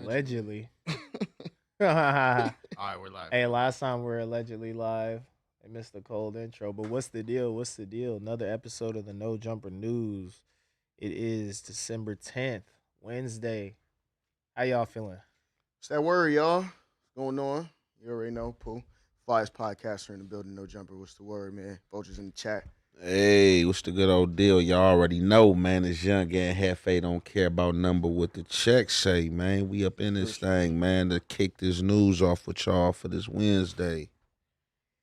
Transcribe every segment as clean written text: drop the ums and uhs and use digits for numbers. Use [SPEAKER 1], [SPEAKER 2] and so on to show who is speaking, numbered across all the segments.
[SPEAKER 1] Allegedly.
[SPEAKER 2] All right, we're live.
[SPEAKER 1] Hey, last time we were allegedly live. I missed the cold intro, but what's the deal? What's the deal? Another episode of the No Jumper News. It is December 10th, Wednesday. How y'all feeling?
[SPEAKER 3] It's that word, y'all. What's going on? You already know, Pooh. Flyest podcaster in the building, no jumper. What's the word, man? Vultures in the chat.
[SPEAKER 4] Hey, what's the good old deal? Y'all already know, man. It's young and Hefe don't care about number what the check say, man. We up in this thing, man, to kick this news off with y'all for this Wednesday.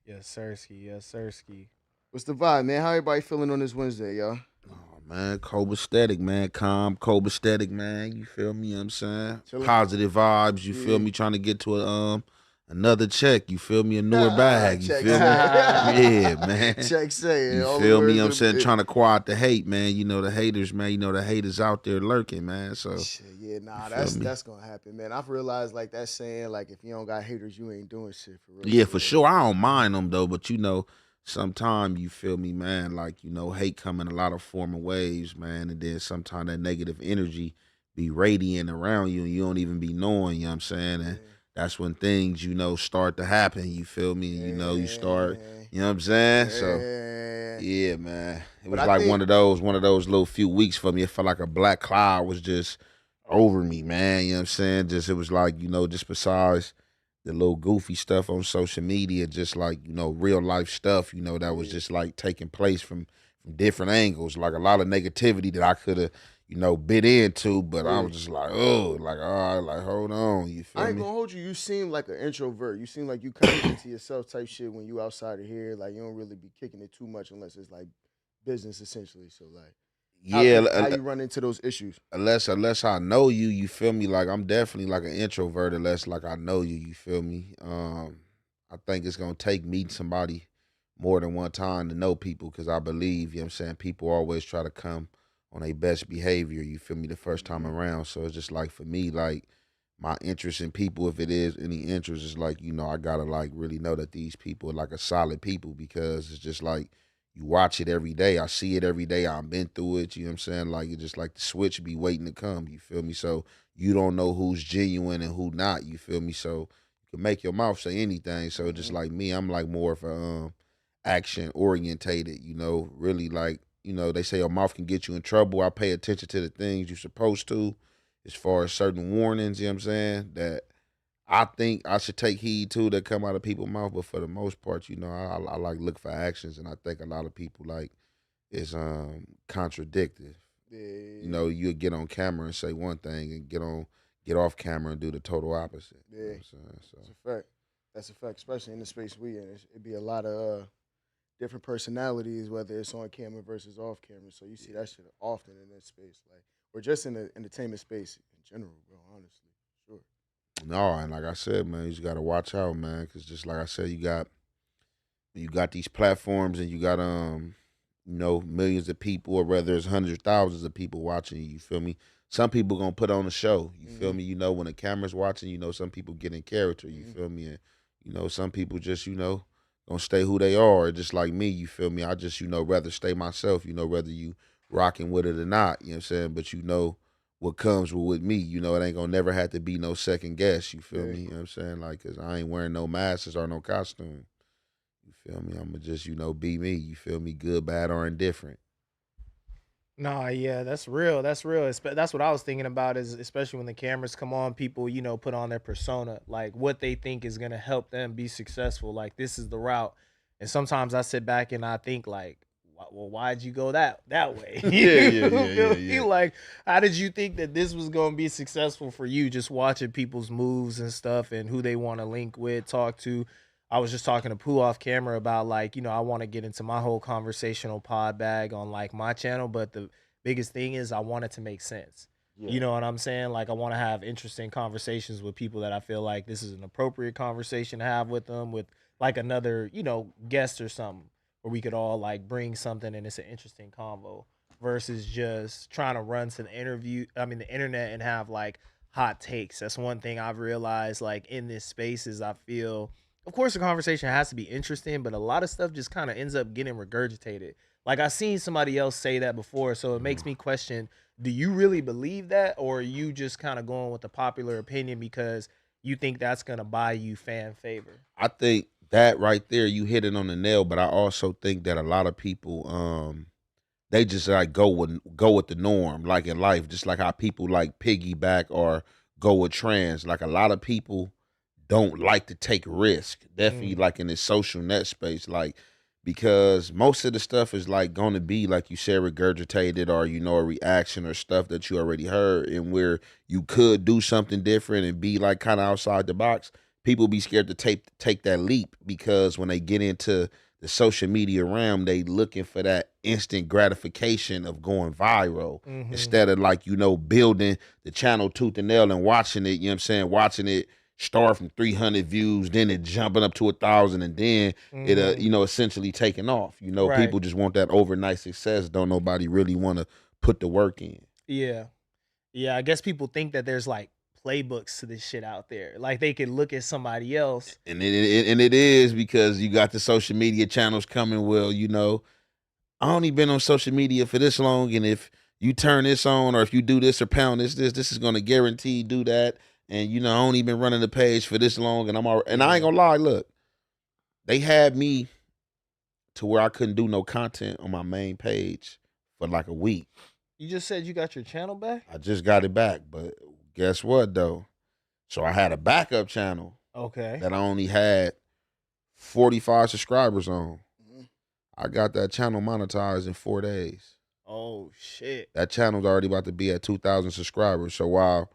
[SPEAKER 1] Yes, Sirski. Yes, Sirski.
[SPEAKER 3] What's the vibe, man? How everybody feeling on this Wednesday, y'all?
[SPEAKER 4] Oh, man, copacetic, man. Calm, copacetic, man. You feel me? You know what I'm saying?
[SPEAKER 3] Chilling.
[SPEAKER 4] Positive vibes, you feel me? Trying to get to another check, you feel me? A newer bag, you
[SPEAKER 3] Check
[SPEAKER 4] feel me? Yeah, man.
[SPEAKER 3] Check say.
[SPEAKER 4] You feel me? I'm saying, trying to quiet the hate, man. You know the haters, man. You know the haters out there lurking, man. So
[SPEAKER 3] Shit, yeah, nah,
[SPEAKER 4] feel me?
[SPEAKER 3] that's gonna happen, man. I've realized like that saying, like if you don't got haters, you ain't doing shit for real.
[SPEAKER 4] yeah, for sure. I don't mind them though, but you know, sometimes you feel me, man. Like you know, hate come in a lot of form of waves, man. And then sometimes that negative energy be radiant around you, and you don't even be knowing. You know what I'm saying? And that's when things, you know, start to happen. You feel me? And, you know, you start. You know what I'm saying? So yeah, man. It was like one of those little few weeks for me. It felt like a black cloud was just over me, man. You know what I'm saying? Just it was like, you know, just besides the little goofy stuff on social media, just like, you know, real life stuff, you know, that was just like taking place from different angles. Like a lot of negativity that I could have, you know, bit into, but I was just like, oh, like, all right, like, hold on, you feel me?
[SPEAKER 3] I ain't gonna hold you. You seem like an introvert. You seem like you kind of into yourself type shit when you outside of here. Like you don't really be kicking it too much unless it's like business essentially. So like, how you run into those issues?
[SPEAKER 4] Unless I know you, you feel me? Like I'm definitely like an introvert unless like I know you, you feel me? I think it's gonna take meeting somebody more than one time to know people because I believe, you know what I'm saying, people always try to come on their best behavior, you feel me, the first time around. So it's just like for me, like my interest in people, if it is any interest, is like, you know, I gotta like really know that these people are like a solid people because it's just like you watch it every day. I see it every day. I've been through it. You know what I'm saying? Like it's just like the switch be waiting to come. You feel me? So you don't know who's genuine and who not. You feel me? So you can make your mouth say anything. So just like me, I'm like more of a action orientated. You know, really like, you know, they say your mouth can get you in trouble. I pay attention to the things you're supposed to, as far as certain warnings. You know what I'm saying? That I think I should take heed to that come out of people's mouth, but for the most part, you know, I like look for actions, and I think a lot of people like is contradictive.
[SPEAKER 3] Yeah.
[SPEAKER 4] You know, you get on camera and say one thing, and get off camera and do the total opposite.
[SPEAKER 3] Yeah,
[SPEAKER 4] you know what I'm saying? So
[SPEAKER 3] that's a fact. That's a fact, especially in the space we in. It'd be a lot of different personalities, whether it's on camera versus off camera. So you see that shit often in this space, like or just in the entertainment space in general, bro. Honestly, sure.
[SPEAKER 4] no, and like I said, man, you just gotta watch out, man, because just like I said, you got these platforms and you got you know, millions of people, or whether it's hundreds, thousands of people watching you. You feel me? Some people gonna put on a show. You feel me? You know, when the camera's watching, you know, some people get in character. You feel me? And you know, some people just, you know, gonna stay who they are. Just like me, you feel me? I just, you know, rather stay myself. You know, whether you rocking with it or not. You know what I'm saying? But you know what comes with me. You know, it ain't gonna never have to be no second guess. You feel me? You know what I'm saying? Like, cause I ain't wearing no masks or no costume. You feel me? I'ma just, you know, be me. You feel me? Good, bad, or indifferent.
[SPEAKER 1] Nah, yeah, that's real. That's real. That's what I was thinking about is especially when the cameras come on, people, put on their persona, like what they think is gonna help them be successful. Like this is the route. And sometimes I sit back and I think like, well, why'd you go that way? Like, how did you think that this was gonna be successful for you? Just watching people's moves and stuff and who they want to link with, talk to. I was just talking to Pooh off camera about like, I want to get into my whole conversational pod bag on like my channel, but the biggest thing is I want it to make sense.
[SPEAKER 3] Yeah.
[SPEAKER 1] You know what I'm saying? Like I want to have interesting conversations with people that I feel like this is an appropriate conversation to have with them, with like another, guest or something, where we could all like bring something and it's an interesting convo versus just trying to run to the internet and have like hot takes. That's one thing I've realized like in this space is I feel, of course, the conversation has to be interesting, but a lot of stuff just kind of ends up getting regurgitated. Like I seen somebody else say that before, so it makes me question, do you really believe that, or are you just kind of going with the popular opinion because you think that's gonna buy you fan favor?
[SPEAKER 4] I think that right there, you hit it on the nail. But I also think that a lot of people, they just like go with the norm, like in life, just like how people like piggyback or go with trends. Like a lot of people don't like to take risk. Definitely
[SPEAKER 1] Mm,
[SPEAKER 4] like in the social net space, like because most of the stuff is like going to be like you said regurgitated or a reaction or stuff that you already heard, and where you could do something different and be like kind of outside the box. People be scared to take that leap because when they get into the social media realm, they looking for that instant gratification of going viral
[SPEAKER 1] mm-hmm.
[SPEAKER 4] instead of like building the channel tooth and nail and watching it. You know what I'm saying? Watching it start from 300 views, then it jumping up to 1,000, and then it
[SPEAKER 1] Mm,
[SPEAKER 4] essentially taking off.
[SPEAKER 1] right.
[SPEAKER 4] People just want that overnight success. Don't nobody really want to put the work in.
[SPEAKER 1] Yeah. Yeah, I guess people think that there's like playbooks to this shit out there. Like they could look at somebody else.
[SPEAKER 4] And it is because you got the social media channels coming. Well, I only been on social media for this long, and if you turn this on or if you do this or pound this is going to guarantee do that. And I only been running the page for this long, and I ain't
[SPEAKER 1] Yeah.
[SPEAKER 4] gonna lie. Look, they had me to where I couldn't do no content on my main page for like a week.
[SPEAKER 1] You just said you got your channel back?
[SPEAKER 4] I just got it back, but guess what though? So I had a backup channel
[SPEAKER 1] Okay.
[SPEAKER 4] that I only had 45 subscribers on.
[SPEAKER 3] Mhm.
[SPEAKER 4] I got that channel monetized in 4 days.
[SPEAKER 1] Oh shit.
[SPEAKER 4] That channel's already about to be at 2,000 subscribers. So while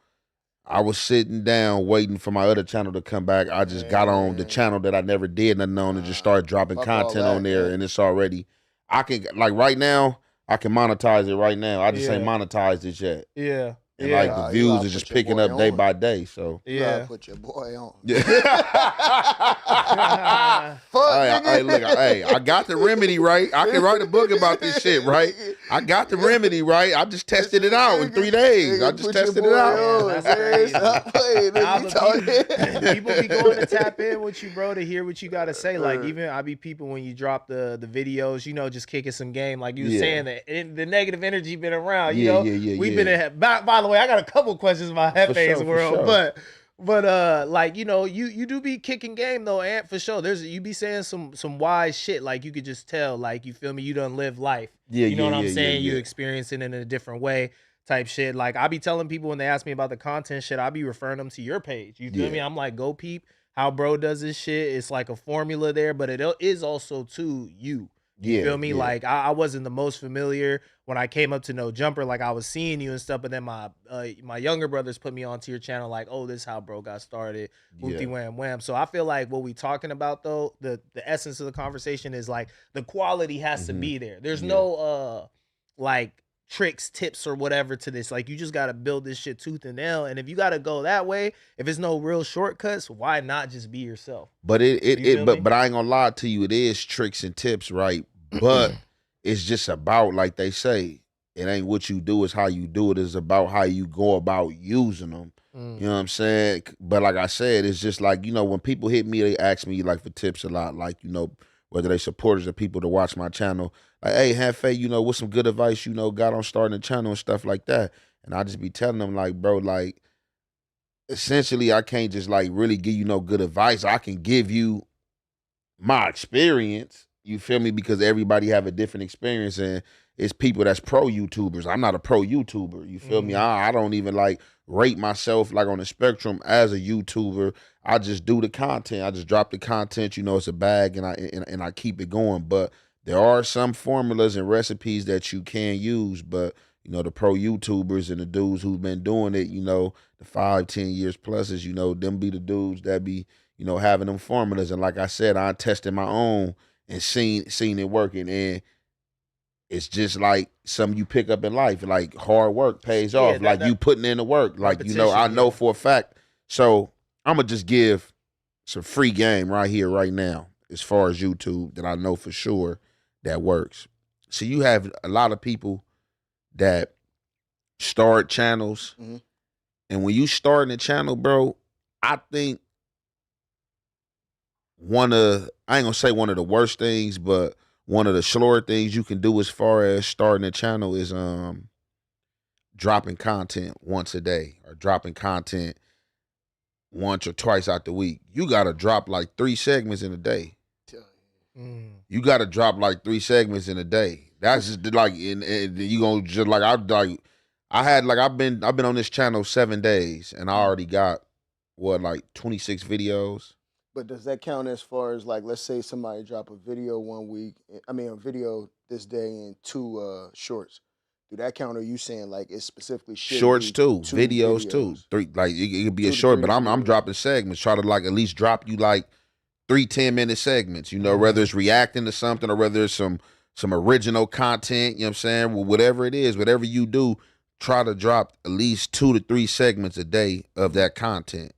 [SPEAKER 4] I was sitting down waiting for my other channel to come back, I just got on the
[SPEAKER 3] Man,
[SPEAKER 4] channel that I never did nothing on and just started dropping
[SPEAKER 3] fuck all
[SPEAKER 4] content on
[SPEAKER 3] that.
[SPEAKER 4] there.
[SPEAKER 3] Yeah.
[SPEAKER 4] And it's already, I can, like right now, I can monetize it right now. I just ain't
[SPEAKER 1] Yeah.
[SPEAKER 4] monetized it yet.
[SPEAKER 1] Yeah.
[SPEAKER 4] And
[SPEAKER 1] Yeah.
[SPEAKER 4] like the
[SPEAKER 3] You
[SPEAKER 4] views
[SPEAKER 3] gotta
[SPEAKER 4] are just
[SPEAKER 3] put your
[SPEAKER 4] picking
[SPEAKER 3] boy
[SPEAKER 4] up day
[SPEAKER 3] on.
[SPEAKER 4] by day. So
[SPEAKER 3] You gotta
[SPEAKER 1] Yeah.
[SPEAKER 3] put your boy on.
[SPEAKER 4] yeah.
[SPEAKER 3] Fuck,
[SPEAKER 4] Hey,
[SPEAKER 3] nigga.
[SPEAKER 4] look, hey, I got the remedy right. I can write a book about this shit, right? I got the remedy right. I just tested it out in 3 days. I just
[SPEAKER 3] Put your
[SPEAKER 4] tested
[SPEAKER 3] boy
[SPEAKER 4] it out.
[SPEAKER 3] on,
[SPEAKER 1] Yeah, that's
[SPEAKER 3] man.
[SPEAKER 1] crazy.
[SPEAKER 3] Stop playing,
[SPEAKER 1] Nah,
[SPEAKER 3] nigga. You
[SPEAKER 1] but
[SPEAKER 3] talking-
[SPEAKER 1] people be going to tap in with you, bro, to hear what you got to say. Like, even I be people when you drop the videos, just kicking some game. Like you was
[SPEAKER 4] Yeah.
[SPEAKER 1] saying, that the negative energy been around.
[SPEAKER 4] Yeah.
[SPEAKER 1] We've been in. By the way, I got a couple questions about Hefe's
[SPEAKER 4] for
[SPEAKER 1] world,
[SPEAKER 4] sure.
[SPEAKER 1] but like you do be kicking game though, Ant, for sure. You be saying some wise shit. Like you could just tell. Like you feel me? You done live life.
[SPEAKER 4] Yeah,
[SPEAKER 1] You know what I'm
[SPEAKER 4] yeah,
[SPEAKER 1] saying? You
[SPEAKER 4] yeah.
[SPEAKER 1] experiencing it in a different way. Type shit. Like I be telling people when they ask me about the content shit, I be referring them to your page. You feel
[SPEAKER 4] Yeah.
[SPEAKER 1] me? I'm like, go peep how bro does this shit. It's like a formula there, but it is also to you. You
[SPEAKER 4] Yeah,
[SPEAKER 1] feel me?
[SPEAKER 4] yeah.
[SPEAKER 1] Like I wasn't the most familiar when I came up to No Jumper. Like I was seeing you and stuff, but then my younger brothers put me onto your channel. Like, oh, this is how bro got started. Whoopty
[SPEAKER 4] Yeah.
[SPEAKER 1] wham wham. So I feel like what we talking about though, the essence of the conversation is like the quality has to
[SPEAKER 4] Mhm.
[SPEAKER 1] be there. There's
[SPEAKER 4] Yeah.
[SPEAKER 1] no like tricks, tips, or whatever to this. Like you just gotta build this shit tooth and nail. And if you gotta go that way, if it's no real shortcuts, why not just be yourself?
[SPEAKER 4] But
[SPEAKER 1] You feel me?
[SPEAKER 4] but I ain't gonna lie to you, it is tricks and tips, right? But it's just about, like they say, it ain't what you do, it's how you do it. It's about how you go about using them. You know what I'm saying? But like I said, it's just like, when people hit me, they ask me like for tips a lot, like, whether they supporters or people to watch my channel. Like, hey, Hefe, what's some good advice, got on starting a channel and stuff like that. And I just be telling them like, bro, like, essentially I can't just like really give you no good advice. I can give you my experience. You feel me? Because everybody have a different experience, and it's people that's pro YouTubers. I'm not a pro YouTuber. You feel me? I don't even like rate myself like on the spectrum as a YouTuber. I just do the content. I just drop the content. It's a bag, and I keep it going. But there are some formulas and recipes that you can use. But the pro YouTubers and the dudes who've been doing it, the 5-10 years plus, is them be the dudes that be having them formulas. And like I said, I tested my own and seen it working. And it's just like something you pick up in life. Like hard work pays
[SPEAKER 1] Yeah,
[SPEAKER 4] off. Like you putting in the work. Like, I know
[SPEAKER 1] yeah.
[SPEAKER 4] for a fact. So I'm going to just give some free game right here, right now, as far as YouTube, that I know for sure that works. So you have a lot of people that start channels.
[SPEAKER 3] Mhm.
[SPEAKER 4] And when you start in a channel, bro, I think I ain't gonna say one of the worst things, but one of the slower things you can do as far as starting a channel is dropping content once a day or dropping content once or twice out the week. You gotta drop like 3 segments in a day. You gotta drop like 3 segments in a day. That's just like, and you gonna just like I've been on this channel 7 days and I already got like 26 videos.
[SPEAKER 3] But does that count as far as like, let's say somebody drop a video one week, a video this day and 2 shorts. Do that count, or are you saying like it's specifically
[SPEAKER 4] shorts too, videos too? 3, like it could be a short, but I'm dropping segments. Try to like at least drop you like 3 10-minute segments, whether it's reacting to something or whether it's some original content, you know what I'm saying? Well, whatever it is, whatever you do, try to drop at least 2 to 3 segments a day of that content.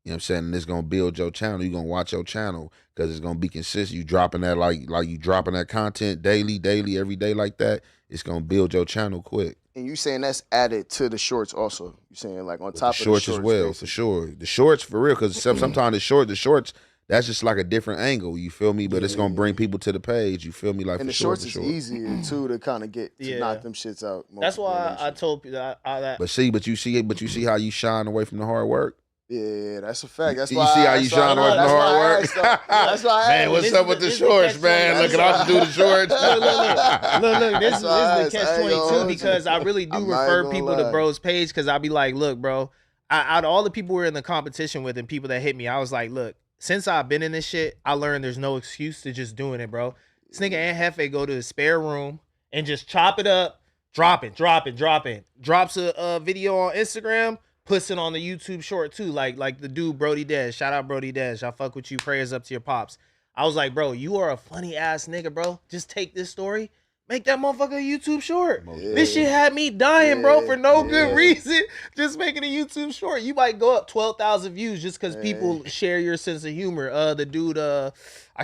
[SPEAKER 4] You know what I'm saying? And it's gonna build your channel. You're gonna watch your channel because it's gonna be consistent. You dropping that like you dropping that content daily, every day like that. It's gonna build your channel quick.
[SPEAKER 3] And you saying that's added to the shorts also? You saying like on top of the
[SPEAKER 4] shorts as well, basically. For sure. The shorts for real, because sometimes the shorts, that's just like a different angle. You feel me? But it's gonna bring people to the page. You feel me? Like,
[SPEAKER 3] and the shorts is easier too to kind of get to knock them shits out.
[SPEAKER 1] That's why I told people that.
[SPEAKER 4] But you see how you shine away from the hard work.
[SPEAKER 3] Yeah, that's a fact. That's
[SPEAKER 4] you see how you shine away from the hard work.
[SPEAKER 3] That's why I
[SPEAKER 4] man, what's up with the shorts, man? Look, I have to do the shorts.
[SPEAKER 1] Look. This is the catch-22 because I really do refer people to bro's page because I'll be like, look, bro, out of all the people we're in the competition with and people that hit me, I was like, look, since I've been in this shit, I learned there's no excuse to just doing it, bro. This nigga and Hefe go to the spare room and just chop it up, drop it. Drops a video on Instagram, puts it on the YouTube short too, like the dude Brody Dash. Shout out Brody Dash. I fuck with you. Prayers up to your pops. I was like, bro, you are a funny ass nigga, bro. Just take this story, make that motherfucker a YouTube short. Yeah. This shit had me dying, bro, for no good reason. Just making a YouTube short. You might go up 12,000 views just because people share your sense of humor. The dude, I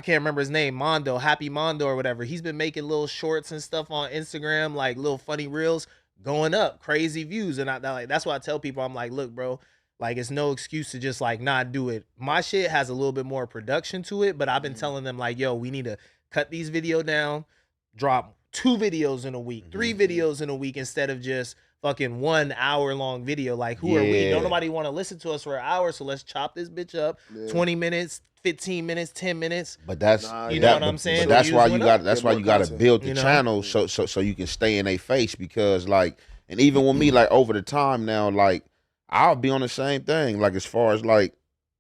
[SPEAKER 1] can't remember his name, Mondo, Happy Mondo or whatever. He's been making little shorts and stuff on Instagram, like little funny reels. Going up, crazy views, and that's why I tell people, I'm like, look, bro, like it's no excuse to just like not do it. My shit has a little bit more production to it, but I've been telling them like, yo, we need to cut these videos down, drop 2 videos in a week, 3 videos in a week instead of just fucking 1 hour long video. Like, who are we? Don't nobody want to listen to us for an hour, so let's chop this bitch up. 20 minutes, 15 minutes, 10 minutes.
[SPEAKER 4] But that's
[SPEAKER 1] you know what I'm saying.
[SPEAKER 4] But that's why you got to build the channel so you can stay in their face, because like, and even with me, like over the time now, like I'll be on the same thing. Like as far as like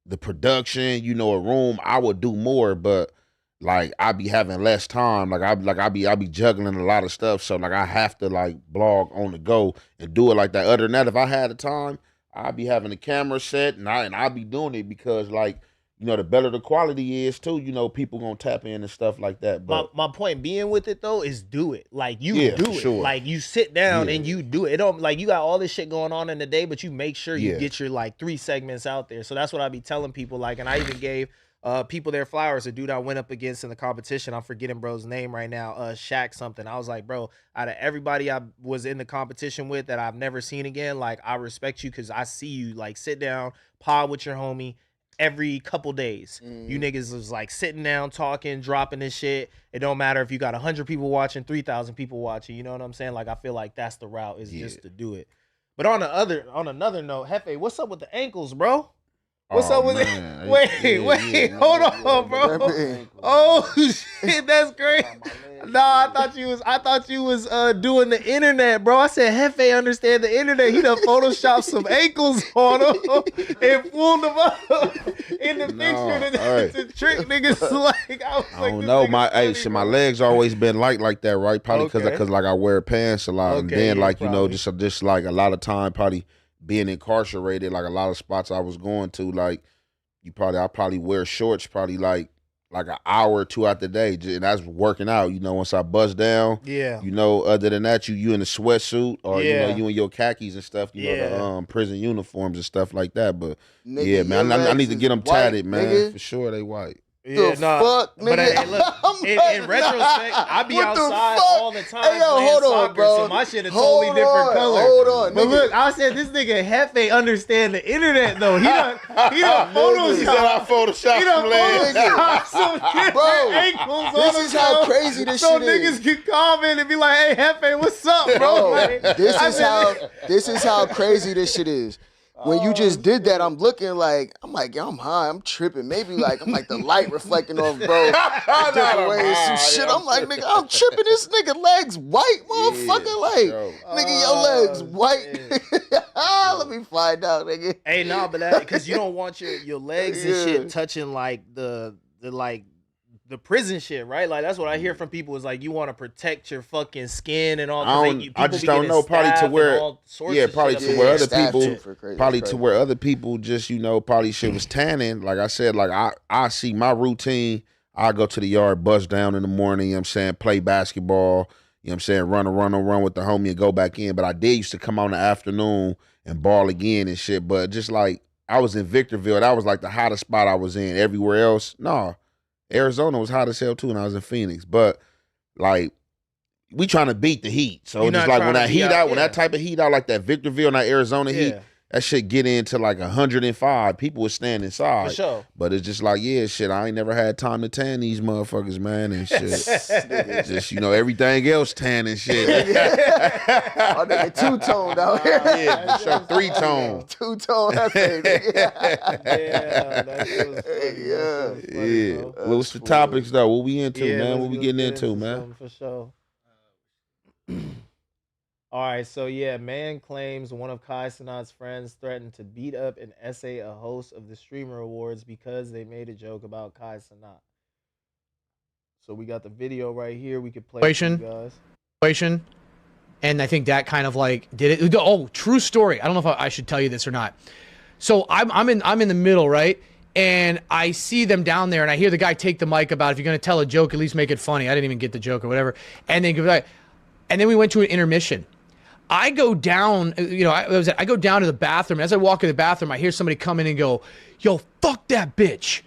[SPEAKER 4] the production, a room, I would do more, but like I be having less time. Like I be juggling a lot of stuff, so like I have to like blog on the go and do it like that. Other than that, if I had the time, I'd be having the camera set and I'd be doing it, because like, the better the quality is too, people gonna tap in and stuff like that. But
[SPEAKER 1] my point being with it though is do it. Like do it. Sure. Like you sit down and you do it. It don't like you got all this shit going on in the day, but you make sure you get your like 3 segments out there. So that's what I be telling people. Like, and I even gave people their flowers. A dude I went up against in the competition, I'm forgetting bro's name right now, Shaq something. I was like, bro, out of everybody I was in the competition with that I've never seen again, like I respect you because I see you like sit down, pod with your homie every couple days. You niggas was like sitting down, talking, dropping this shit. It don't matter if you got 100 people watching, 3,000 people watching. You know what I'm saying? Like I feel like that's the route, is just to do it. But on another note, Hefe, what's up with the ankles, bro? What's up with it? Wait, hold on, bro. Oh shit, that's great. Nah, I thought you was doing the internet, bro. I said Hefe understand the internet. He done photoshopped some ankles on him and fooled them up in the picture to trick niggas. Like
[SPEAKER 4] I don't know. My legs always been like that, right? Probably because like I wear pants a lot, and then like just like a lot of time probably being incarcerated, like a lot of spots I was going to, like I probably wear shorts probably like an hour or 2 out the day, and that's working out. Once I bust down, other than that, you in a sweatsuit or you in your khakis and stuff, the prison uniforms and stuff like that. But nigga, man, I need to get them tatted, man, for sure. They white.
[SPEAKER 3] The fuck, nigga?
[SPEAKER 1] But hey, look, in retrospect, I be outside all the time
[SPEAKER 3] Hey, yo,
[SPEAKER 1] playing
[SPEAKER 3] hold on,
[SPEAKER 1] soccer,
[SPEAKER 3] bro.
[SPEAKER 1] so my shit a totally different color.
[SPEAKER 3] Hold on,
[SPEAKER 1] but
[SPEAKER 3] nigga.
[SPEAKER 1] look, I said this nigga Hefe understand the internet though. He done Photoshop.
[SPEAKER 4] He said I Photoshop some legs.
[SPEAKER 1] Some
[SPEAKER 3] Bro,
[SPEAKER 1] ankles on
[SPEAKER 3] this is how
[SPEAKER 1] himself,
[SPEAKER 3] crazy this
[SPEAKER 1] so
[SPEAKER 3] shit is.
[SPEAKER 1] niggas can comment and be like, "Hey Hefe, what's up, bro?"
[SPEAKER 3] Bro,
[SPEAKER 1] Like,
[SPEAKER 3] this is how crazy this shit is. When you just did that, I'm looking like, I'm like, yo, I'm high, I'm tripping. Maybe like, I'm like the light reflecting off, bro. Different ways, some shit. I'm like, nigga, I'm tripping. This nigga legs white, motherfucker. Nigga, your legs white. Let me find out, nigga.
[SPEAKER 1] Hey, no, but that because you don't want your legs and shit touching like the prison shit, right? Like that's what I hear from people is like you want to protect your fucking skin and all.
[SPEAKER 4] I just don't know. Probably to where, probably to where other people, probably to where other people just probably shit was tanning. Like I said, like I see my routine. I go to the yard, bust down in the morning. You know what I'm saying, play basketball. You know what I'm saying, run with the homie and go back in. But I did used to come out in the afternoon and ball again and shit. But just like I was in Victorville, that was like the hottest spot I was in. Everywhere else, no. Arizona was hot as hell too when I was in Phoenix. But like we trying to beat the heat. So it's just like when that heat out, when that type of heat out, like that Victorville and that Arizona heat, that shit get into like 105. People would stand inside.
[SPEAKER 1] For sure.
[SPEAKER 4] But it's just like, shit, I ain't never had time to tan these motherfuckers, man, and shit. Just, everything else tan and shit.
[SPEAKER 3] Oh, nigga, two-toned out here.
[SPEAKER 4] Yeah, for sure, three-tone.
[SPEAKER 3] Two-tone, that's it.
[SPEAKER 1] That shit was funny.
[SPEAKER 4] Yeah. Well, what's the topics, though? What we into, man? What we getting into, man?
[SPEAKER 1] For sure. All right, so man claims one of Kai Cenat's friends threatened to beat up and essay a host of the Streamer Awards because they made a joke about Kai Cenat. So we got the video right here. We could play it for you guys.
[SPEAKER 5] And I think that kind of like did it. Oh, true story. I don't know if I should tell you this or not. So I'm in the middle, right? And I see them down there, and I hear the guy take the mic about if you're gonna tell a joke, at least make it funny. I didn't even get the joke or whatever. And then we went to an intermission. I go down, I go down to the bathroom. As I walk in the bathroom, I hear somebody come in and go, "Yo, fuck that bitch.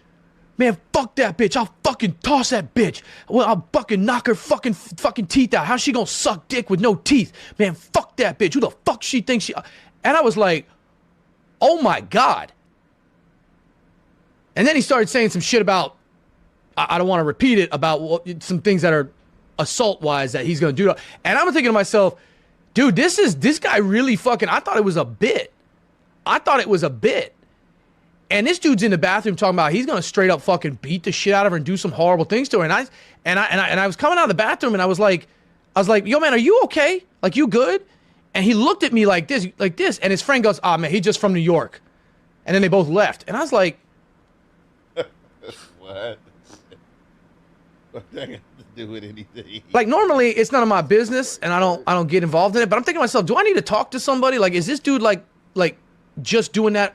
[SPEAKER 5] Man, fuck that bitch. I'll fucking toss that bitch. Well, I'll fucking knock her fucking teeth out. How's she gonna suck dick with no teeth? Man, fuck that bitch. Who the fuck she thinks she..." And I was like, oh my God. And then he started saying some shit about, I don't want to repeat it, about some things that are assault-wise that he's gonna do. And I'm thinking to myself, dude, this guy really fucking, I thought it was a bit. And this dude's in the bathroom talking about he's gonna straight up fucking beat the shit out of her and do some horrible things to her. And I was coming out of the bathroom and I was like, yo man, are you okay? Like, you good? And he looked at me like this, and his friend goes, "Ah man, he's just from New York." And then they both left. And I was like,
[SPEAKER 4] what? What that got to do with anything?
[SPEAKER 5] Like, normally it's none of my business and I don't get involved in it, but I'm thinking to myself, do I need to talk to somebody? Like, is this dude like just doing that?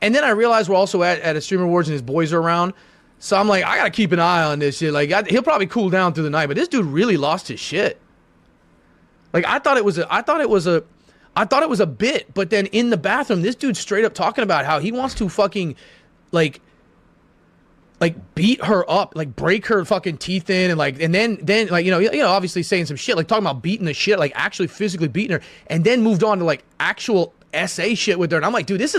[SPEAKER 5] And then I realized we're also at a Streamer Awards and his boys are around. So I'm like, I gotta keep an eye on this shit. Like, he'll probably cool down through the night, but this dude really lost his shit. Like, I thought it was a bit, but then in the bathroom, this dude's straight up talking about how he wants to fucking like beat her up, like break her fucking teeth in, and then like obviously saying some shit, like talking about beating the shit, like actually physically beating her, and then moved on to like actual SA shit with her. And I'm like, dude, this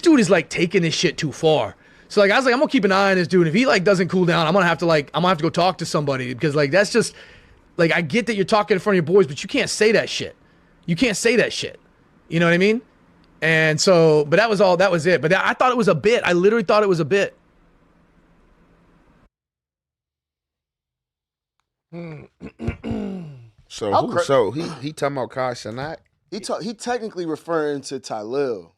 [SPEAKER 5] dude is like taking this shit too far. So like I was like, I'm gonna keep an eye on this dude. If he like doesn't cool down, I'm gonna have to go talk to somebody, because like that's just like, I get that you're talking in front of your boys, but you can't say that shit. You can't say that shit. You know what I mean? And so, but that was it. But I thought it was a bit. I literally thought it was a bit.
[SPEAKER 4] So he talking about Kai Cenat?
[SPEAKER 3] He technically referring to Tylil.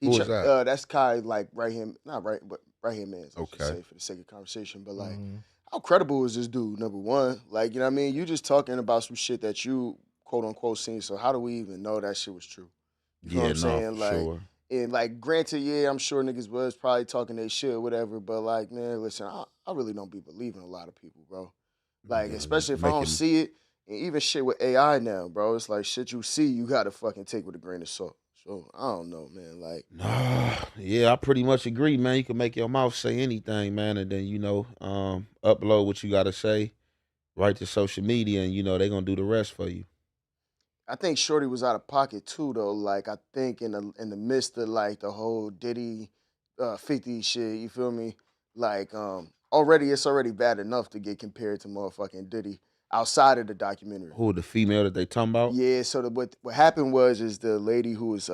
[SPEAKER 4] Who is that?
[SPEAKER 3] That's Kai, like right hand, not right, but right hand man.
[SPEAKER 4] Okay.
[SPEAKER 3] Say for the sake of conversation, but like, how credible is this dude? Number one, like, you know what I mean? You just talking about some shit that you quote unquote seen. So how do we even know that shit was true? You know what I'm saying? Like,
[SPEAKER 4] sure.
[SPEAKER 3] And like, granted, I'm sure niggas was probably talking they shit or whatever, but like, man, listen, I really don't be believing a lot of people, bro. Like, especially if I don't see it, and even shit with AI now, bro. It's like shit you see, you gotta fucking take with a grain of salt. sure. I don't know, man. Like,
[SPEAKER 4] Nah, yeah, I pretty much agree, man. You can make your mouth say anything, man, and then upload what you gotta say right to social media, and they gonna do the rest for you.
[SPEAKER 3] I think Shorty was out of pocket too, though. Like, I think in the midst of like the whole Diddy, 50 shit, you feel me? Like, already it's already bad enough to get compared to motherfucking Diddy outside of the documentary.
[SPEAKER 4] Who the female that they talking about?
[SPEAKER 3] Yeah, so what happened was is the lady who was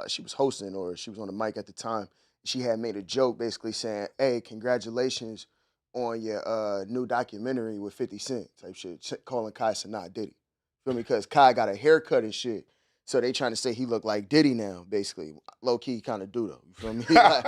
[SPEAKER 3] she was hosting or she was on the mic at the time. She had made a joke basically saying, "Hey, congratulations on your new documentary with 50 Cent," type shit, calling Kai Cenat Diddy. Feel me? Because Kai got a haircut and shit. So they trying to say he looked like Diddy now, basically. Low key, kind of do though. You feel me? Like,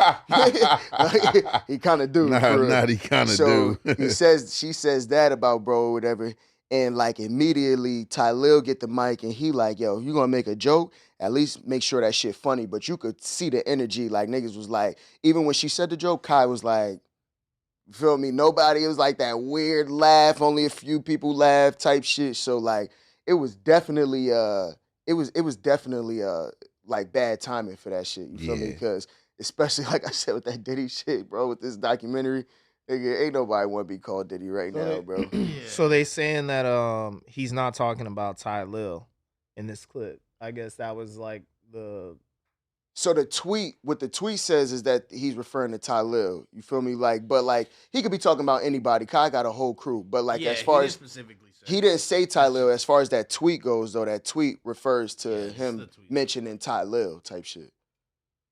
[SPEAKER 3] he kind of do. For real.
[SPEAKER 4] He kind of
[SPEAKER 3] So
[SPEAKER 4] do.
[SPEAKER 3] she says that about bro, or whatever. And like immediately, Ty Lil get the mic and he like, yo, if you gonna make a joke, at least make sure that shit funny. But you could see the energy. Like niggas was like, even when she said the joke, Kai was like, you feel me? Nobody. It was like that weird laugh. Only a few people laugh type shit. So like, it was definitely it was definitely like bad timing for that shit. You feel me?
[SPEAKER 4] Yeah.
[SPEAKER 3] Because especially like I said with that Diddy shit, bro, with this documentary, nigga, ain't nobody want to be called Diddy right now, bro.
[SPEAKER 1] So they saying that he's not talking about Ty Lil in this clip. I guess that was like the
[SPEAKER 3] So what the tweet says is that he's referring to Ty Lil. You feel me? Like, but like he could be talking about anybody. Kai got a whole crew. But like
[SPEAKER 2] Yeah,
[SPEAKER 3] as far
[SPEAKER 2] he
[SPEAKER 3] as
[SPEAKER 2] didn't specifically say.
[SPEAKER 3] he didn't say Ty Lil, as far as that tweet goes, though, that tweet refers to
[SPEAKER 2] Yeah, it's the
[SPEAKER 3] him
[SPEAKER 2] tweet.
[SPEAKER 3] mentioning Ty Lil type shit.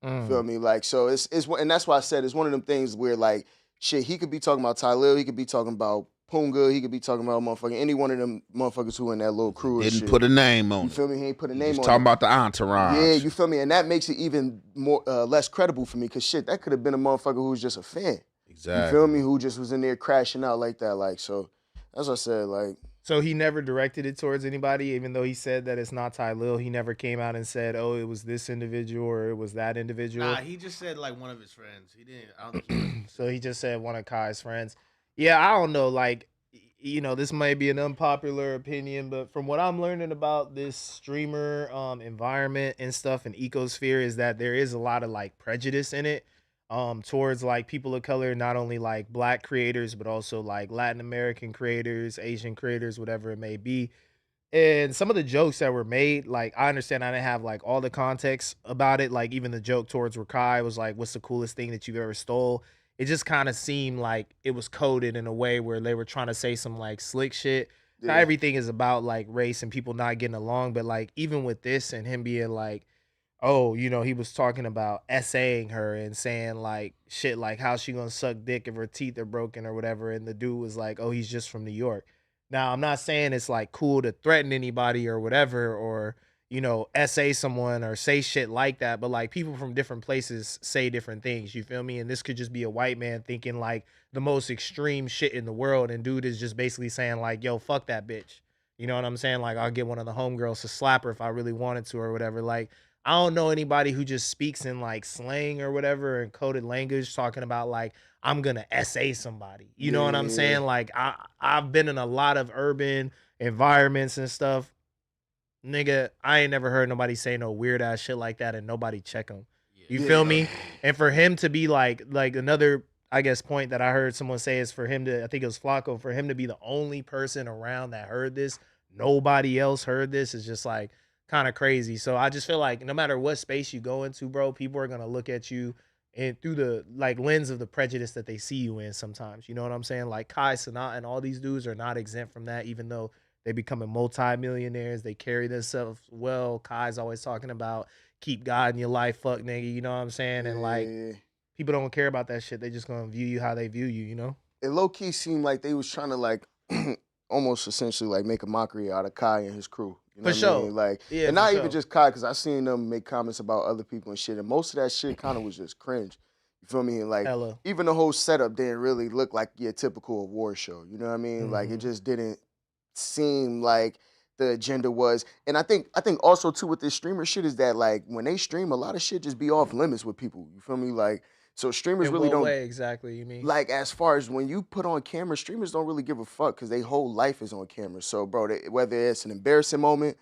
[SPEAKER 1] Mm.
[SPEAKER 3] Feel me? Like, so it's and that's why I said it's one of them things where like shit, he could be talking about Ty Lil, he could be talking about Punga, he could be talking about motherfucking any one of them motherfuckers who in that little crew and
[SPEAKER 4] Didn't
[SPEAKER 3] shit.
[SPEAKER 4] put a name on
[SPEAKER 3] You
[SPEAKER 4] it.
[SPEAKER 3] feel me? He ain't put a
[SPEAKER 4] He
[SPEAKER 3] name
[SPEAKER 4] just
[SPEAKER 3] on
[SPEAKER 4] talking
[SPEAKER 3] it.
[SPEAKER 4] about the entourage.
[SPEAKER 3] Yeah, you feel me? And that makes it even more less credible for me because shit, that could have been a motherfucker who was just a fan.
[SPEAKER 4] Exactly.
[SPEAKER 3] You feel me? Who just was in there crashing out like that. Like, so as I said, like,
[SPEAKER 1] So he never directed it towards anybody, even though he said that it's not Ty Lil. He never came out and said, "Oh, it was this individual or it was that individual."
[SPEAKER 2] Nah, he just said like one of his friends. He didn't. I don't think
[SPEAKER 1] So he just said one of Kai's friends. Yeah, I don't know. Like, this might be an unpopular opinion, but from what I'm learning about this streamer environment and stuff and ecosphere is that there is a lot of like prejudice in it towards like people of color, not only like black creators, but also like Latin American creators, Asian creators, whatever it may be. And some of the jokes that were made, like I understand I didn't have like all the context about it. Like even the joke towards Rakai was like, "What's the coolest thing that you've ever stole?" It just kind of seemed like it was coded in a way where they were trying to say some like slick shit. Not
[SPEAKER 3] yeah.
[SPEAKER 1] everything is about like race and people not getting along, but like even with this and him being like, oh, he was talking about essaying her and saying like shit like how she gonna suck dick if her teeth are broken or whatever. And the dude was like, oh, he's just from New York. Now, I'm not saying it's like cool to threaten anybody or whatever, or, essay someone or say shit like that. But like people from different places say different things. You feel me? And this could just be a white man thinking like the most extreme shit in the world. And dude is just basically saying like, yo, fuck that bitch. You know what I'm saying? Like, I'll get one of the homegirls to slap her if I really wanted to or whatever. Like, I don't know anybody who just speaks in like slang or whatever and coded language talking about like I'm gonna essay somebody. You know what I'm
[SPEAKER 3] Yeah.
[SPEAKER 1] saying? Like I've been in a lot of urban environments and stuff. Nigga, I ain't never heard nobody say no weird ass shit like that and nobody check them. You
[SPEAKER 3] Yeah.
[SPEAKER 1] feel me? And for him to be like another, I guess, point that I heard someone say is for him to, I think it was Flacco, for him to be the only person around that heard this, nobody else heard this is just like kind of crazy. So I just feel like no matter what space you go into, bro, people are gonna look at you and through the like lens of the prejudice that they see you in sometimes. You know what I'm saying? Like Kai Cenat and all these dudes are not exempt from that, even though they becoming multi-millionaires. They carry themselves well. Kai's always talking about keep God in your life, fuck nigga. You know what I'm saying? And like
[SPEAKER 3] Yeah.
[SPEAKER 1] people don't care about that shit. They just gonna view you how they view you, you know?
[SPEAKER 3] It low key seemed like they was trying to like almost essentially like make a mockery out of Kai and his crew. You know
[SPEAKER 1] For
[SPEAKER 3] what I
[SPEAKER 1] sure.
[SPEAKER 3] mean? Like,
[SPEAKER 1] Yeah,
[SPEAKER 3] and
[SPEAKER 1] for
[SPEAKER 3] not
[SPEAKER 1] sure.
[SPEAKER 3] even just Kai, because I seen them make comments about other people and shit, and most of that shit kind of was just cringe. You feel me? And like,
[SPEAKER 1] Hella.
[SPEAKER 3] even the whole setup didn't really look like your typical award show. You know what I mean? Like, it
[SPEAKER 1] Mhm.
[SPEAKER 3] just didn't seem like the agenda was. And I think also too with this streamer shit is that like when they stream, a lot of shit just be off limits with people. You feel me? Like, so streamers
[SPEAKER 1] In
[SPEAKER 3] really
[SPEAKER 1] what
[SPEAKER 3] don't
[SPEAKER 1] way exactly, you mean?
[SPEAKER 3] like as far as when you put on camera, streamers don't really give a fuck because their whole life is on camera. So, bro, whether it's an embarrassing moment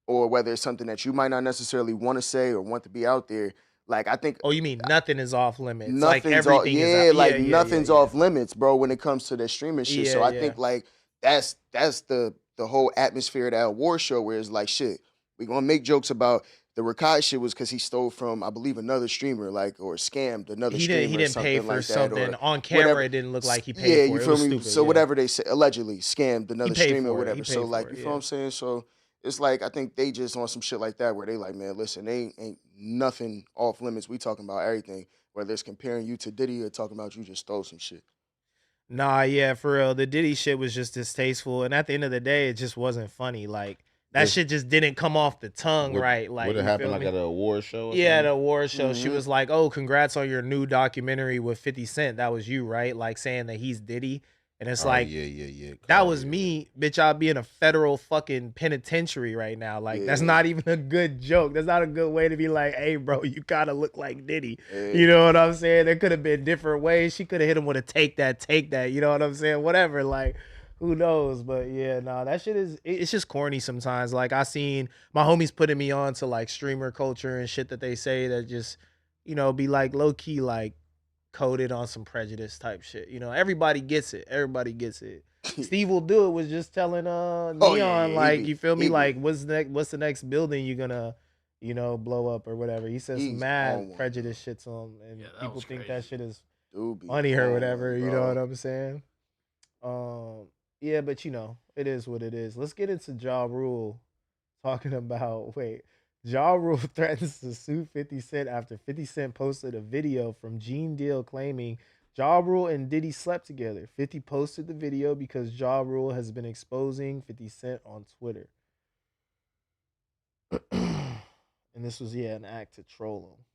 [SPEAKER 3] or whether it's something that you might not necessarily want to say or want to be out there. Like I think
[SPEAKER 1] Oh, you mean nothing is off limits? Like
[SPEAKER 3] nothing's off.
[SPEAKER 1] everything is
[SPEAKER 3] Yeah,
[SPEAKER 1] out.
[SPEAKER 3] like
[SPEAKER 1] Yeah, yeah, yeah,
[SPEAKER 3] nothing's
[SPEAKER 1] yeah.
[SPEAKER 3] off limits, bro. When it comes to the streaming shit, so
[SPEAKER 1] Yeah,
[SPEAKER 3] I
[SPEAKER 1] yeah.
[SPEAKER 3] think like that's the whole atmosphere of that award show where it's like shit. We gonna make jokes about the Rakai shit was because he stole from I believe another streamer like or scammed another
[SPEAKER 1] He
[SPEAKER 3] streamer or
[SPEAKER 1] didn't pay
[SPEAKER 3] something
[SPEAKER 1] for
[SPEAKER 3] like that
[SPEAKER 1] something
[SPEAKER 3] or
[SPEAKER 1] on camera.
[SPEAKER 3] whatever.
[SPEAKER 1] It didn't look like he
[SPEAKER 3] Yeah,
[SPEAKER 1] paid
[SPEAKER 3] you
[SPEAKER 1] for it. It
[SPEAKER 3] feel
[SPEAKER 1] was
[SPEAKER 3] me?
[SPEAKER 1] stupid.
[SPEAKER 3] So
[SPEAKER 1] Yeah.
[SPEAKER 3] whatever they say, allegedly scammed another
[SPEAKER 1] paid
[SPEAKER 3] streamer or
[SPEAKER 1] for it. He
[SPEAKER 3] whatever. So
[SPEAKER 1] paid
[SPEAKER 3] like
[SPEAKER 1] for
[SPEAKER 3] you
[SPEAKER 1] it,
[SPEAKER 3] feel what
[SPEAKER 1] yeah.
[SPEAKER 3] I'm saying? So it's like I think they just on some shit like that where they like, man, listen, they ain't nothing off limits. We talking about everything, whether it's comparing you to Diddy or talking about you just stole some shit.
[SPEAKER 1] Nah, yeah, for real. The Diddy shit was just distasteful, and at the end of the day, it just wasn't funny. Like that
[SPEAKER 4] This
[SPEAKER 1] shit just didn't come off the tongue right. Like
[SPEAKER 4] would it
[SPEAKER 1] you
[SPEAKER 4] happen
[SPEAKER 1] feel
[SPEAKER 4] like
[SPEAKER 1] me?
[SPEAKER 4] at an award show or
[SPEAKER 1] Yeah,
[SPEAKER 4] something?
[SPEAKER 1] the award show. She
[SPEAKER 3] Mhm.
[SPEAKER 1] was like, "Oh, congrats on your new documentary with 50 Cent. That was you, right?" Like saying that he's Diddy, and it's
[SPEAKER 4] Oh
[SPEAKER 1] like
[SPEAKER 4] yeah, yeah, yeah.
[SPEAKER 1] that
[SPEAKER 4] Oh,
[SPEAKER 1] was
[SPEAKER 4] yeah.
[SPEAKER 1] me, bitch. I'll be in a federal fucking penitentiary right now. Like that's
[SPEAKER 3] Yeah.
[SPEAKER 1] not even a good joke. That's not a good way to be like, "Hey, bro, you kind of look like Diddy."
[SPEAKER 3] Yeah.
[SPEAKER 1] You know what I'm saying? There could have been different ways. She could have hit him with a take that, take that. You know what I'm saying? Whatever. Like, who knows? But yeah, nah, that shit is. It's just corny sometimes. Like I seen my homies putting me on to like streamer culture and shit that they say that just, be like low key like coded on some prejudice type shit. Everybody gets it. Everybody gets it. Steve will do it was just telling Neon
[SPEAKER 3] Oh yeah, yeah.
[SPEAKER 1] like you feel me
[SPEAKER 3] he be
[SPEAKER 1] like what's the next building you gonna blow up or whatever. He says
[SPEAKER 3] he's
[SPEAKER 1] mad
[SPEAKER 3] on one,
[SPEAKER 1] prejudice shits on him and
[SPEAKER 2] Yeah, that
[SPEAKER 1] people
[SPEAKER 2] was
[SPEAKER 1] think that
[SPEAKER 2] crazy.
[SPEAKER 1] shit is
[SPEAKER 3] dude be
[SPEAKER 1] funny or
[SPEAKER 3] on
[SPEAKER 1] whatever.
[SPEAKER 3] one,
[SPEAKER 1] You know what
[SPEAKER 3] bro.
[SPEAKER 1] I'm saying? Yeah, but it is what it is. Let's get into Ja Rule talking about Ja Rule threatens to sue 50 Cent after 50 Cent posted a video from Gene Deal claiming Ja Rule and Diddy slept together. 50 posted the video because Ja Rule has been exposing 50 Cent on Twitter. And this was, an act to troll him.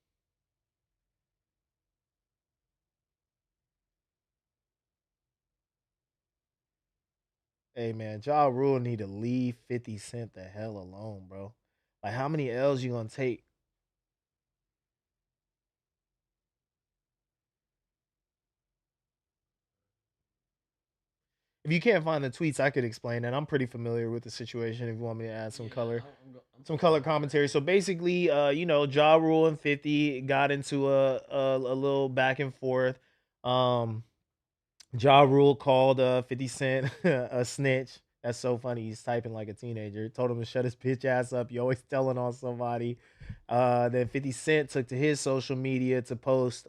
[SPEAKER 1] Hey man, Ja Rule need to leave 50 Cent the hell alone, bro. Like how many L's you gonna take? If you can't find the tweets, I could explain that. I'm pretty familiar with the situation. If you want me to add some color, some color commentary. So basically, Ja Rule and 50 got into a little back and forth. Um, Ja Rule called 50 Cent a snitch. That's so funny. He's typing like a teenager. Told him to shut his bitch ass up. You always telling on somebody. Then 50 Cent took to his social media to post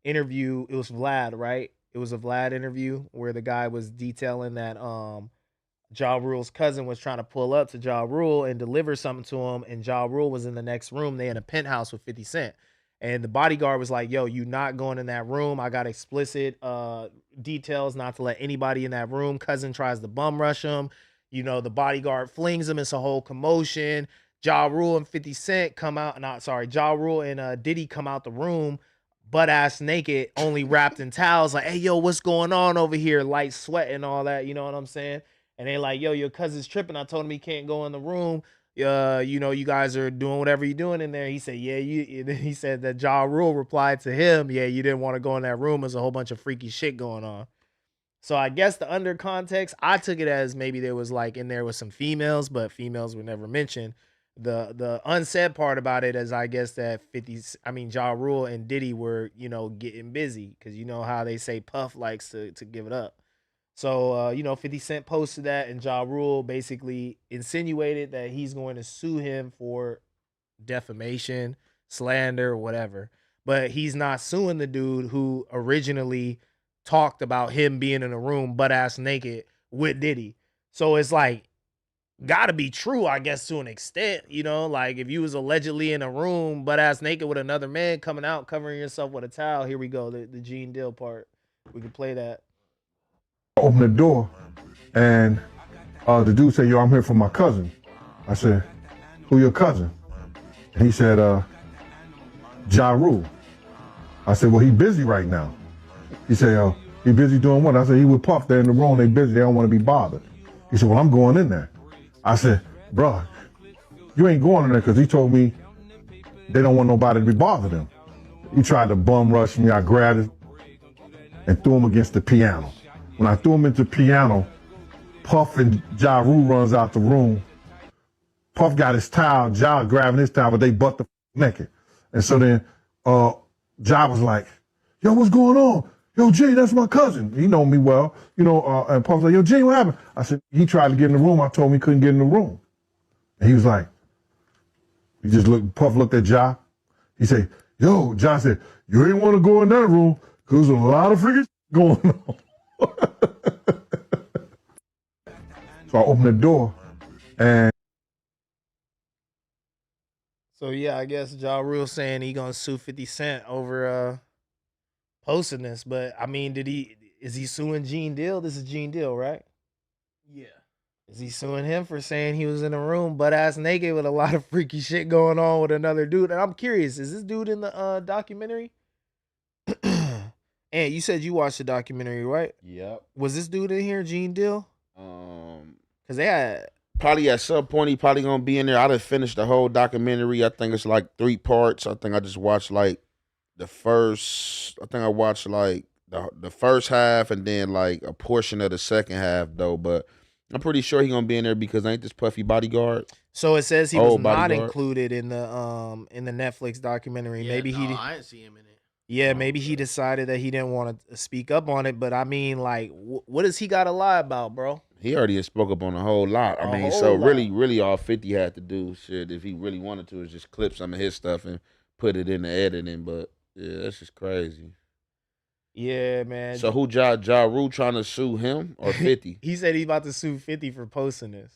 [SPEAKER 1] interview. It was Vlad, right? It was a Vlad interview where the guy was detailing that Ja Rule's cousin was trying to pull up to Ja Rule and deliver something to him, and Ja Rule was in the next room. They in a penthouse with 50 Cent. And the bodyguard was like, yo, you not going in that room. I got explicit details not to let anybody in that room. Cousin tries to bum rush him. The bodyguard flings him. It's a whole commotion. Ja Rule and 50 Cent come out. Not sorry, Ja Rule and Diddy come out the room, butt ass naked, only wrapped in towels. Like, hey, yo, what's going on over here? Light sweat and all that. You know what I'm saying? And they like, yo, your cousin's tripping. I told him he can't go in the room. You guys are doing whatever you're doing in there. He said, yeah, you. And then he said that Ja Rule replied to him, yeah, you didn't want to go in that room. There's a whole bunch of freaky shit going on. So I guess the under context, I took it as maybe there was like in there with some females, but females were never mentioned. The unsaid part about it is I guess that Ja Rule and Diddy were, getting busy because you know how they say Puff likes to give it up. So 50 Cent posted that and Ja Rule basically insinuated that he's going to sue him for defamation, slander, whatever. But he's not suing the dude who originally talked about him being in a room butt ass naked with Diddy. So it's like gotta be true, I guess, to an extent, like if you was allegedly in a room butt ass naked with another man coming out, covering yourself with a towel. Here we go, the Gene Deal part. We can play that.
[SPEAKER 6] Open the door, and the dude said, yo, I'm here for my cousin. I said, who your cousin? And he said, Ja Rule. I said, well, he busy right now. He said, he busy doing what? I said, he with Puff, they're in the room, they busy, they don't want to be bothered. He said, well, I'm going in there. I said, bro, you ain't going in there because he told me they don't want nobody to be bothered him. He tried to bum rush me, I grabbed it and threw him against the piano. When I threw him into the piano, Puff and Ja Rule runs out the room. Puff got his towel, Ja grabbing his towel, but they butt the naked. And so then Ja was like, yo, what's going on? Yo, Jay, that's my cousin. He know me well. And Puff was like, yo, Jay, what happened? I said, he tried to get in the room. I told him he couldn't get in the room. And he was like, Puff looked at Ja. He said, yo, Ja said, you ain't want to go in that room because there's a lot of freaking going on. So I opened the door and
[SPEAKER 1] So yeah, I guess Ja Rule saying he gonna sue 50 Cent over posting this, but I mean, is he suing Gene Deal? This is Gene Deal, right?
[SPEAKER 2] Yeah.
[SPEAKER 1] Is he suing him for saying he was in a room butt ass naked with a lot of freaky shit going on with another dude? And I'm curious, is this dude in the documentary? And you said you watched the documentary, right?
[SPEAKER 4] Yep.
[SPEAKER 1] Was this dude in here, Gene Deal? Because they had
[SPEAKER 4] Probably at some point he probably gonna be in there. I done finished the whole documentary. I think it's like 3 parts. I think I just watched like the first. I think I watched like the first half and then like a portion of the second half though. But I'm pretty sure he gonna be in there because ain't this Puffy bodyguard?
[SPEAKER 1] So it says he was
[SPEAKER 4] Oh,
[SPEAKER 1] not
[SPEAKER 4] bodyguard.
[SPEAKER 1] included in the Netflix documentary.
[SPEAKER 2] Yeah,
[SPEAKER 1] Maybe
[SPEAKER 2] no, I didn't see him in it.
[SPEAKER 1] yeah,
[SPEAKER 4] Oh,
[SPEAKER 1] maybe he
[SPEAKER 4] okay.
[SPEAKER 1] decided that he didn't want to speak up on it. But I mean, like, what does he got to lie about, bro?
[SPEAKER 4] He already spoke up on a whole lot. I
[SPEAKER 1] A
[SPEAKER 4] mean,
[SPEAKER 1] whole
[SPEAKER 4] so
[SPEAKER 1] lot.
[SPEAKER 4] really all 50 had to do shit if he really wanted to is just clip some of his stuff and put it in the editing. But yeah, that's just crazy.
[SPEAKER 1] Yeah, man.
[SPEAKER 4] So who Ja Rule trying to sue him or 50?
[SPEAKER 1] He said he's about to sue 50 for posting this.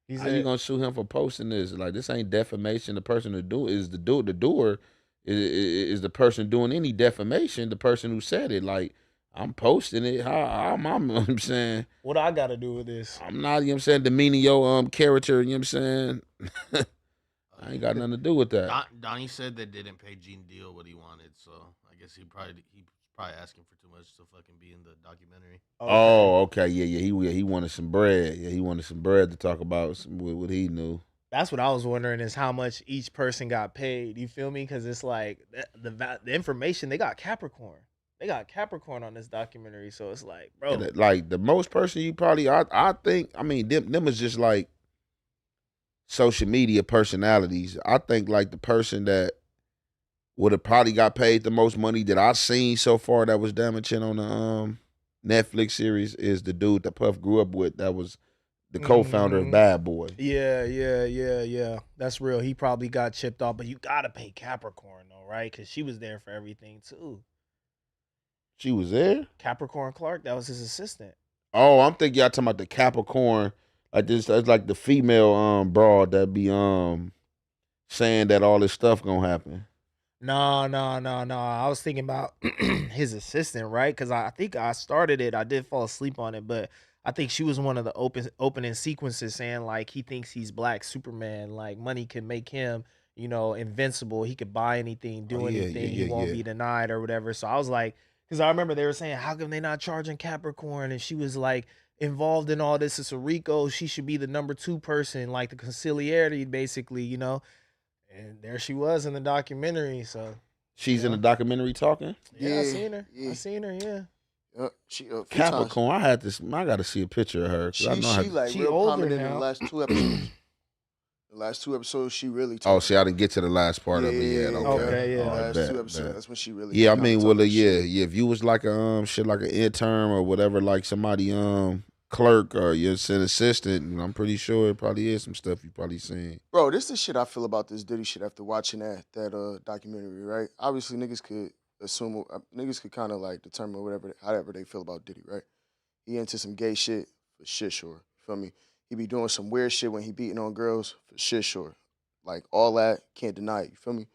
[SPEAKER 1] He
[SPEAKER 4] How you
[SPEAKER 1] said,
[SPEAKER 4] gonna sue him for posting this? Like this ain't defamation. The person who do is the doer is the person doing any defamation. The person who said it. Like I'm posting it. I'm you know what I'm saying
[SPEAKER 1] what I got to do with this?
[SPEAKER 4] I'm not. You know what I'm saying demeaning your character. You know what I'm saying. I ain't got nothing to do with that.
[SPEAKER 2] Donnie said they didn't pay Gene Deal what he wanted, so I guess he's probably asking for too much to fucking be in the documentary.
[SPEAKER 4] Oh, okay, yeah. He wanted some bread. Yeah, he wanted some bread to talk about what he knew.
[SPEAKER 1] That's what I was wondering is how much each person got paid. You feel me? Because it's like the information, they got Capricorn. They got Capricorn on this documentary. So it's like, bro.
[SPEAKER 4] And like the most person you probably, I think, I mean, them is just like social media personalities. I think like the person that would have probably got paid the most money that I've seen so far that was damaging on the Netflix series is the dude that Puff grew up with that was the co-founder of Bad Boy.
[SPEAKER 1] Yeah. That's real. He probably got chipped off, but you got to pay Capricorn though, right? Because she was there for everything too.
[SPEAKER 4] She was there?
[SPEAKER 1] Capricorn Clark, that was his assistant.
[SPEAKER 4] Oh, I'm thinking y'all talking about the Capricorn. Like this, that's like the female broad that be saying that all this stuff gonna happen.
[SPEAKER 1] No. I was thinking about his assistant, right? Because I think I started it. I did fall asleep on it, but I think she was one of the opening sequences saying like he thinks he's Black Superman. Like money can make him, invincible. He could buy anything, do anything. He won't be denied or whatever. So I was like, because I remember they were saying, how come they not charging Capricorn? And she was like involved in all this. It's a Rico. She should be the number 2 person, like the conciliarity, basically, And there she was in the documentary. So
[SPEAKER 4] She's in the documentary talking.
[SPEAKER 1] yeah, I seen her. I seen her. Yeah.
[SPEAKER 3] She
[SPEAKER 4] Capricorn. I had this. I got to see a picture of her. 'Cause I know how
[SPEAKER 3] she like
[SPEAKER 1] She
[SPEAKER 3] real
[SPEAKER 1] older
[SPEAKER 3] prominent in
[SPEAKER 1] now.
[SPEAKER 3] the last 2 episodes. The last 2 episodes, she really.
[SPEAKER 4] Oh, see, I didn't get to the last part of it yet. Okay,
[SPEAKER 1] Okay, yeah.
[SPEAKER 3] The
[SPEAKER 4] Oh,
[SPEAKER 3] last
[SPEAKER 4] bet,
[SPEAKER 3] 2 episodes,
[SPEAKER 4] bet.
[SPEAKER 3] that's when she really.
[SPEAKER 4] Yeah, I
[SPEAKER 3] kinda
[SPEAKER 4] mean,
[SPEAKER 3] talking
[SPEAKER 4] well,
[SPEAKER 3] shit.
[SPEAKER 4] yeah. If you was like a shit like an intern or whatever, like somebody clerk or you're an assistant, I'm pretty sure it probably is some stuff you probably seen.
[SPEAKER 3] Bro, this is the shit I feel about this Diddy shit after watching that documentary, right? Obviously, niggas could assume, niggas could kind of like determine however they feel about Diddy, right? He into some gay shit for shit, sure. Feel me? He be doing some weird shit when he beating on girls for shit, sure. Like all that, can't deny it. You feel me?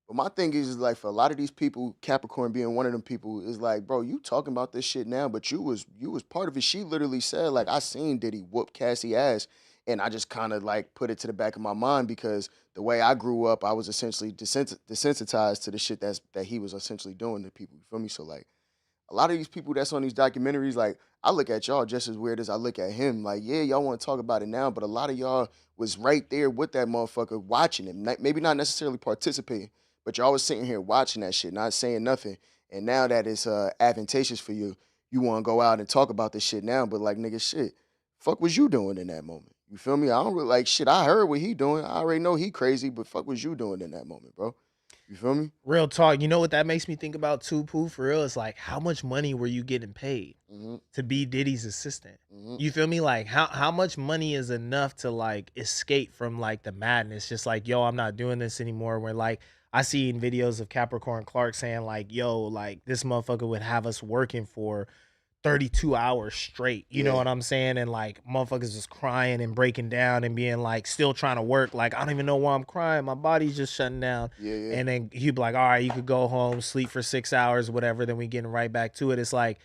[SPEAKER 3] But my thing is like for a lot of these people, Capricorn being one of them people, is like, bro, you talking about this shit now, but you was part of it. She literally said, like, I seen Diddy whoop Cassie ass, and I just kind of like put it to the back of my mind because the way I grew up, I was essentially desensitized to the shit that he was essentially doing to people. You feel me? So like a lot of these people that's on these documentaries, like I look at y'all just as weird as I look at him. Like, yeah, y'all want to talk about it now, but a lot of y'all was right there with that motherfucker watching him. Maybe not necessarily participating, but y'all was sitting here watching that shit, not saying nothing. And now that it's advantageous for you, you want to go out and talk about this shit now. But like, nigga, shit, fuck was you doing in that moment? You feel me? I don't really like shit. I heard what he doing. I already know he crazy, but fuck was you doing in that moment, bro? You feel me?
[SPEAKER 1] Real talk. You know what that makes me think about too, Pooh? For real, it's like how much money were you getting paid
[SPEAKER 3] Mm-hmm.
[SPEAKER 1] to be Diddy's assistant?
[SPEAKER 3] Mm-hmm.
[SPEAKER 1] You feel me? Like how much money is enough to like escape from like the madness? Just like, yo, I'm not doing this anymore. Where like I seen videos of Capricorn Clark saying like, yo, like this motherfucker would have us working for 32 hours straight. You know
[SPEAKER 3] Yeah.
[SPEAKER 1] what I'm saying? And like motherfuckers just crying and breaking down and being like still trying to work. Like, I don't even know why I'm crying. My body's just shutting down.
[SPEAKER 3] Yeah, yeah.
[SPEAKER 1] And then he'd be like, all right, you could go home, sleep for 6 hours, whatever. Then we getting right back to it. It's like,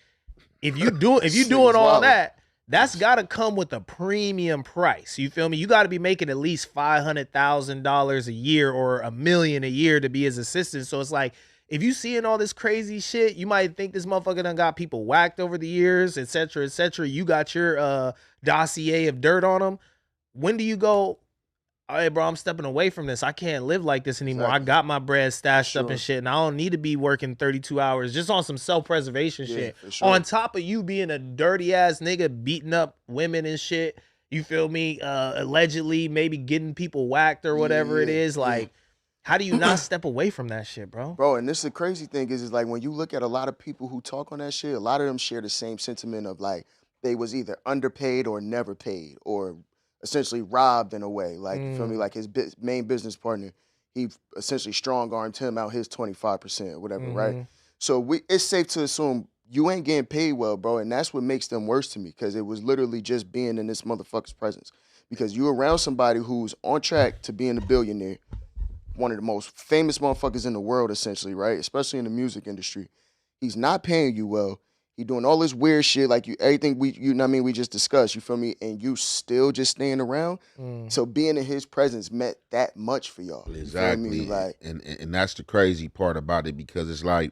[SPEAKER 1] if you doing
[SPEAKER 3] Shit
[SPEAKER 1] all
[SPEAKER 3] is wild.
[SPEAKER 1] that, that's gotta come with a premium price. You feel me? You gotta be making at least $500,000 a year or $1 million a year to be his assistant. So it's like, if you seeing all this crazy shit, you might think this motherfucker done got people whacked over the years, et cetera, et cetera. You got your dossier of dirt on him. When do you go, hey, bro, I'm stepping away from this. I can't live like this anymore.
[SPEAKER 3] Exactly.
[SPEAKER 1] I got my bread stashed up
[SPEAKER 3] Sure.
[SPEAKER 1] and shit, and I don't need to be working 32 hours just on some self-preservation
[SPEAKER 3] Yeah,
[SPEAKER 1] shit.
[SPEAKER 3] for sure.
[SPEAKER 1] On top of you being a dirty-ass nigga beating up women and shit, you feel me? Allegedly maybe getting people whacked or whatever it
[SPEAKER 3] Yeah,
[SPEAKER 1] is.
[SPEAKER 3] yeah.
[SPEAKER 1] Like, how do you not step away from that shit, bro?
[SPEAKER 3] Bro, and this is the crazy thing is like when you look at a lot of people who talk on that shit, a lot of them share the same sentiment of like they was either underpaid or never paid or essentially robbed in a way. Like, you feel me? Like his main business partner, he essentially strong armed him out his 25% or whatever, right? So it's safe to assume you ain't getting paid well, bro, and that's what makes them worse to me because it was literally just being in this motherfucker's presence. Because you around somebody who's on track to being a billionaire, one of the most famous motherfuckers in the world, essentially, right? Especially in the music industry. He's not paying you well. He doing all this weird shit, like everything you know what I mean, we just discussed, you feel me? And you still just staying around. So being in his presence meant that much for y'all. You feel me?
[SPEAKER 4] Exactly.
[SPEAKER 3] Like,
[SPEAKER 4] And that's the crazy part about it because it's like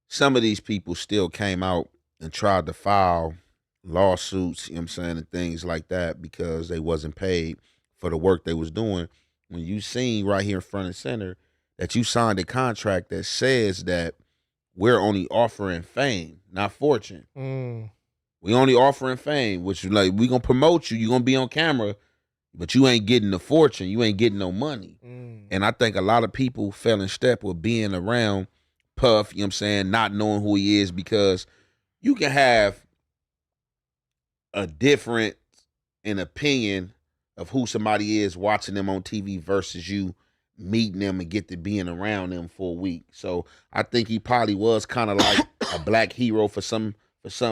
[SPEAKER 4] some of these people still came out and tried to file lawsuits, you know what I'm saying, and things like that because they wasn't paid for the work they was doing. When you seen right here in front and center that you signed a contract that says that we're only offering fame, not fortune. We only offering fame, which like we gonna promote you. You gonna be on camera, but you ain't getting the fortune. You ain't getting no money. And I think a lot of people fell in step with being around Puff. You know what I'm saying, not knowing who he is because you can have a different an opinion of who somebody is watching them on TV versus you meeting them and get to being around them for a week. So I think he probably was kind of like a black hero for some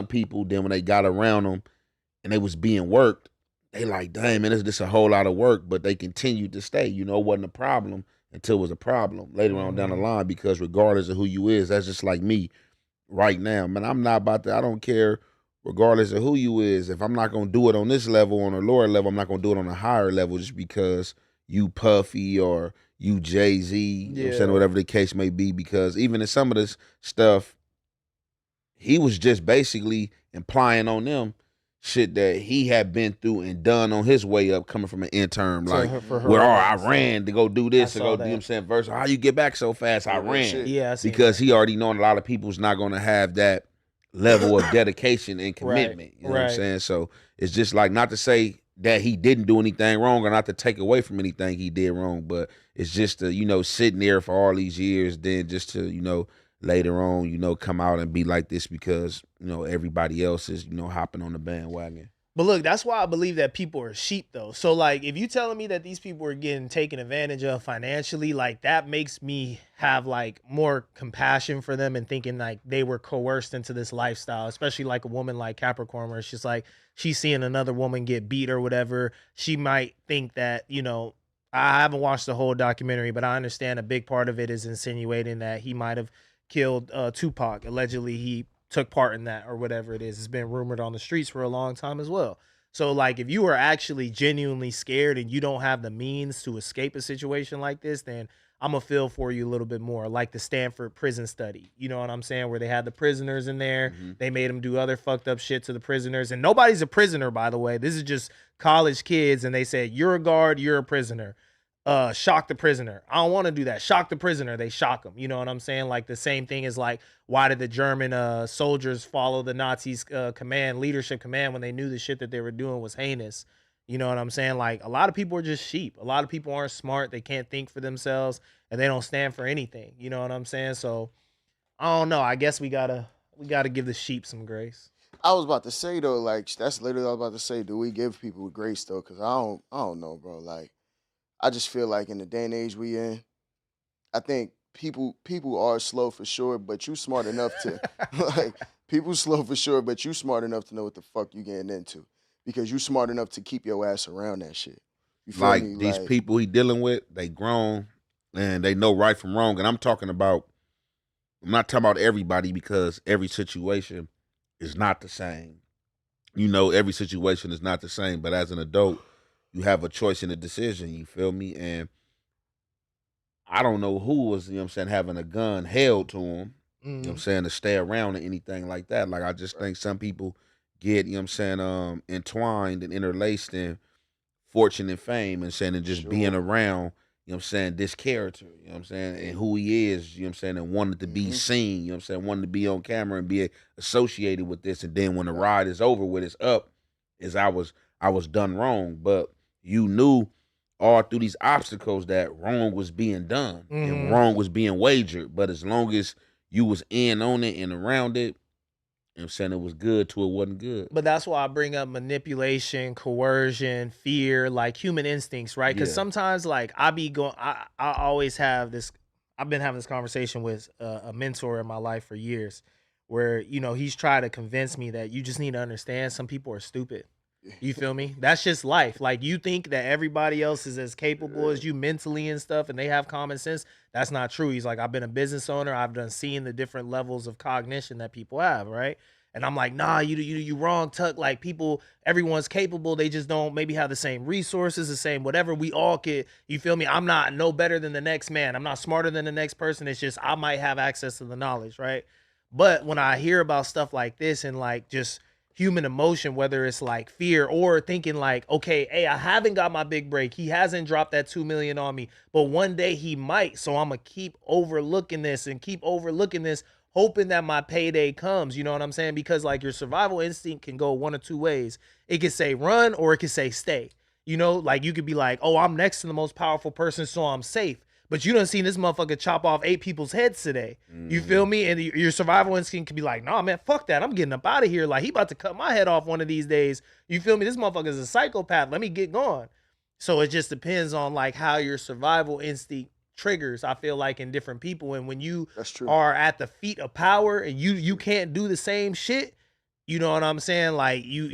[SPEAKER 4] people. Then when they got around him and they was being worked, they like, damn, man, this a whole lot of work. But they continued to stay. You know, it wasn't a problem until it was a problem later on down the line because regardless of who you is, that's just like me right now. Man, I'm not about to, I don't care regardless of who you is. If I'm not going to do it on this level, on a lower level, I'm not going to do it on a higher level just because you Puffy or you Jay-Z, you know what I'm saying, whatever the case may be. Because even in some of this stuff, he was just basically implying on them shit that he had been through and done on his way up coming from an intern. Like, where I ran to go do this, to go, you know what I'm saying, versus how you get back so fast, I ran.
[SPEAKER 1] Yeah, I seen
[SPEAKER 4] Because he already knowing a lot of people's not going to have that level of dedication and commitment. You know what I'm saying? So it's just like, not to say that he didn't do anything wrong or not to take away from anything he did wrong, but it's just to, you know, sitting there for all these years, then just to, you know, later on, you know, come out and be like this because, you know, everybody else is, you know, hopping on the bandwagon.
[SPEAKER 1] But look, that's why I believe that people are sheep, though. So, like, if you telling me that these people are getting taken advantage of financially, like, that makes me have, like, more compassion for them and thinking, like, they were coerced into this lifestyle, especially, like, a woman like Capricorn, where she's, like, she's seeing another woman get beat or whatever. She might think that, you know, I haven't watched the whole documentary, but I understand a big part of it is insinuating that he might have killed Tupac. Allegedly, he took part in that or whatever it is. It's been rumored on the streets for a long time as well. So like, if you are actually genuinely scared and you don't have the means to escape a situation like this, then I'm gonna feel for you a little bit more. Like the Stanford prison study, you know what I'm saying, where they had the prisoners in there, they made them do other fucked up shit to the prisoners, and nobody's a prisoner, by the way. This is just college kids, and they said, you're a guard, you're a prisoner. shock the prisoner. I don't want to do that. Shock the prisoner. They shock him. You know what I'm saying? Like the same thing is like, why did the German soldiers follow the Nazis' leadership command when they knew the shit that they were doing was heinous? You know what I'm saying? Like a lot of people are just sheep. A lot of people aren't smart. They can't think for themselves and they don't stand for anything. You know what I'm saying? So I don't know. I guess we gotta give the sheep some grace.
[SPEAKER 3] I was about to say though, like that's literally what I was about to say. Do we give people grace though? Because I don't know, bro. Like I just feel like in the day and age we in, I think people are slow for sure, but you smart enough to like people slow for sure, but you smart enough to know what the fuck you getting into because you smart enough to keep your ass around that shit. You feel
[SPEAKER 4] Like
[SPEAKER 3] me?
[SPEAKER 4] these people he dealing with, they grown and they know right from wrong. And I'm not talking about everybody because every situation is not the same. You know, every situation is not the same. But as an adult, you have a choice in a decision. You feel me? And I don't know who was, you know what I'm saying, having a gun held to him, you know what I'm saying, to stay around or anything like that. Like, I just think some people get, you know what I'm saying, entwined and interlaced in fortune and fame and saying, and just being around, you know what I'm saying, this character, you know what I'm saying, and who he is, you know what I'm saying, and wanted to be seen, you know what I'm saying, wanted to be on camera and be associated with this. And then when the ride is over with, it's up, is I was done wrong. But you knew all through these obstacles that wrong was being done and wrong was being wagered. But as long as you was in on it and around it, you know what I'm saying, it was good to it wasn't good.
[SPEAKER 1] But that's why I bring up manipulation, coercion, fear, like human instincts, right? Because sometimes, like, I always have this, I've been having this conversation with a mentor in my life for years where, you know, he's trying to convince me that you just need to understand some people are stupid. You feel me? That's just life. Like, you think that everybody else is as capable as you mentally and stuff and they have common sense. That's not true. He's like, I've been a business owner. I've done seen the different levels of cognition that people have, right? And I'm like, nah, you wrong, Tuck. Like, people, everyone's capable. They just don't maybe have the same resources, the same whatever. We all could, you feel me? I'm not no better than the next man. I'm not smarter than the next person. It's just I might have access to the knowledge, right? But when I hear about stuff like this and like just human emotion, whether it's like fear or thinking like, okay, hey, I haven't got my big break. He hasn't dropped that 2 million on me, but one day he might. So I'm gonna keep overlooking this and keep overlooking this, hoping that my payday comes. You know what I'm saying? Because like your survival instinct can go one of two ways. It could say run or it could say stay. You know, like you could be like, oh, I'm next to the most powerful person, so I'm safe. But you done seen this motherfucker chop off 8 people's heads today. You feel me? And your survival instinct can be like, nah, man, fuck that. I'm getting up out of here. Like, he about to cut my head off one of these days. You feel me? This motherfucker is a psychopath. Let me get going. So it just depends on like how your survival instinct triggers, I feel like, in different people. And when you are at the feet of power and you can't do the same shit, you know what I'm saying? Like you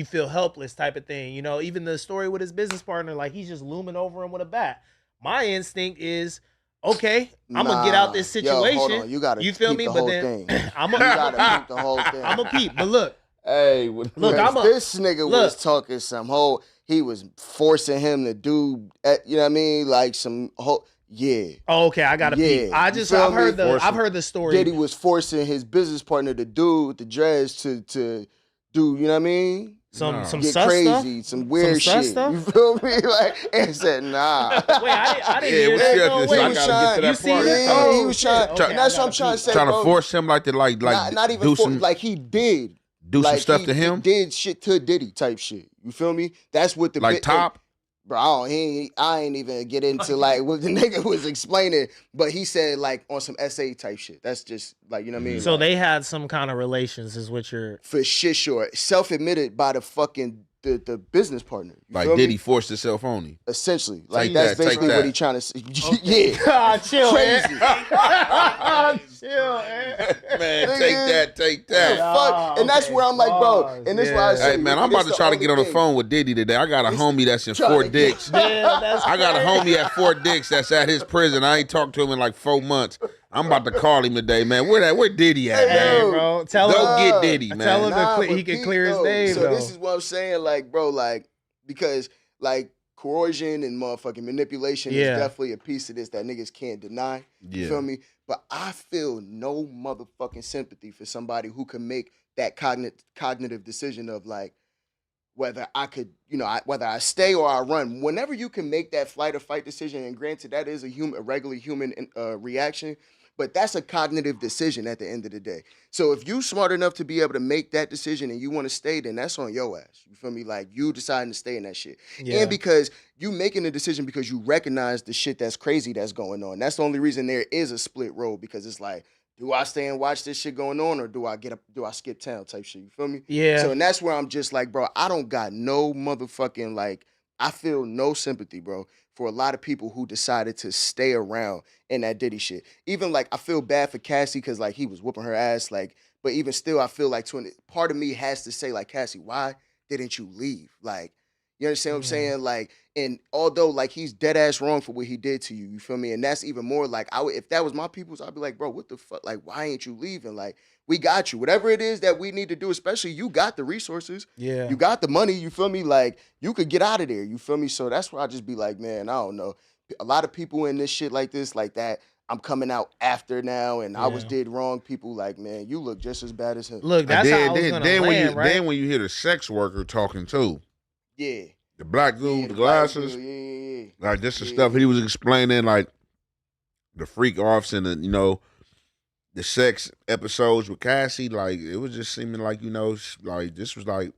[SPEAKER 1] feel helpless type of thing. You know, even the story with his business partner, like he's just looming over him with a bat. My instinct is, okay, I'm gonna get out this situation.
[SPEAKER 3] Yo, hold on. You
[SPEAKER 1] feel me? But then I'm gonna
[SPEAKER 3] peep the whole thing.
[SPEAKER 1] I'm gonna peep. But look,
[SPEAKER 3] look, this nigga was talking some whole. He was forcing him to do, you know what I mean, like some whole. Yeah.
[SPEAKER 1] Oh, okay, I gotta peep. I've heard the story.
[SPEAKER 3] Diddy was forcing his business partner, the dude with the dreads, to do, you know what I mean?
[SPEAKER 1] Some
[SPEAKER 3] get
[SPEAKER 1] sus
[SPEAKER 3] crazy,
[SPEAKER 1] stuff?
[SPEAKER 3] some weird
[SPEAKER 1] some
[SPEAKER 3] shit.
[SPEAKER 1] Stuff?
[SPEAKER 3] You feel me? Like, and said, nah.
[SPEAKER 1] Wait, I didn't hear that. No, wait.
[SPEAKER 3] He was trying.
[SPEAKER 1] You see that?
[SPEAKER 3] Yeah, he was trying.
[SPEAKER 1] Okay,
[SPEAKER 3] and that's what I'm trying to say,
[SPEAKER 4] trying
[SPEAKER 3] bro.
[SPEAKER 4] to force him like
[SPEAKER 3] not even
[SPEAKER 4] do
[SPEAKER 3] force,
[SPEAKER 4] some,
[SPEAKER 3] like he did.
[SPEAKER 4] do
[SPEAKER 3] like
[SPEAKER 4] some stuff
[SPEAKER 3] he
[SPEAKER 4] to him.
[SPEAKER 3] Did shit to Diddy type shit. You feel me? That's what the
[SPEAKER 4] like Top.
[SPEAKER 3] Bro, I ain't even get into like what the nigga was explaining, but he said like on some SA type shit. That's just like, you know what I mean?
[SPEAKER 1] So
[SPEAKER 3] like,
[SPEAKER 1] they had some kind of relations, is what you're
[SPEAKER 3] for shit sure. Self-admitted by the fucking the business partner.
[SPEAKER 4] Like Diddy forced himself on him.
[SPEAKER 3] Essentially. Like
[SPEAKER 4] Take
[SPEAKER 3] that's
[SPEAKER 4] that,
[SPEAKER 3] basically what he trying to say. Yeah.
[SPEAKER 1] Chill,
[SPEAKER 3] crazy.
[SPEAKER 1] Chill,
[SPEAKER 4] man, take that.
[SPEAKER 3] Fuck. And that's where I'm like, bro. And this is why I say,
[SPEAKER 4] hey man, I'm about to try to get on the phone with Diddy today. I got a homie that's in Fort Dix. I got a homie at Fort Dix that's at his prison. I ain't talked to him in like 4 months. I'm about to call him today, man. Where Diddy at, man?
[SPEAKER 1] Bro,
[SPEAKER 4] Go get Diddy, man.
[SPEAKER 1] Tell him he can clear his name.
[SPEAKER 3] So this is what I'm saying, like, bro, like, because like coercion and motherfucking manipulation is definitely a piece of this that niggas can't deny. You feel me? But I feel no motherfucking sympathy for somebody who can make that cognitive decision of like, whether I could, whether I stay or I run. Whenever you can make that flight or fight decision, and granted that is a regular human reaction, but that's a cognitive decision at the end of the day. So if you smart enough to be able to make that decision and you want to stay, then that's on your ass. You feel me? Like you deciding to stay in that shit.
[SPEAKER 1] Yeah.
[SPEAKER 3] And because you making the decision because you recognize the shit that's crazy that's going on. That's the only reason there is a split road, because it's like, do I stay and watch this shit going on, or do I skip town type shit? You feel me?
[SPEAKER 1] Yeah.
[SPEAKER 3] So and that's where I'm just like, bro, I don't got no motherfucking like, I feel no sympathy, bro, for a lot of people who decided to stay around in that Diddy shit. Even like I feel bad for Cassie because like he was whooping her ass, like, but even still I feel like part of me has to say like, Cassie, why didn't you leave? Like, you understand what I'm saying? Like, and although like he's dead ass wrong for what he did to you, you feel me? And that's even more like if that was my people's, I'd be like, bro, what the fuck? Like, why ain't you leaving? Like, we got you. Whatever it is that we need to do, especially you got the resources.
[SPEAKER 1] Yeah.
[SPEAKER 3] You got the money, you feel me? Like, you could get out of there, you feel me? So that's where I just be like, man, I don't know. A lot of people in this shit like this, like that, I'm coming out after now and I was did wrong. People like, man, you look just as bad as him.
[SPEAKER 1] Look, that's how I was gonna land, right?
[SPEAKER 4] Then when you hear the sex worker talking too.
[SPEAKER 3] Yeah.
[SPEAKER 4] The black dude, the glasses.
[SPEAKER 3] Yeah.
[SPEAKER 4] Like this is stuff he was explaining, like the freak offs and the sex episodes with Cassie. Like it was just seeming like, like this was like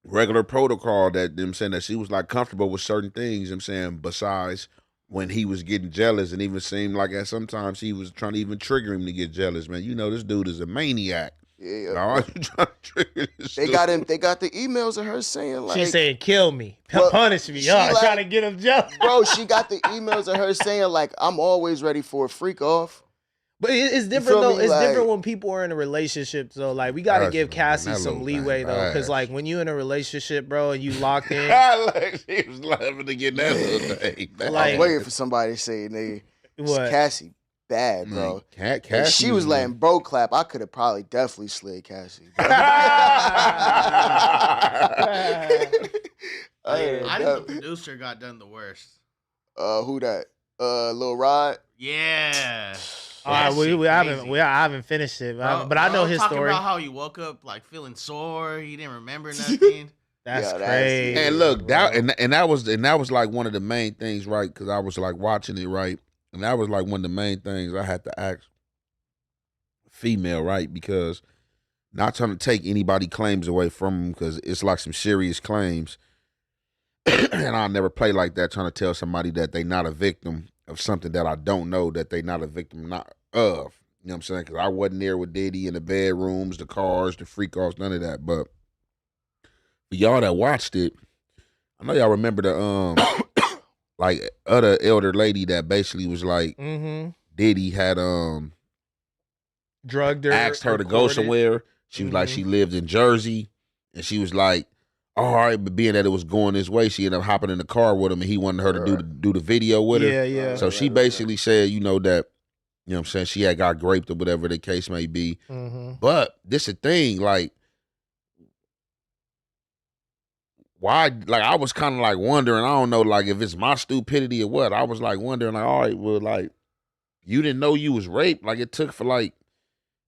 [SPEAKER 4] regular protocol that them saying that she was like comfortable with certain things, I'm saying, besides when he was getting jealous, and even seemed like at sometimes he was trying to even trigger him to get jealous, man. This dude is a maniac.
[SPEAKER 3] Yeah.
[SPEAKER 4] Now, you trying to trigger this
[SPEAKER 3] They
[SPEAKER 4] dude?
[SPEAKER 3] got him. They got the emails of her saying like,
[SPEAKER 1] She saying, "Kill me,
[SPEAKER 3] Well,
[SPEAKER 1] punish me."
[SPEAKER 3] she
[SPEAKER 1] Y'all
[SPEAKER 3] like-
[SPEAKER 1] trying to get him jealous.
[SPEAKER 3] bro, she got the emails of her saying like, I'm always ready for a freak off.
[SPEAKER 1] But it's different
[SPEAKER 3] feel
[SPEAKER 1] though.
[SPEAKER 3] me?
[SPEAKER 1] It's
[SPEAKER 3] Like-
[SPEAKER 1] different when people are in a relationship. So like, we got to
[SPEAKER 4] That's-
[SPEAKER 1] give Cassie
[SPEAKER 4] that
[SPEAKER 1] some
[SPEAKER 4] little
[SPEAKER 1] leeway
[SPEAKER 4] thing
[SPEAKER 1] though, because
[SPEAKER 4] ass.
[SPEAKER 1] like when you in a relationship, bro, and you locked in,
[SPEAKER 4] Like, she was laughing to get that little thing.
[SPEAKER 1] Like-
[SPEAKER 3] I'm waiting for somebody to say, nigga,
[SPEAKER 1] what?
[SPEAKER 3] Cassie bad, bro.
[SPEAKER 4] Cat,
[SPEAKER 3] And she was
[SPEAKER 4] like,
[SPEAKER 3] letting bro clap. I could have probably definitely slid Cassie.
[SPEAKER 2] I think the producer got done the worst.
[SPEAKER 3] Who that? Lil Rod.
[SPEAKER 2] Yeah.
[SPEAKER 1] All right,
[SPEAKER 2] That shit crazy.
[SPEAKER 1] I haven't finished it,
[SPEAKER 2] Bro,
[SPEAKER 1] but I know his
[SPEAKER 2] talking
[SPEAKER 1] story.
[SPEAKER 2] about how he woke up like feeling sore. He didn't remember nothing.
[SPEAKER 1] That's
[SPEAKER 3] Yeah, that's-
[SPEAKER 1] crazy.
[SPEAKER 4] and look,
[SPEAKER 1] bro.
[SPEAKER 4] that was like one of the main things, right? Because I was like watching it, right, and that was like one of the main things I had to ask female, right? Because not trying to take anybody claims away from them, because it's like some serious claims, and I'll never play like that, trying to tell somebody that they not a victim of something that I don't know that they not a victim not of. You know what I'm saying? Because I wasn't there with Diddy in the bedrooms, the cars, the freak offs, none of that. But for y'all that watched it, I know y'all remember the like other elder lady that basically was like Diddy had
[SPEAKER 1] drugged her,
[SPEAKER 4] asked her to go
[SPEAKER 1] recorded.
[SPEAKER 4] somewhere. She was like she lived in Jersey, and she was like, all right, but being that it was going this way, she ended up hopping in the car with him, and he wanted her to do the video with her.
[SPEAKER 1] Yeah, yeah.
[SPEAKER 4] So she basically said, that, you know what I'm saying, she had got raped or whatever the case may be. But this a thing, like, why, like, I was kind of like wondering, I don't know, like, if it's my stupidity or what. I was like wondering, like, all right, well, like, you didn't know you was raped? Like, it took for, like,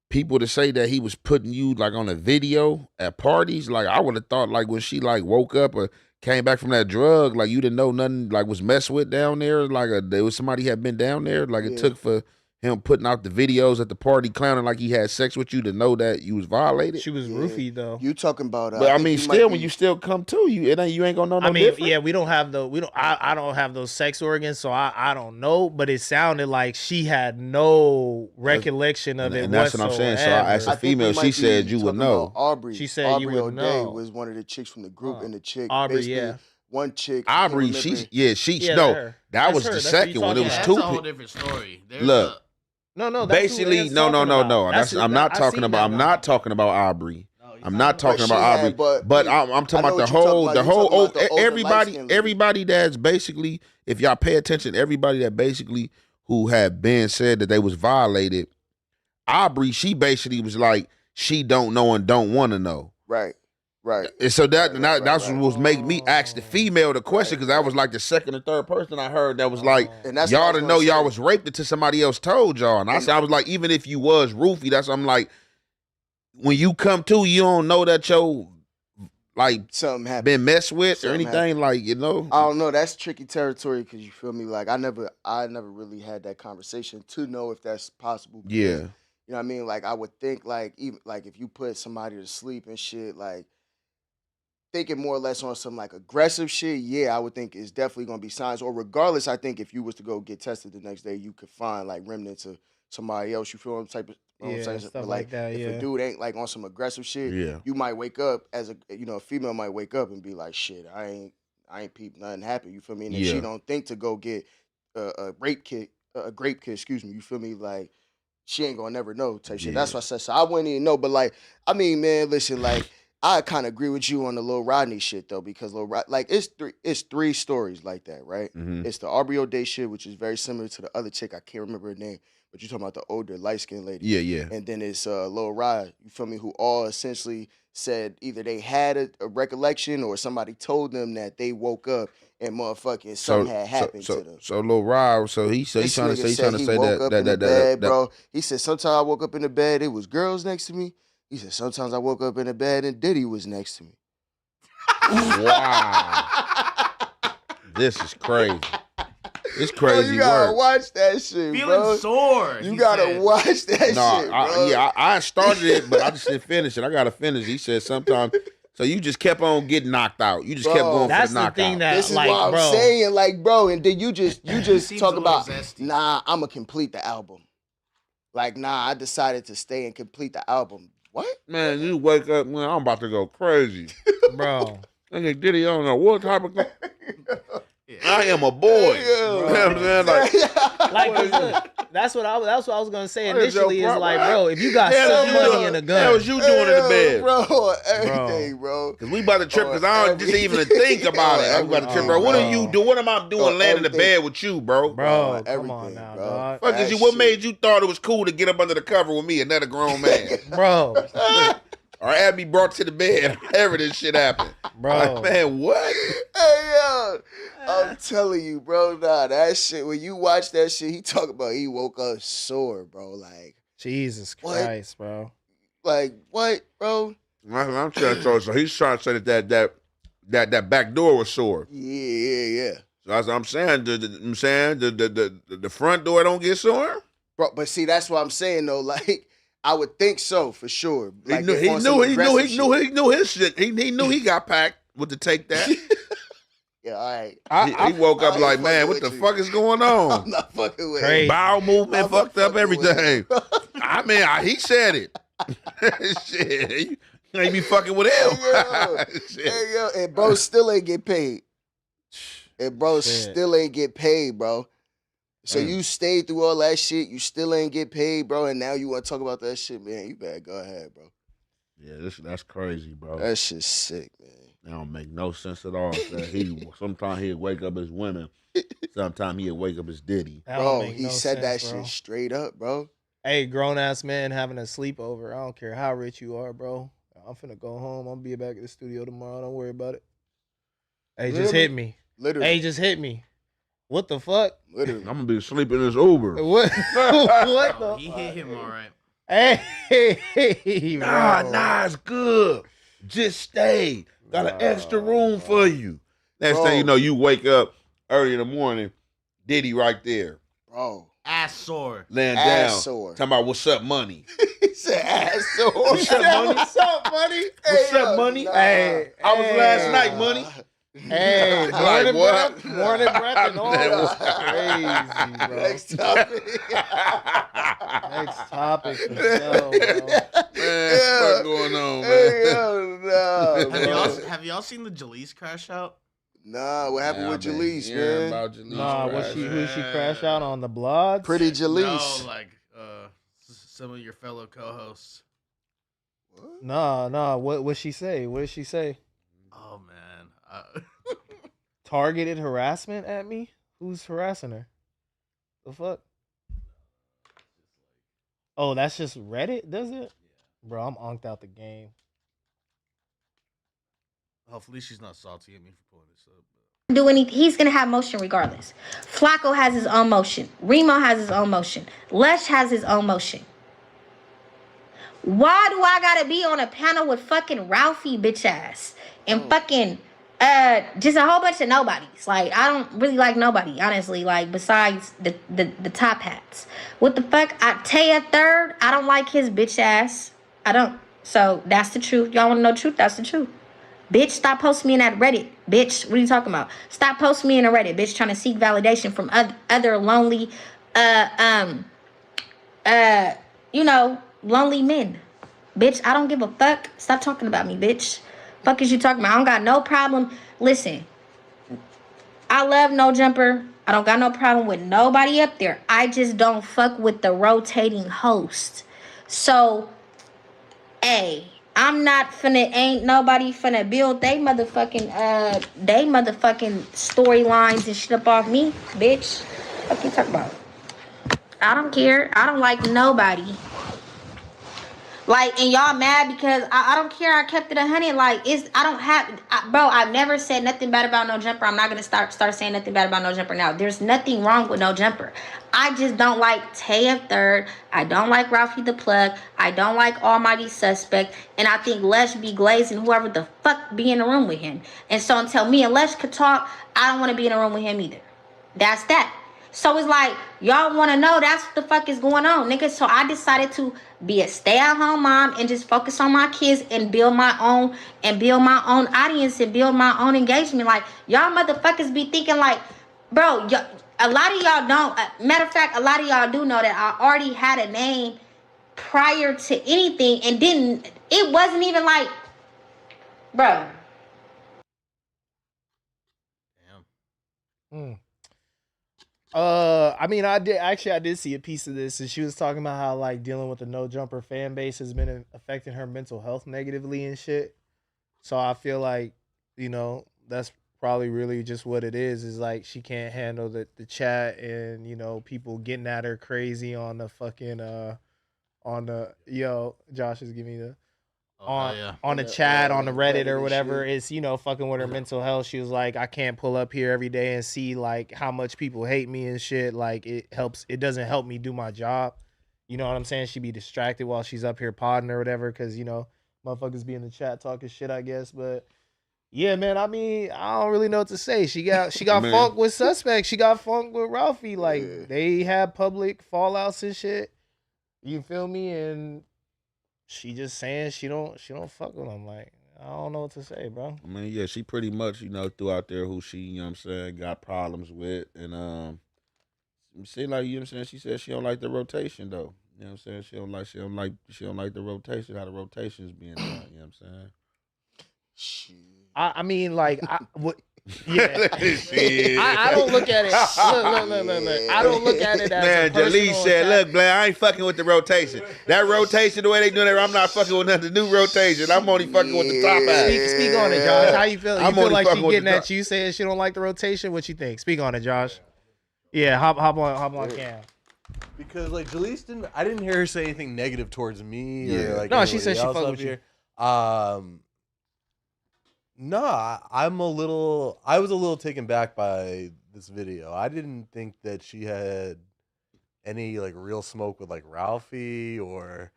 [SPEAKER 4] people to say that he was putting you, like, on a video at parties? Like, I would have thought, like, when she, like, woke up or came back from that drug, like, you didn't know nothing, like, was messed with down there? Like, there was somebody had been down there? Like, it took for him putting out the videos at the party clowning like he had sex with you to know that you was violated?
[SPEAKER 1] She was roofied though.
[SPEAKER 3] You talking about?
[SPEAKER 4] But I mean, still, when you still come to you ain't gonna know no different.
[SPEAKER 1] Yeah, we don't have I don't have those sex organs, so I don't know. But it sounded like she had no recollection of it.
[SPEAKER 4] And that's what I'm saying. So I asked a female, she said you would know.
[SPEAKER 3] Aubrey.
[SPEAKER 1] She said
[SPEAKER 3] Aubrey
[SPEAKER 1] you would
[SPEAKER 3] O'Day
[SPEAKER 1] know.
[SPEAKER 3] was one of the chicks from the group, and the chick
[SPEAKER 1] Aubrey,
[SPEAKER 3] basically,
[SPEAKER 1] yeah.
[SPEAKER 3] one chick. I can't
[SPEAKER 4] Aubrey,
[SPEAKER 3] remember.
[SPEAKER 4] that
[SPEAKER 1] That's
[SPEAKER 4] was
[SPEAKER 1] her.
[SPEAKER 4] the
[SPEAKER 1] That's what
[SPEAKER 4] second
[SPEAKER 1] you
[SPEAKER 4] one. It
[SPEAKER 1] talking
[SPEAKER 4] was
[SPEAKER 2] That's
[SPEAKER 4] two
[SPEAKER 2] a whole
[SPEAKER 4] people.
[SPEAKER 2] different story.
[SPEAKER 4] Look.
[SPEAKER 1] No, that's
[SPEAKER 4] Basically,
[SPEAKER 1] who Ed's
[SPEAKER 4] no.
[SPEAKER 1] talking about.
[SPEAKER 4] I'm not
[SPEAKER 1] I
[SPEAKER 4] talking
[SPEAKER 1] seen
[SPEAKER 4] about.
[SPEAKER 1] that
[SPEAKER 4] I'm
[SPEAKER 1] one.
[SPEAKER 4] not talking about Aubrey. I'm not
[SPEAKER 3] But
[SPEAKER 4] talking
[SPEAKER 3] she
[SPEAKER 4] about
[SPEAKER 3] had-
[SPEAKER 4] Aubrey. But I'm talking
[SPEAKER 3] I know
[SPEAKER 4] about the
[SPEAKER 3] what you're
[SPEAKER 4] whole,
[SPEAKER 3] talking about. You're talking about the older
[SPEAKER 4] everybody,
[SPEAKER 3] light-skinned lady.
[SPEAKER 4] everybody that's basically, if y'all pay attention, everybody that basically who had been said that they was violated. Aubrey, she basically was like, she don't know and don't want to know.
[SPEAKER 3] Right.
[SPEAKER 4] And so that's
[SPEAKER 3] right.
[SPEAKER 4] what was making me ask the female the question, because I was like the second or third person I heard that was like,
[SPEAKER 3] And that's what I
[SPEAKER 4] y'all
[SPEAKER 3] was
[SPEAKER 4] to
[SPEAKER 3] gonna
[SPEAKER 4] know y'all
[SPEAKER 3] say.
[SPEAKER 4] was raped until somebody else told y'all. And I said, I was like, even if you was roofie, I'm like, when you come to, you don't know that your like
[SPEAKER 3] something happened.
[SPEAKER 4] been messed with or
[SPEAKER 3] Something
[SPEAKER 4] anything?
[SPEAKER 3] happened.
[SPEAKER 4] Like, you know?
[SPEAKER 3] I don't know. That's tricky territory because you feel me. Like I never really had that conversation to know if that's possible. Because,
[SPEAKER 4] Yeah.
[SPEAKER 3] you know what I mean. Like I would think like even like if you put somebody to sleep and shit, like thinking more or less on some like aggressive shit. Yeah, I would think it's definitely gonna be signs. Or regardless, I think if you was to go get tested the next day, you could find like remnants of somebody else. You feel what I'm type of. What I'm
[SPEAKER 1] Yeah,
[SPEAKER 3] saying?
[SPEAKER 1] stuff
[SPEAKER 3] But
[SPEAKER 1] like that.
[SPEAKER 3] if a
[SPEAKER 1] Yeah.
[SPEAKER 3] dude ain't like on some aggressive shit,
[SPEAKER 4] Yeah.
[SPEAKER 3] you might wake up as a a female might wake up and be like, shit, I ain't peeped nothing happen. You feel me? And if she
[SPEAKER 4] Yeah.
[SPEAKER 3] don't think to go get a rape kit, a grape kit, excuse me. You feel me? Like she ain't gonna never know type shit. That's
[SPEAKER 4] Yeah.
[SPEAKER 3] what I said. So I wouldn't even know. But like, I mean, man, listen, like I kind of agree with you on the Lil Rodney shit though, because Lil Rod, like it's three stories like that, right?
[SPEAKER 4] Mm-hmm.
[SPEAKER 3] It's the Aubrey O'Day shit, which is very similar to the other chick. I can't remember her name, but you're talking about the older light skinned lady.
[SPEAKER 4] Yeah, yeah.
[SPEAKER 3] And then it's Lil Rod, you feel me, who all essentially said either they had a recollection or somebody told them that they woke up and motherfucking something had happened to them.
[SPEAKER 4] So Lil Rob, so he's
[SPEAKER 3] This
[SPEAKER 4] trying to
[SPEAKER 3] nigga
[SPEAKER 4] say
[SPEAKER 3] said he woke up in the bed,
[SPEAKER 4] that
[SPEAKER 3] bro. He said sometimes I woke up in the bed, it was girls next to me. He said sometimes I woke up in the bed and Diddy was next to me.
[SPEAKER 4] wow. This is crazy. It's
[SPEAKER 3] Bro,
[SPEAKER 4] crazy
[SPEAKER 3] you gotta
[SPEAKER 4] work.
[SPEAKER 3] watch that shit,
[SPEAKER 2] Feeling
[SPEAKER 3] bro.
[SPEAKER 2] sore.
[SPEAKER 3] You
[SPEAKER 2] he
[SPEAKER 3] gotta
[SPEAKER 2] said.
[SPEAKER 3] watch that shit, bro.
[SPEAKER 4] I started it, but I just didn't finish it. I gotta finish. He said sometimes. So you just kept on getting knocked out. You just kept
[SPEAKER 3] Bro,
[SPEAKER 4] going
[SPEAKER 1] That's
[SPEAKER 4] for the
[SPEAKER 1] the
[SPEAKER 4] knockout.
[SPEAKER 1] thing that,
[SPEAKER 3] This is
[SPEAKER 1] like,
[SPEAKER 3] what I'm
[SPEAKER 1] bro.
[SPEAKER 3] saying, like, bro, and then you just
[SPEAKER 2] Seems
[SPEAKER 3] talk
[SPEAKER 2] a little
[SPEAKER 3] about,
[SPEAKER 2] zesty.
[SPEAKER 3] nah, I'ma complete the album. Like, nah, I decided to stay and complete the album. What?
[SPEAKER 4] Man, you wake up, man, I'm about to go crazy.
[SPEAKER 1] Bro.
[SPEAKER 4] And Diddy, I don't know what type of.
[SPEAKER 2] Yeah.
[SPEAKER 4] I am a boy.
[SPEAKER 3] Yeah.
[SPEAKER 4] You know what I'm saying? Like,
[SPEAKER 1] Like, 'cause look, that's what I was gonna say
[SPEAKER 4] What is your
[SPEAKER 1] initially. Is
[SPEAKER 4] problem?
[SPEAKER 1] like, bro, if you got
[SPEAKER 4] Hell
[SPEAKER 1] some
[SPEAKER 4] you
[SPEAKER 1] money
[SPEAKER 4] doing?
[SPEAKER 1] and a
[SPEAKER 4] Hell was
[SPEAKER 1] gun,
[SPEAKER 4] you doing in the bed?
[SPEAKER 3] Bro, everything, bro.
[SPEAKER 4] Cause we about to trip, cause I don't just even think about it. I'm about to trip, bro. What are you doing? What am I doing laying in the
[SPEAKER 3] everything.
[SPEAKER 4] bed with you, bro?
[SPEAKER 1] bro, come
[SPEAKER 3] everything,
[SPEAKER 1] on now,
[SPEAKER 3] bro.
[SPEAKER 1] dog.
[SPEAKER 4] Fuck is
[SPEAKER 3] That
[SPEAKER 4] you? What
[SPEAKER 3] shit.
[SPEAKER 4] made you thought it was cool to get up under the cover with me, another grown man?
[SPEAKER 1] Bro,
[SPEAKER 4] Or have me brought to the bed whenever this shit happened?
[SPEAKER 1] bro.
[SPEAKER 4] Like, man, what?
[SPEAKER 3] Hey, yo, I'm telling you, bro, nah, that shit, when you watch that shit, he talk about he woke up sore, bro.
[SPEAKER 1] Jesus
[SPEAKER 3] What?
[SPEAKER 1] Christ, bro.
[SPEAKER 3] Like, what, bro?
[SPEAKER 4] I'm trying to tell you. So he's trying to say that back door was sore.
[SPEAKER 3] Yeah.
[SPEAKER 4] So that's what I'm saying. The front door don't get sore.
[SPEAKER 3] Bro, but see, that's what I'm saying, though. Like, I would think so, for sure. Like,
[SPEAKER 4] He
[SPEAKER 3] if on some aggressive shit.
[SPEAKER 4] knew his shit. He knew he got packed with to take that.
[SPEAKER 3] Yeah, all right.
[SPEAKER 4] He woke up
[SPEAKER 3] I ain't
[SPEAKER 4] like, man,
[SPEAKER 3] fucking
[SPEAKER 4] what the
[SPEAKER 3] with you.
[SPEAKER 4] fuck is going on?
[SPEAKER 3] I'm not fucking with
[SPEAKER 1] Crazy.
[SPEAKER 3] it.
[SPEAKER 4] Bowel movement
[SPEAKER 3] I'm
[SPEAKER 4] fucked
[SPEAKER 3] not
[SPEAKER 4] up
[SPEAKER 3] fucking with
[SPEAKER 4] everything.
[SPEAKER 3] it.
[SPEAKER 4] I mean, he said it. Shit, you ain't be fucking with him. Shit.
[SPEAKER 3] Hey, yo, and bro still ain't get paid. And bro
[SPEAKER 1] Shit.
[SPEAKER 3] still ain't get paid, bro. So
[SPEAKER 4] Mm.
[SPEAKER 3] you stayed through all that shit, you still ain't get paid, bro, and now you want to talk about that shit, man. You better go ahead, bro.
[SPEAKER 4] Yeah, that's crazy, bro.
[SPEAKER 3] That shit's sick, man.
[SPEAKER 4] That don't make no sense at all. Sometimes he'd wake up as women. Sometimes he'd wake up as Diddy.
[SPEAKER 1] That don't
[SPEAKER 3] Bro,
[SPEAKER 1] make
[SPEAKER 3] he
[SPEAKER 1] no
[SPEAKER 3] said that
[SPEAKER 1] sense, bro.
[SPEAKER 3] shit straight up, bro.
[SPEAKER 1] Hey, grown ass man having a sleepover. I don't care how rich you are, bro. I'm finna go home. I'm gonna be back at the studio tomorrow. Don't worry about it. Hey, just
[SPEAKER 3] Literally.
[SPEAKER 1] hit me.
[SPEAKER 3] Literally.
[SPEAKER 1] Hey, just hit me. What the fuck?
[SPEAKER 3] Literally.
[SPEAKER 4] I'm gonna be sleeping in this Uber.
[SPEAKER 1] What? What
[SPEAKER 2] Oh,
[SPEAKER 1] the?
[SPEAKER 2] he hit him all right.
[SPEAKER 1] Hey, bro.
[SPEAKER 4] Nah, it's good. Just stay. Got an extra room for you. Next
[SPEAKER 3] Bro.
[SPEAKER 4] thing you know, you wake up early in the morning, Diddy right there,
[SPEAKER 3] Bro.
[SPEAKER 2] Ass sore.
[SPEAKER 4] laying
[SPEAKER 3] Ass
[SPEAKER 4] down,
[SPEAKER 3] sore.
[SPEAKER 4] talking about what's up, money.
[SPEAKER 3] He said ass sore.
[SPEAKER 4] What's up, money?
[SPEAKER 1] What's up, money?
[SPEAKER 4] What's
[SPEAKER 3] Hey,
[SPEAKER 4] up,
[SPEAKER 3] yo,
[SPEAKER 4] money?
[SPEAKER 3] nah.
[SPEAKER 1] Hey,
[SPEAKER 4] I was last night, money.
[SPEAKER 1] Hey,
[SPEAKER 4] Like
[SPEAKER 1] morning
[SPEAKER 4] what?
[SPEAKER 1] breath, morning breath, and all
[SPEAKER 4] What?
[SPEAKER 1] that. Crazy, bro.
[SPEAKER 3] Next topic.
[SPEAKER 1] Next topic for sure, bro.
[SPEAKER 4] Man, what's going on, man?
[SPEAKER 3] Hey, yo, nah,
[SPEAKER 2] Have y'all seen the Jalise crash out?
[SPEAKER 3] Nah, what happened with Jalise,
[SPEAKER 4] Hearing
[SPEAKER 3] man?
[SPEAKER 4] about Jalise
[SPEAKER 1] Nah, who she crash out on the blogs?
[SPEAKER 3] Pretty Jalise.
[SPEAKER 2] No, like some of your fellow co-hosts.
[SPEAKER 3] What?
[SPEAKER 1] What she say? What did she say?
[SPEAKER 2] Oh man.
[SPEAKER 1] Targeted harassment at me? Who's harassing her? The fuck? Oh, that's just Reddit, does it? Bro, I'm onked out the game.
[SPEAKER 2] Hopefully she's not salty at me for pulling this up.
[SPEAKER 7] Do anything. He's gonna have motion regardless. Flacco has his own motion. Remo has his own motion. Lesh has his own motion. Why do I gotta be on a panel with fucking Ralphie bitch ass and fucking just a whole bunch of nobodies? Like I don't really like nobody, honestly. Like besides the top hats. What the fuck? Taya third. I don't like his bitch ass. I don't. So that's the truth. Y'all wanna know the truth? That's the truth. Bitch, stop posting me in that Reddit. Bitch, what are you talking about? Stop posting me in a Reddit, bitch, trying to seek validation from other lonely, uh, um, lonely men. Bitch, I don't give a fuck. Stop talking about me, bitch. Fuck is you talking about? I don't got no problem. Listen, I love No Jumper. I don't got no problem with nobody up there. I just don't fuck with the rotating host. So, hey, I'm not finna, ain't nobody finna build they motherfucking storylines and shit up off me, bitch. What you talking about? I don't care. I don't like nobody. Like, and y'all mad because I don't care. I kept it 100. Like, I don't have, bro. I've never said nothing bad about No Jumper. I'm not gonna start saying nothing bad about No Jumper now. There's nothing wrong with No Jumper. I just don't like Taya Third. I don't like Ralphie the Plug. I don't like Almighty Suspect. And I think Lesh be glazing whoever the fuck be in the room with him. And so until me and Lesh could talk, I don't want to be in a room with him either. That's that. So it's like, y'all want to know that's what the fuck is going on, nigga. So I decided to be a stay-at-home mom and just focus on my kids and build my own audience and build my own engagement. Like, y'all motherfuckers be thinking like, bro, a lot of y'all don't. Matter of fact, a lot of y'all do know that I already had a name prior to anything and it wasn't even like, bro.
[SPEAKER 2] Damn.
[SPEAKER 1] I mean, I did see a piece of this, and she was talking about how like dealing with the No Jumper fan base has been affecting her mental health negatively and shit. So I feel like, that's probably really just what it is like she can't handle the chat and people getting at her crazy on the fucking on the Josh is giving me the
[SPEAKER 2] Oh, hell yeah.
[SPEAKER 1] on the chat on the Reddit or
[SPEAKER 3] and
[SPEAKER 1] whatever.
[SPEAKER 3] shit.
[SPEAKER 1] It's fucking with her mental health. She was like, I can't pull up here every day and see like how much people hate me and shit. Like it doesn't help me do my job. You know what I'm saying? She be distracted while she's up here podding or whatever, because motherfuckers be in the chat talking shit, I guess. But yeah, man, I mean, I don't really know what to say. She got
[SPEAKER 4] Man.
[SPEAKER 1] funk with Suspect. She got funk with Ralphie. Like
[SPEAKER 3] Yeah.
[SPEAKER 1] they had public fallouts and shit. You feel me? And she just saying she don't fuck with him. Like, I don't know what to say, bro.
[SPEAKER 4] I mean, yeah, she pretty much, threw out there who she, what I'm saying, got problems with. And see, like, you know what I'm saying, she said she don't like the rotation though. You know what I'm saying? She don't like the rotation, how the rotation's being done, you know what I'm saying?
[SPEAKER 3] Shit.
[SPEAKER 1] I mean, like, yeah.
[SPEAKER 4] Shit.
[SPEAKER 1] I don't look at it. Look. I don't look at it as
[SPEAKER 4] Man,
[SPEAKER 1] a personal
[SPEAKER 4] Jalise said,
[SPEAKER 1] attack.
[SPEAKER 4] look, Blair, I ain't fucking with the rotation. That rotation, the way they doing it, I'm not fucking with nothing. The new rotation. I'm only fucking with the top half.
[SPEAKER 1] Speak on it, Josh. How you feel? You
[SPEAKER 4] I'm
[SPEAKER 1] feel
[SPEAKER 4] only
[SPEAKER 1] like she
[SPEAKER 4] fucking with
[SPEAKER 1] getting
[SPEAKER 4] the
[SPEAKER 1] at you saying she don't like the rotation? What you think? Speak on it, Josh. Yeah, hop on Cam.
[SPEAKER 8] Because like Jalise I didn't hear her say anything negative towards me.
[SPEAKER 4] Yeah.
[SPEAKER 8] Or, like,
[SPEAKER 1] No, she
[SPEAKER 8] anybody
[SPEAKER 1] said she
[SPEAKER 8] else
[SPEAKER 1] fuck
[SPEAKER 8] up
[SPEAKER 1] with you.
[SPEAKER 8] here. No, I was a little taken back by this video. I didn't think that she had any like real smoke with like Ralphie or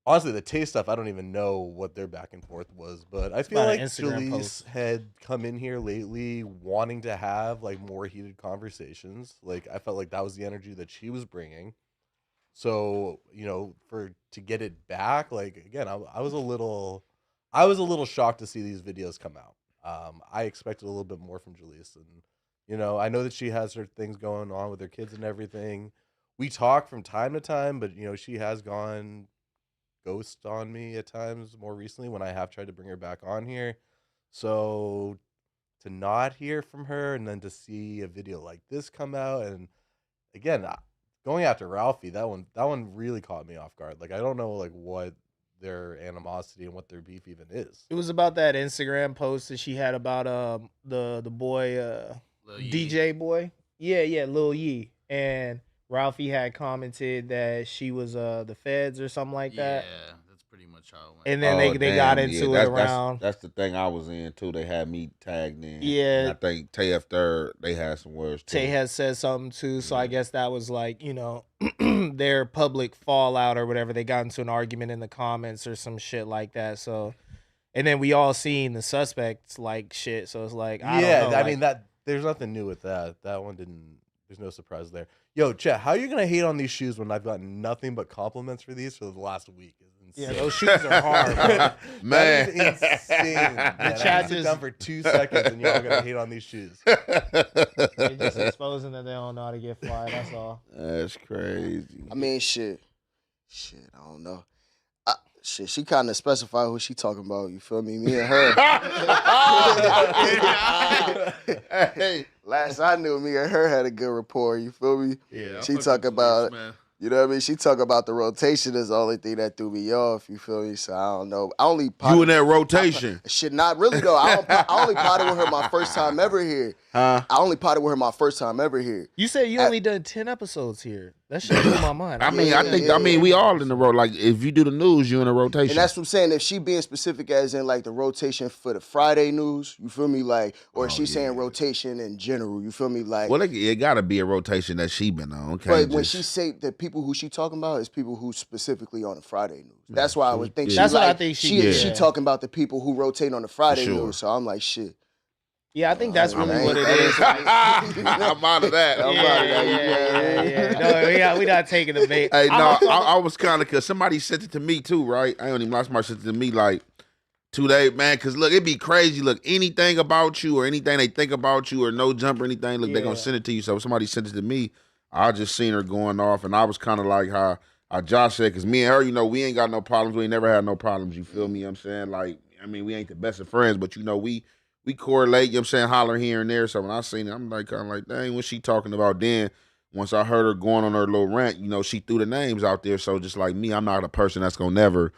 [SPEAKER 8] honestly the taste stuff. I don't even know what their back and forth was, but I feel
[SPEAKER 1] about an
[SPEAKER 8] like
[SPEAKER 1] Instagram
[SPEAKER 8] Jalise
[SPEAKER 1] post.
[SPEAKER 8] had come in here lately wanting to have like more heated conversations. Like I felt like that was the energy that she was bringing. So, to get it back, like again, I was a little shocked to see these videos come out. I expected a little bit more from Jalise, and I know that she has her things going on with her kids and everything. We talk from time to time, but she has gone ghost on me at times more recently when I have tried to bring her back on here. So to not hear from her and then to see a video like this come out, and again, going after Ralphie, that one really caught me off guard. Like I don't know like what their animosity and what their beef even is.
[SPEAKER 1] It was about that Instagram post that she had about the boy
[SPEAKER 2] Lil Yee.
[SPEAKER 1] DJ boy. Yeah, Lil Yee. And Ralphie had commented that she was the feds or something like that.
[SPEAKER 2] Yeah, that's pretty much much how it went.
[SPEAKER 1] and then they got into it around.
[SPEAKER 4] That's the thing I was in too. They had me tagged in.
[SPEAKER 1] Yeah.
[SPEAKER 4] And I think Tay third they had some words too.
[SPEAKER 1] Tay has said something too, so I guess that was like, their public fallout or whatever. They got into an argument in the comments or some shit like that. So, and then we all seen the suspects like shit. So it's like, I don't know,
[SPEAKER 8] I mean that there's nothing new with that. That one didn't. There's no surprise there. Yo, Chet, how are you gonna hate on these shoes when I've gotten nothing but compliments for these for the last week? It's insane.
[SPEAKER 1] Yeah, those shoes are hard, bro.
[SPEAKER 4] Man.
[SPEAKER 8] That is insane. The
[SPEAKER 1] chat
[SPEAKER 8] sit
[SPEAKER 1] just-
[SPEAKER 8] down for 2 seconds and y'all gonna hate on these shoes.
[SPEAKER 1] They're just exposing that they don't know how to get fly. That's all.
[SPEAKER 4] That's crazy.
[SPEAKER 3] I mean, shit, I don't know. Shit, she kind of specified who she talking about. You feel me? Me and her.
[SPEAKER 4] Hey.
[SPEAKER 3] Last I knew, me and her had a good rapport. You feel me?
[SPEAKER 2] Yeah,
[SPEAKER 3] She talk about, you know what I mean? She talk about the rotation is the only thing that threw me off. You feel me? So I don't know. I only
[SPEAKER 4] You in that rotation.
[SPEAKER 3] Shit, not really though. I only potted with her my first time ever here.
[SPEAKER 4] Huh?
[SPEAKER 3] I only potted with her my first time ever here.
[SPEAKER 1] You said you only done 10 episodes here. That shit blew my mind.
[SPEAKER 4] I mean, we all in the row. Like, if you do the news, you in a rotation.
[SPEAKER 3] And that's what I'm saying. If she being specific as in like the rotation for the Friday news, you feel me? Like, or she's saying rotation in general, you feel me? Like,
[SPEAKER 4] well, it got to be a rotation that she been on. Okay,
[SPEAKER 3] but when she say the people who she talking about is people who specifically on the Friday news. That's why I would think
[SPEAKER 1] That's what I
[SPEAKER 3] like,
[SPEAKER 1] think
[SPEAKER 3] she talking about the people who rotate on the Friday
[SPEAKER 4] Sure.
[SPEAKER 3] news. So I'm like, shit.
[SPEAKER 1] Yeah, I think that's really what it
[SPEAKER 3] that
[SPEAKER 1] is.
[SPEAKER 4] I'm out of that. I'm out of that.
[SPEAKER 1] Yeah. No, we not taking the bait.
[SPEAKER 4] Hey, no, I was kind of, because somebody sent it to me too, right? I don't even lie, somebody sent it to me like 2 days, man, because look, it'd be crazy. Look, anything about you or anything they think about you or no jump or anything, look, they're going to send it to you. So if somebody sent it to me, I just seen her going off, and I was kind of like how Josh said, because me and her, we ain't got no problems. We ain't never had no problems, you feel me? You know what I'm saying? Like, I mean, we ain't the best of friends, but, we correlate, you know what I'm saying, holler here and there. So when I seen it, I'm like, kind of like, dang, what's she talking about then? Once I heard her going on her little rant, she threw the names out there. So just like me, I'm not a person that's going to never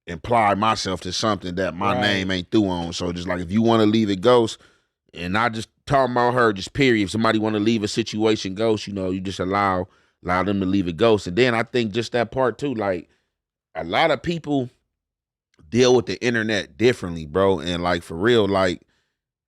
[SPEAKER 4] imply myself to something that my name ain't through on. So just like, if you want to leave it ghost, and not just talking about her, just period. If somebody want to leave a situation ghost, you just allow them to leave it ghost. And then I think just that part too, like, a lot of people deal with the internet differently, bro. And like, for real, like,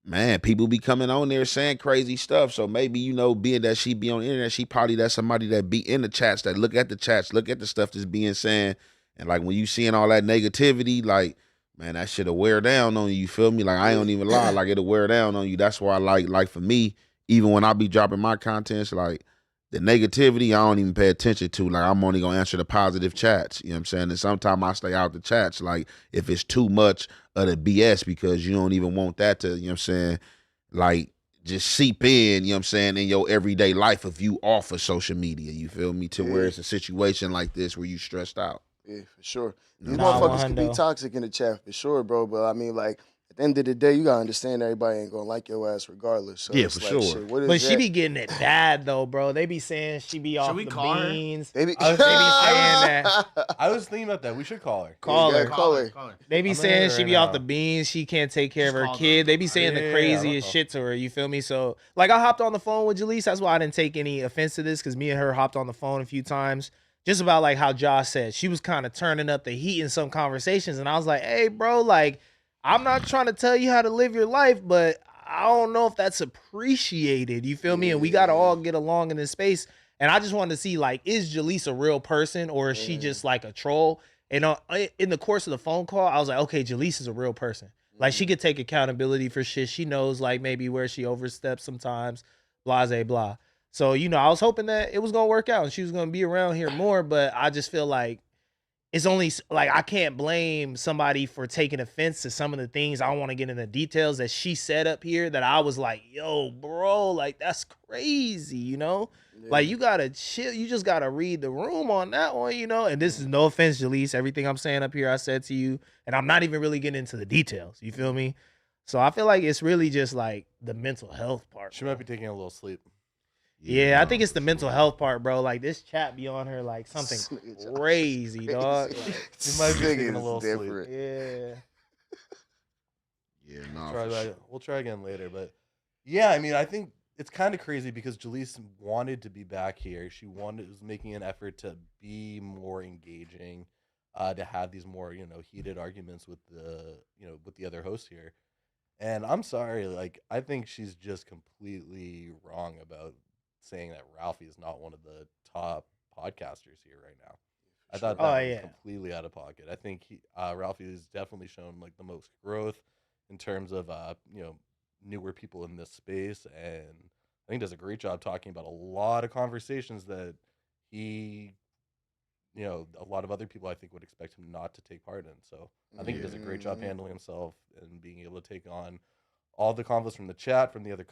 [SPEAKER 4] man, people be coming on there saying crazy stuff. So maybe, being that she be on the internet, she probably that's somebody that be in the chats, that look at the chats, look at the stuff that's being said. And like, when you seeing all that negativity, like, man, that shit'll wear down on you. You feel me? Like, I ain't even lie. Like, it'll wear down on you. That's why like for me, even when I be dropping my contents, like, the negativity, I don't even pay attention to. Like, I'm only going to answer the positive chats. You know what I'm saying? And sometimes I stay out the chats, like, if it's too much of the BS, because you don't even want that to, you know what I'm saying, like, just seep in, you know what I'm saying, in your everyday life if you off of social media. You feel me? To where it's a situation like this where you stressed out.
[SPEAKER 3] Yeah, for sure. These
[SPEAKER 1] Nah,
[SPEAKER 3] motherfuckers can be
[SPEAKER 1] 100.
[SPEAKER 3] toxic in the chat for sure, bro. But I mean, like, at the end of the day, you gotta understand everybody ain't gonna like your ass regardless. So
[SPEAKER 4] Yeah,
[SPEAKER 3] it's
[SPEAKER 4] for
[SPEAKER 3] like,
[SPEAKER 4] sure.
[SPEAKER 3] shit, what is
[SPEAKER 1] But she
[SPEAKER 3] that?
[SPEAKER 1] be getting it bad though, bro. They be saying she be off
[SPEAKER 2] we
[SPEAKER 1] the
[SPEAKER 2] call her?
[SPEAKER 1] beans.
[SPEAKER 3] They be,
[SPEAKER 8] I was
[SPEAKER 1] They be saying that.
[SPEAKER 8] I was thinking about that. We should call her.
[SPEAKER 1] Call her.
[SPEAKER 3] Call her.
[SPEAKER 1] They be
[SPEAKER 8] I'm
[SPEAKER 1] saying
[SPEAKER 8] in
[SPEAKER 1] she
[SPEAKER 8] right
[SPEAKER 1] be off
[SPEAKER 8] now.
[SPEAKER 1] the beans. She can't take care of
[SPEAKER 2] Just
[SPEAKER 1] her
[SPEAKER 2] call her.
[SPEAKER 1] kid. They be saying
[SPEAKER 8] Yeah,
[SPEAKER 1] the
[SPEAKER 8] I'll
[SPEAKER 1] craziest
[SPEAKER 8] call.
[SPEAKER 1] shit to her. You feel me? So like, I hopped on the phone with Jaleese. That's why I didn't take any offense to this, because me and her hopped on the phone a few times just about like how Josh said she was kind of turning up the heat in some conversations, and I was like, hey, bro, like, I'm not trying to tell you how to live your life, but I don't know if that's appreciated. You feel me? And we gotta all get along in this space. And I just wanted to see, like, is Jaleese a real person, or is she just like a troll? And in the course of the phone call, I was like, okay, Jaleese is a real person. Like, she could take accountability for shit. She knows, like, maybe where she oversteps sometimes, blase, blah. So, I was hoping that it was going to work out and she was going to be around here more, but I just feel like it's only, like, I can't blame somebody for taking offense to some of the things. I don't want to get into the details that she said up here that I was like, yo, bro, like, that's crazy, Like, you gotta chill. You just gotta read the room on that one, And this is no offense, Jaleese. Everything I'm saying up here, I said to you, and I'm not even really getting into the details. You feel me? So I feel like it's really just like the mental health part.
[SPEAKER 8] She might be taking a little sleep.
[SPEAKER 1] Yeah, I think it's the mental health part, bro. Like, this chat be on her like something crazy, dog. Like,
[SPEAKER 8] She might be
[SPEAKER 3] Nigga
[SPEAKER 8] taking a
[SPEAKER 3] is
[SPEAKER 8] little sleep.
[SPEAKER 3] different.
[SPEAKER 1] yeah.
[SPEAKER 4] Yeah, no.
[SPEAKER 8] We'll try again later. But yeah, I mean, I think it's kind of crazy because Jaleese wanted to be back here. She was making an effort to be more engaging. to have these more heated arguments with the other hosts here. And I'm sorry, like I think she's just completely wrong about saying that Ralphie is not one of the top podcasters here right now. I thought
[SPEAKER 1] Oh,
[SPEAKER 8] that was
[SPEAKER 1] yeah.
[SPEAKER 8] completely out of pocket. I think Ralphie has definitely shown like the most growth in terms of newer people in this space, and I think does a great job talking about a lot of conversations that he, a lot of other people I think would expect him not to take part in. So I think he does a great job handling himself and being able to take on all the convos from the chat from the other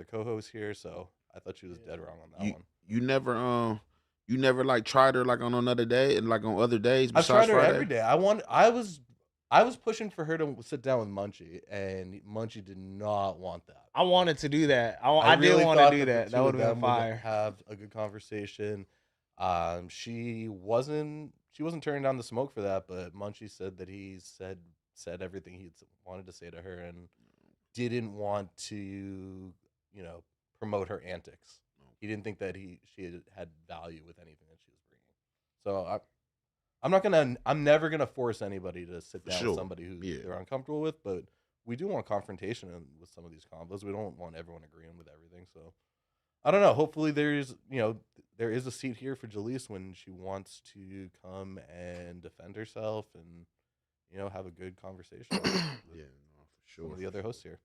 [SPEAKER 8] co-hosts here. So I thought she was dead wrong on that one.
[SPEAKER 4] You never like tried her like on another day and like on other days
[SPEAKER 8] I've
[SPEAKER 4] besides
[SPEAKER 8] tried her
[SPEAKER 4] Friday?
[SPEAKER 8] every day. I was pushing for her to sit down with Munchie, and Munchie did not want that.
[SPEAKER 1] I wanted to do that. I
[SPEAKER 8] really
[SPEAKER 1] did want
[SPEAKER 8] thought
[SPEAKER 1] to do
[SPEAKER 8] the
[SPEAKER 1] that.
[SPEAKER 8] two
[SPEAKER 1] That
[SPEAKER 8] of
[SPEAKER 1] would have
[SPEAKER 8] them
[SPEAKER 1] been fire.
[SPEAKER 8] have a good conversation. She wasn't turning down the smoke for that, but Munchie said that he said everything he wanted to say to her and didn't want to, promote her antics. He didn't think that she had value with anything that she was bringing. So I'm never gonna force anybody to sit down with somebody who they're uncomfortable with, but we do want confrontation with some of these combos. We don't want everyone agreeing with everything. So I don't know. Hopefully there is a seat here for Jaleese when she wants to come and defend herself and have a good conversation. With
[SPEAKER 4] For sure.
[SPEAKER 8] some of the other hosts here,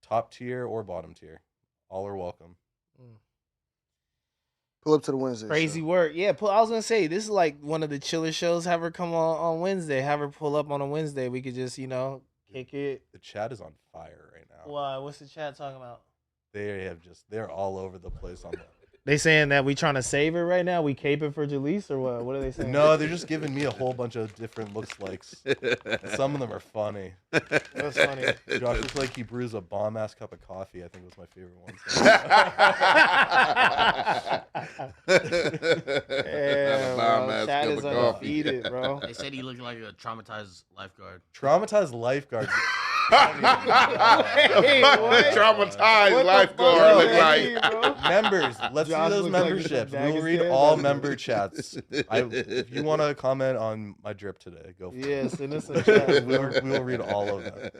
[SPEAKER 8] top tier or bottom tier, all are welcome.
[SPEAKER 3] Pull up to the Wednesday.
[SPEAKER 1] Crazy
[SPEAKER 3] show.
[SPEAKER 1] work. Yeah, I was gonna say this is like one of the chiller shows. Have her come on Wednesday. Have her pull up on a Wednesday. We could just kick it.
[SPEAKER 8] The chat is on fire right now.
[SPEAKER 1] Why? What's the chat talking about?
[SPEAKER 8] They're all over the place on that.
[SPEAKER 1] They saying that we trying to save her right now. We caping for Jaleese or what? What are they saying?
[SPEAKER 8] No, they're just giving me a whole bunch of different looks likes. Some of them are funny.
[SPEAKER 1] That's funny.
[SPEAKER 8] Josh looks like he brews a bomb ass cup of coffee. I think was my favorite one.
[SPEAKER 1] Yeah, bro. Chat is undefeated, bro.
[SPEAKER 2] They said he looked like a traumatized lifeguard.
[SPEAKER 8] Traumatized lifeguard.
[SPEAKER 1] Hey, what?
[SPEAKER 4] Traumatized
[SPEAKER 1] What the
[SPEAKER 4] lifeguard
[SPEAKER 1] fuck?
[SPEAKER 4] look
[SPEAKER 1] Hey,
[SPEAKER 4] like.
[SPEAKER 1] bro.
[SPEAKER 8] Members, let's
[SPEAKER 1] Josh
[SPEAKER 8] see those
[SPEAKER 1] looks like
[SPEAKER 8] memberships.
[SPEAKER 1] Dagestan.
[SPEAKER 8] We'll read all member chats. If you want to comment on my drip today, go for it.
[SPEAKER 1] Yeah, send us a chat.
[SPEAKER 8] we will read all of them.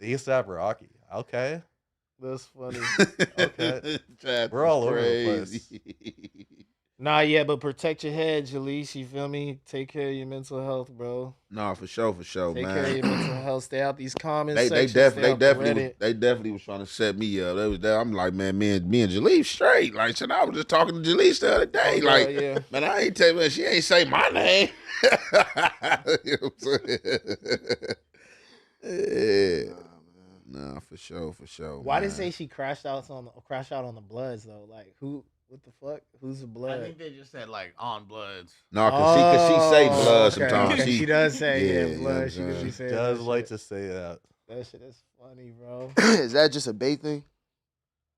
[SPEAKER 8] ASAP Rocky. Okay.
[SPEAKER 1] That's funny.
[SPEAKER 8] Okay.
[SPEAKER 4] Chat
[SPEAKER 8] We're all over the
[SPEAKER 4] crazy.
[SPEAKER 1] Nah, yeah, but protect your head, Jaleese. You feel me? Take care of your mental health, bro.
[SPEAKER 4] Nah, for sure,
[SPEAKER 1] Take
[SPEAKER 4] man.
[SPEAKER 1] care of your mental health. Stay out these comments.
[SPEAKER 4] They definitely was trying to set me up. They was there. I'm like, man, me and Jaleese straight. Like, shit, I was just talking to Jaleese the other day.
[SPEAKER 1] Oh,
[SPEAKER 4] like,
[SPEAKER 1] yeah.
[SPEAKER 4] man, I ain't tell you, she ain't say my name. You know what I'm saying? Yeah. Nah, for sure.
[SPEAKER 1] Why did
[SPEAKER 4] man.
[SPEAKER 1] they say she crashed out on the Bloods though? Like who? What the fuck? Who's the Blood?
[SPEAKER 2] I think they just said like on Bloods.
[SPEAKER 4] No, cause she say blood
[SPEAKER 1] okay.
[SPEAKER 4] sometimes.
[SPEAKER 1] She does say
[SPEAKER 4] yeah,
[SPEAKER 1] yeah, blood.
[SPEAKER 4] you know what I'm
[SPEAKER 1] She
[SPEAKER 4] saying?
[SPEAKER 1] say
[SPEAKER 8] Does
[SPEAKER 1] that
[SPEAKER 8] like
[SPEAKER 1] shit.
[SPEAKER 8] to say that.
[SPEAKER 1] That shit is funny, bro.
[SPEAKER 3] Is that just a bait thing?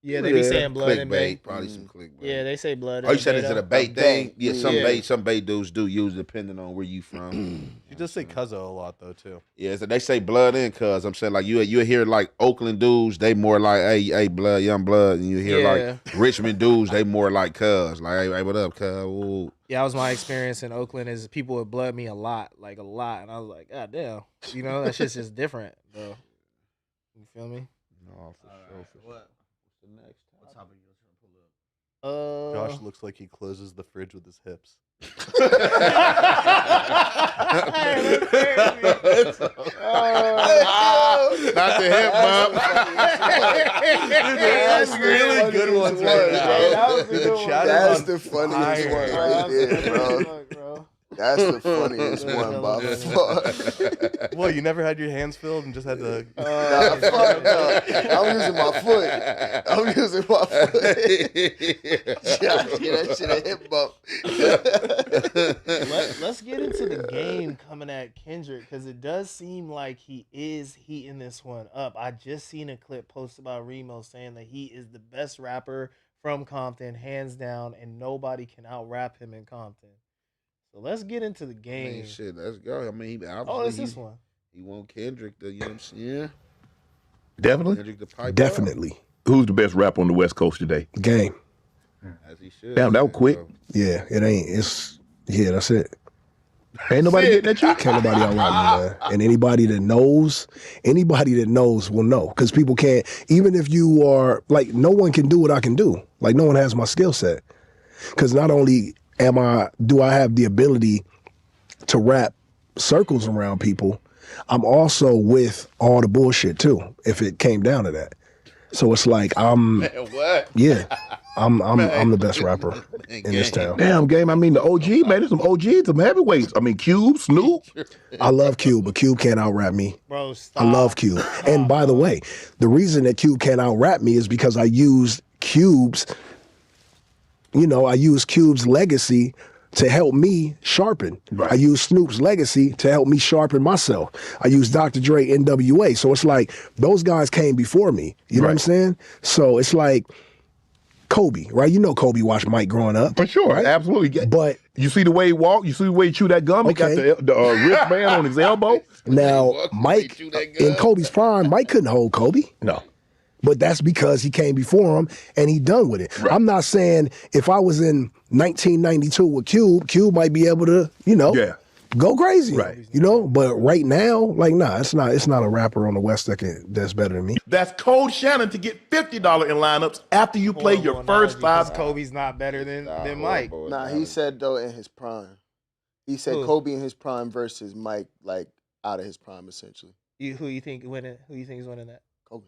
[SPEAKER 1] Yeah, they be saying blood and
[SPEAKER 4] clickbait,
[SPEAKER 1] bait.
[SPEAKER 4] probably some clickbait.
[SPEAKER 1] Yeah, they say blood.
[SPEAKER 4] Oh, you said is it a bait thing? Yeah,
[SPEAKER 1] Yeah.
[SPEAKER 4] some bait dudes do use depending on where you from.
[SPEAKER 8] You just say cuzzo a lot though too.
[SPEAKER 4] Yeah, so they say blood in cuz. I'm saying like you hear like Oakland dudes, they more like hey blood, young blood, and you hear like Richmond dudes, they more like cuz. Like hey what up, cuz? Ooh.
[SPEAKER 1] Yeah, that was my experience in Oakland. Is people would blood me a lot, and I was like, God damn, that shit's just different, bro. You feel me?
[SPEAKER 4] No, for sure.
[SPEAKER 2] What?
[SPEAKER 4] What's the next
[SPEAKER 2] What topic you trying to pull up?
[SPEAKER 8] Josh looks like he closes the fridge with his hips.
[SPEAKER 4] Not the hip bump.
[SPEAKER 8] That's really good ones right now.
[SPEAKER 3] That's the funniest one right there, bro. That's the funniest one by far.
[SPEAKER 8] Well, you never had your hands filled and just had to.
[SPEAKER 3] Nah, fuck no. I'm using my foot. Josh, get that shit a hip bump.
[SPEAKER 1] Let's get into the game coming at Kendrick because it does seem like he is heating this one up. I just seen a clip posted by Remo saying that he is the best rapper from Compton, hands down, and nobody can out-rap him in Compton. So let's get into the
[SPEAKER 4] I
[SPEAKER 1] game.
[SPEAKER 4] mean, shit, let's go. I mean,
[SPEAKER 1] It's this one.
[SPEAKER 4] He want Kendrick to, you know what I'm saying?
[SPEAKER 9] Definitely.
[SPEAKER 4] Kendrick to pipe
[SPEAKER 9] Definitely. Who's the best rapper on the West Coast today? Game.
[SPEAKER 4] up, as he should.
[SPEAKER 9] Damn, that was quick.
[SPEAKER 4] So,
[SPEAKER 9] Yeah, it ain't. That's it. Ain't nobody getting at you.
[SPEAKER 10] Can't nobody outrap me, man. And anybody that knows will know. Because people can't, even if you are, like, no one can do what I can do. Like, no one has my skill set. Because not only do I have the ability to wrap circles around people, I'm also with all the bullshit too, if it came down to that. So it's like
[SPEAKER 4] Man, what?
[SPEAKER 10] yeah, I'm the best rapper in this town.
[SPEAKER 9] Damn, game. I mean, the OG, man. There's some OGs, some heavyweights. I mean, Cube, Snoop.
[SPEAKER 10] I love Cube, but Cube can't out-rap me.
[SPEAKER 1] Bro, stop.
[SPEAKER 10] I love Cube. And by the way, the reason that Cube can't out-rap me is because I used Cube's legacy to help me sharpen.
[SPEAKER 9] Right.
[SPEAKER 10] I use Snoop's legacy to help me sharpen myself. I use Dr. Dre, NWA. So it's like those guys came before me. You know what I'm saying? So it's like Kobe, right? You know Kobe watched Mike growing up.
[SPEAKER 9] For sure,
[SPEAKER 10] right?
[SPEAKER 9] absolutely.
[SPEAKER 10] But
[SPEAKER 9] you see the way he walk, you see the way he chew that gum,
[SPEAKER 10] Okay.
[SPEAKER 9] he got the wristband on his elbow.
[SPEAKER 10] now Mike, in Kobe's prime, Mike couldn't hold Kobe.
[SPEAKER 9] No.
[SPEAKER 10] But that's because he came before him and he done with it.
[SPEAKER 9] Right.
[SPEAKER 10] I'm not saying if I was in 1992 with Cube might be able to, go crazy.
[SPEAKER 9] Right.
[SPEAKER 10] But right now, like, nah, it's not a rapper on the West that's better than me.
[SPEAKER 9] That's Code Shannon to get $50 in lineups after you play your first five.
[SPEAKER 1] Kobe's not better than Mike.
[SPEAKER 3] Nah, he said though in his prime. He said
[SPEAKER 1] Who?
[SPEAKER 3] Kobe in his prime versus Mike, like out of his prime essentially.
[SPEAKER 1] Who you think winning? Who you think is winning that?
[SPEAKER 3] Kobe.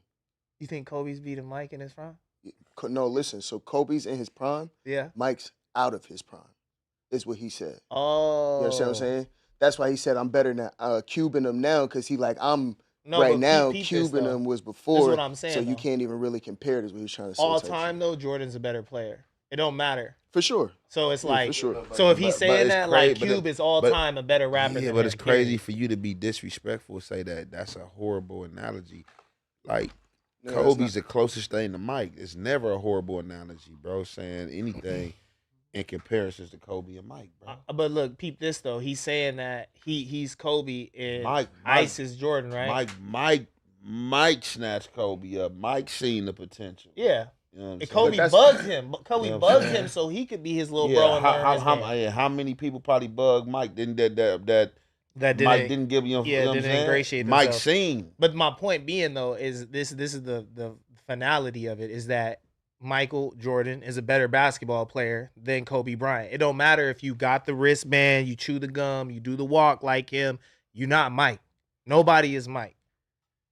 [SPEAKER 1] You think Kobe's beating Mike in his prime?
[SPEAKER 3] No, listen. So Kobe's in his prime.
[SPEAKER 1] Yeah.
[SPEAKER 3] Mike's out of his prime. Is what he said.
[SPEAKER 1] Oh.
[SPEAKER 3] You understand what I'm saying? That's why he said I'm better than Cube and them now, because he like I'm
[SPEAKER 1] No,
[SPEAKER 3] right
[SPEAKER 1] but
[SPEAKER 3] now.
[SPEAKER 1] peep this,
[SPEAKER 3] Cube and
[SPEAKER 1] though.
[SPEAKER 3] them was
[SPEAKER 1] This
[SPEAKER 3] before.
[SPEAKER 1] is what I'm saying,
[SPEAKER 3] So you
[SPEAKER 1] though.
[SPEAKER 3] can't even really compare. This what he's trying to say.
[SPEAKER 1] All
[SPEAKER 3] type
[SPEAKER 1] time
[SPEAKER 3] shit.
[SPEAKER 1] though, Jordan's a better player. It don't matter.
[SPEAKER 3] For sure.
[SPEAKER 1] So it's
[SPEAKER 3] Yeah,
[SPEAKER 1] like,
[SPEAKER 3] for sure.
[SPEAKER 1] so if he's
[SPEAKER 4] But
[SPEAKER 1] saying
[SPEAKER 4] it's
[SPEAKER 1] that,
[SPEAKER 4] crazy,
[SPEAKER 1] like
[SPEAKER 4] but
[SPEAKER 1] Cube
[SPEAKER 4] it-
[SPEAKER 1] is all
[SPEAKER 4] but-
[SPEAKER 1] time a better rapper.
[SPEAKER 4] Yeah,
[SPEAKER 1] than
[SPEAKER 4] but
[SPEAKER 1] him,
[SPEAKER 4] it's crazy
[SPEAKER 1] period.
[SPEAKER 4] for you to be disrespectful. Say that's a horrible analogy. Like
[SPEAKER 3] No,
[SPEAKER 4] Kobe's the closest thing to Mike. It's never a horrible analogy, bro. Saying anything in comparisons to Kobe and Mike, bro.
[SPEAKER 1] But look, peep this though. He's saying that he's Kobe and
[SPEAKER 4] Mike-
[SPEAKER 1] Ice is Jordan, right?
[SPEAKER 4] Mike snatched Kobe up. Mike seen the potential.
[SPEAKER 1] Yeah.
[SPEAKER 4] You know what I'm
[SPEAKER 1] And
[SPEAKER 4] saying?
[SPEAKER 1] Kobe bugged him. Kobe
[SPEAKER 4] You know what I'm
[SPEAKER 1] bugged
[SPEAKER 4] saying?
[SPEAKER 1] him so he could be his little bro and learn his game.
[SPEAKER 4] how many people probably bugged Mike? Didn't that
[SPEAKER 1] That
[SPEAKER 4] Mike didn't give you?
[SPEAKER 1] Yeah,
[SPEAKER 4] you know what I'm
[SPEAKER 1] didn't
[SPEAKER 4] saying?
[SPEAKER 1] ingratiate
[SPEAKER 4] Mike
[SPEAKER 1] himself.
[SPEAKER 4] seen.
[SPEAKER 1] But my point being though is this is the finality of it is that Michael Jordan is a better basketball player than Kobe Bryant. It don't matter if you got the wristband, you chew the gum, you do the walk like him. You're not Mike. Nobody is Mike.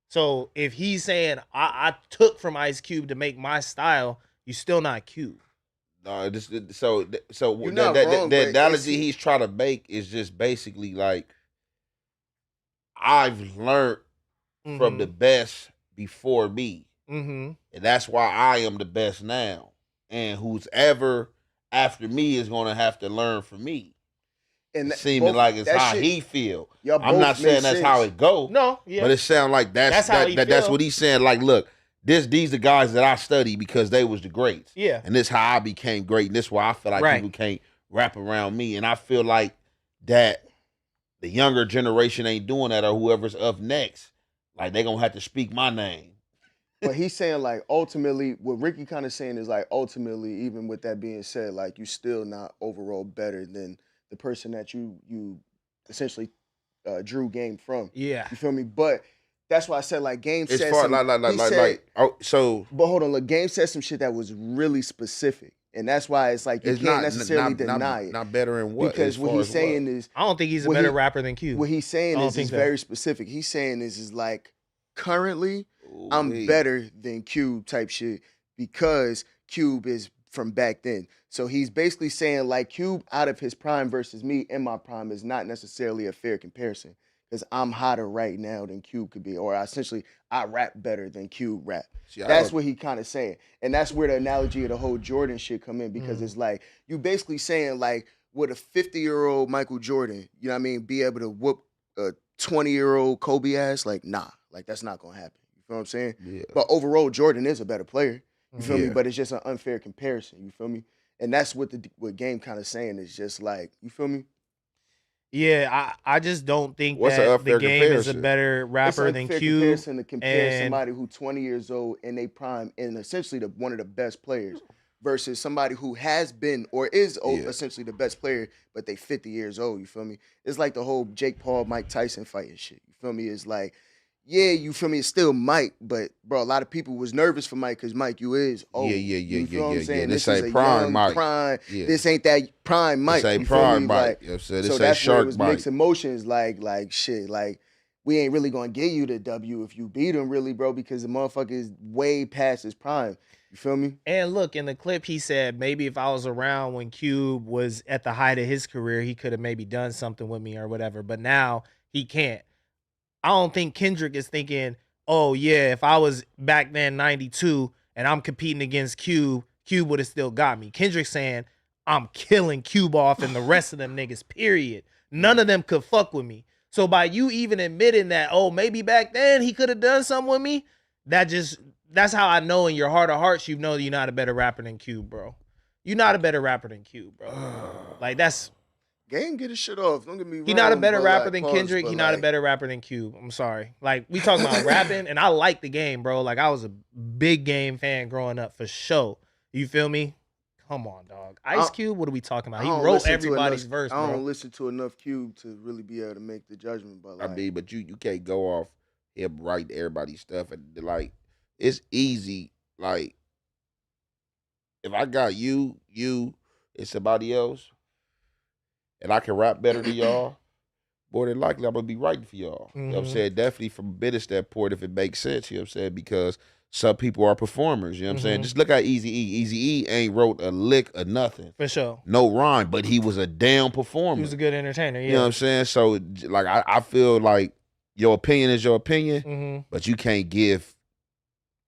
[SPEAKER 1] So if he's saying I took from Ice Cube to make my style, you still not Cube.
[SPEAKER 4] No,
[SPEAKER 3] You're
[SPEAKER 4] that
[SPEAKER 3] not wrong, but
[SPEAKER 4] analogy
[SPEAKER 3] it's-
[SPEAKER 4] he's trying to make is just basically like I've learned from the best before me,
[SPEAKER 1] Mm-hmm.
[SPEAKER 4] and that's why I am the best now. And who's ever after me is gonna have to learn from me.
[SPEAKER 3] And
[SPEAKER 4] Seeming like it's how he feel.
[SPEAKER 3] Y'all
[SPEAKER 4] I'm
[SPEAKER 3] both
[SPEAKER 4] not saying
[SPEAKER 3] make
[SPEAKER 4] that's
[SPEAKER 3] sense.
[SPEAKER 4] how it go.
[SPEAKER 1] No, yeah.
[SPEAKER 4] But it sounds like that's
[SPEAKER 1] how he
[SPEAKER 4] that's
[SPEAKER 1] feel.
[SPEAKER 4] what he's saying. Like, look, these the guys that I study because they was the greats.
[SPEAKER 1] Yeah.
[SPEAKER 4] And this how I became great. And this why I feel like
[SPEAKER 1] Right.
[SPEAKER 4] people can't wrap around me. And I feel like that the younger generation ain't doing that, or whoever's up next. Like they gonna have to speak my name.
[SPEAKER 3] But he's saying like ultimately, what Ricky kind of saying is like ultimately, even with that being said, like you still not overall better than the person that you essentially drew game from.
[SPEAKER 1] Yeah.
[SPEAKER 3] You feel me? But that's why I said like Game
[SPEAKER 4] As
[SPEAKER 3] said
[SPEAKER 4] far
[SPEAKER 3] some,
[SPEAKER 4] so
[SPEAKER 3] But hold on, look, Game said some shit that was really specific, and that's why it's like you
[SPEAKER 4] it's
[SPEAKER 3] can't
[SPEAKER 4] not
[SPEAKER 3] necessarily
[SPEAKER 4] not,
[SPEAKER 3] deny
[SPEAKER 4] not,
[SPEAKER 3] it.
[SPEAKER 4] not better in what?
[SPEAKER 3] Because
[SPEAKER 4] as
[SPEAKER 3] what
[SPEAKER 4] far
[SPEAKER 3] he's
[SPEAKER 4] as
[SPEAKER 3] saying is,
[SPEAKER 1] I don't think he's a
[SPEAKER 3] what
[SPEAKER 1] better
[SPEAKER 3] he-
[SPEAKER 1] rapper than Cube.
[SPEAKER 3] what he's saying
[SPEAKER 1] I don't
[SPEAKER 3] is
[SPEAKER 1] think that.
[SPEAKER 3] very specific. He's saying is like currently I'm
[SPEAKER 4] Ooh-wee.
[SPEAKER 3] better than Cube type shit because Cube is from back then. So he's basically saying like Cube out of his prime versus me in my prime is not necessarily a fair comparison because I'm hotter right now than Cube could be, or essentially I rap better than Cube rap.
[SPEAKER 4] See, I
[SPEAKER 3] That's
[SPEAKER 4] don't-
[SPEAKER 3] what he kind of saying, and that's where the analogy of the whole Jordan shit come in because it's like you basically saying like would a 50-year-old Michael Jordan, you know what I mean, be able to whoop a 20-year-old Kobe ass? Like nah, like that's not gonna happen. You feel what I'm saying?
[SPEAKER 4] Yeah.
[SPEAKER 3] But overall, Jordan is a better player. You feel me?
[SPEAKER 4] Yeah.
[SPEAKER 3] But it's just an unfair comparison. You feel me? And that's what what Game kind of saying is just like, you feel me?
[SPEAKER 1] Yeah, I just don't think
[SPEAKER 4] What's an
[SPEAKER 1] that
[SPEAKER 4] unfair
[SPEAKER 1] the game is a
[SPEAKER 4] comparison?
[SPEAKER 1] better
[SPEAKER 3] It's
[SPEAKER 1] rapper
[SPEAKER 3] an
[SPEAKER 1] than
[SPEAKER 3] unfair
[SPEAKER 1] Cube.
[SPEAKER 3] comparison to compare
[SPEAKER 1] and-
[SPEAKER 3] somebody who 20 years old in they prime and essentially one of the best players versus somebody who has been or is
[SPEAKER 4] Yeah.
[SPEAKER 3] essentially the best player, but they 50 years old. You feel me? It's like the whole Jake Paul, Mike Tyson fight and shit. You feel me? It's like, yeah, you feel me? It's still Mike, but bro, a lot of people was nervous for Mike because Mike, you is old. You feel what I'm saying?
[SPEAKER 4] This
[SPEAKER 3] is
[SPEAKER 4] ain't
[SPEAKER 3] a
[SPEAKER 4] prime
[SPEAKER 3] young
[SPEAKER 4] Mike.
[SPEAKER 3] prime.
[SPEAKER 4] Yeah.
[SPEAKER 3] This ain't that prime Mike.
[SPEAKER 4] This ain't
[SPEAKER 3] You feel
[SPEAKER 4] prime
[SPEAKER 3] me?
[SPEAKER 4] Mike.
[SPEAKER 3] Like,
[SPEAKER 4] You know what I'm saying? This
[SPEAKER 3] so
[SPEAKER 4] ain't
[SPEAKER 3] that's where it
[SPEAKER 4] shark
[SPEAKER 3] was
[SPEAKER 4] Mike.
[SPEAKER 3] mixed emotions. Like shit. Like we ain't really gonna give you the W if you beat him, really, bro, because the motherfucker is way past his prime. You feel me?
[SPEAKER 1] And look, in the clip, he said maybe if I was around when Cube was at the height of his career, he could have maybe done something with me or whatever. But now he can't. I don't think Kendrick is thinking, oh, yeah, if I was back then 92 and I'm competing against Cube, Cube would have still got me. Kendrick's saying, I'm killing Cube off and the rest of them niggas, period. None of them could fuck with me. So by you even admitting that, oh, maybe back then he could have done something with me, that's how I know in your heart of hearts you know you're not a better rapper than Cube, bro. You're not a better rapper than Cube, bro. Like, that's...
[SPEAKER 3] Game get his shit off. Don't get me wrong.
[SPEAKER 1] He not a better
[SPEAKER 3] but,
[SPEAKER 1] rapper
[SPEAKER 3] like,
[SPEAKER 1] than
[SPEAKER 3] pause,
[SPEAKER 1] Kendrick.
[SPEAKER 3] but,
[SPEAKER 1] He not a
[SPEAKER 3] like,
[SPEAKER 1] better rapper than Cube. I'm sorry. Like, we talking about rapping, and I like the game, bro. Like, I was a big Game fan growing up for sure. You feel me? Come on, dog. Ice Cube, what are we talking about? He wrote everybody's verse, bro.
[SPEAKER 3] I don't listen to enough Cube to really be able to make the judgment. But like,
[SPEAKER 4] I mean, but you can't go off him writing everybody's stuff and like it's easy. Like if I got you and somebody else, and I can rap better than y'all, more than likely I'm gonna be writing for y'all. You know what I'm saying? Definitely from a business standpoint, if it makes sense, you know what I'm saying? Because some people are performers, you know what I'm saying? Just look at Eazy-E. Eazy-E ain't wrote a lick or nothing.
[SPEAKER 1] For sure.
[SPEAKER 4] No rhyme, but he was a damn performer.
[SPEAKER 1] He was a good entertainer, yeah.
[SPEAKER 4] You know what I'm saying? So like I feel like your opinion is your opinion, but you can't give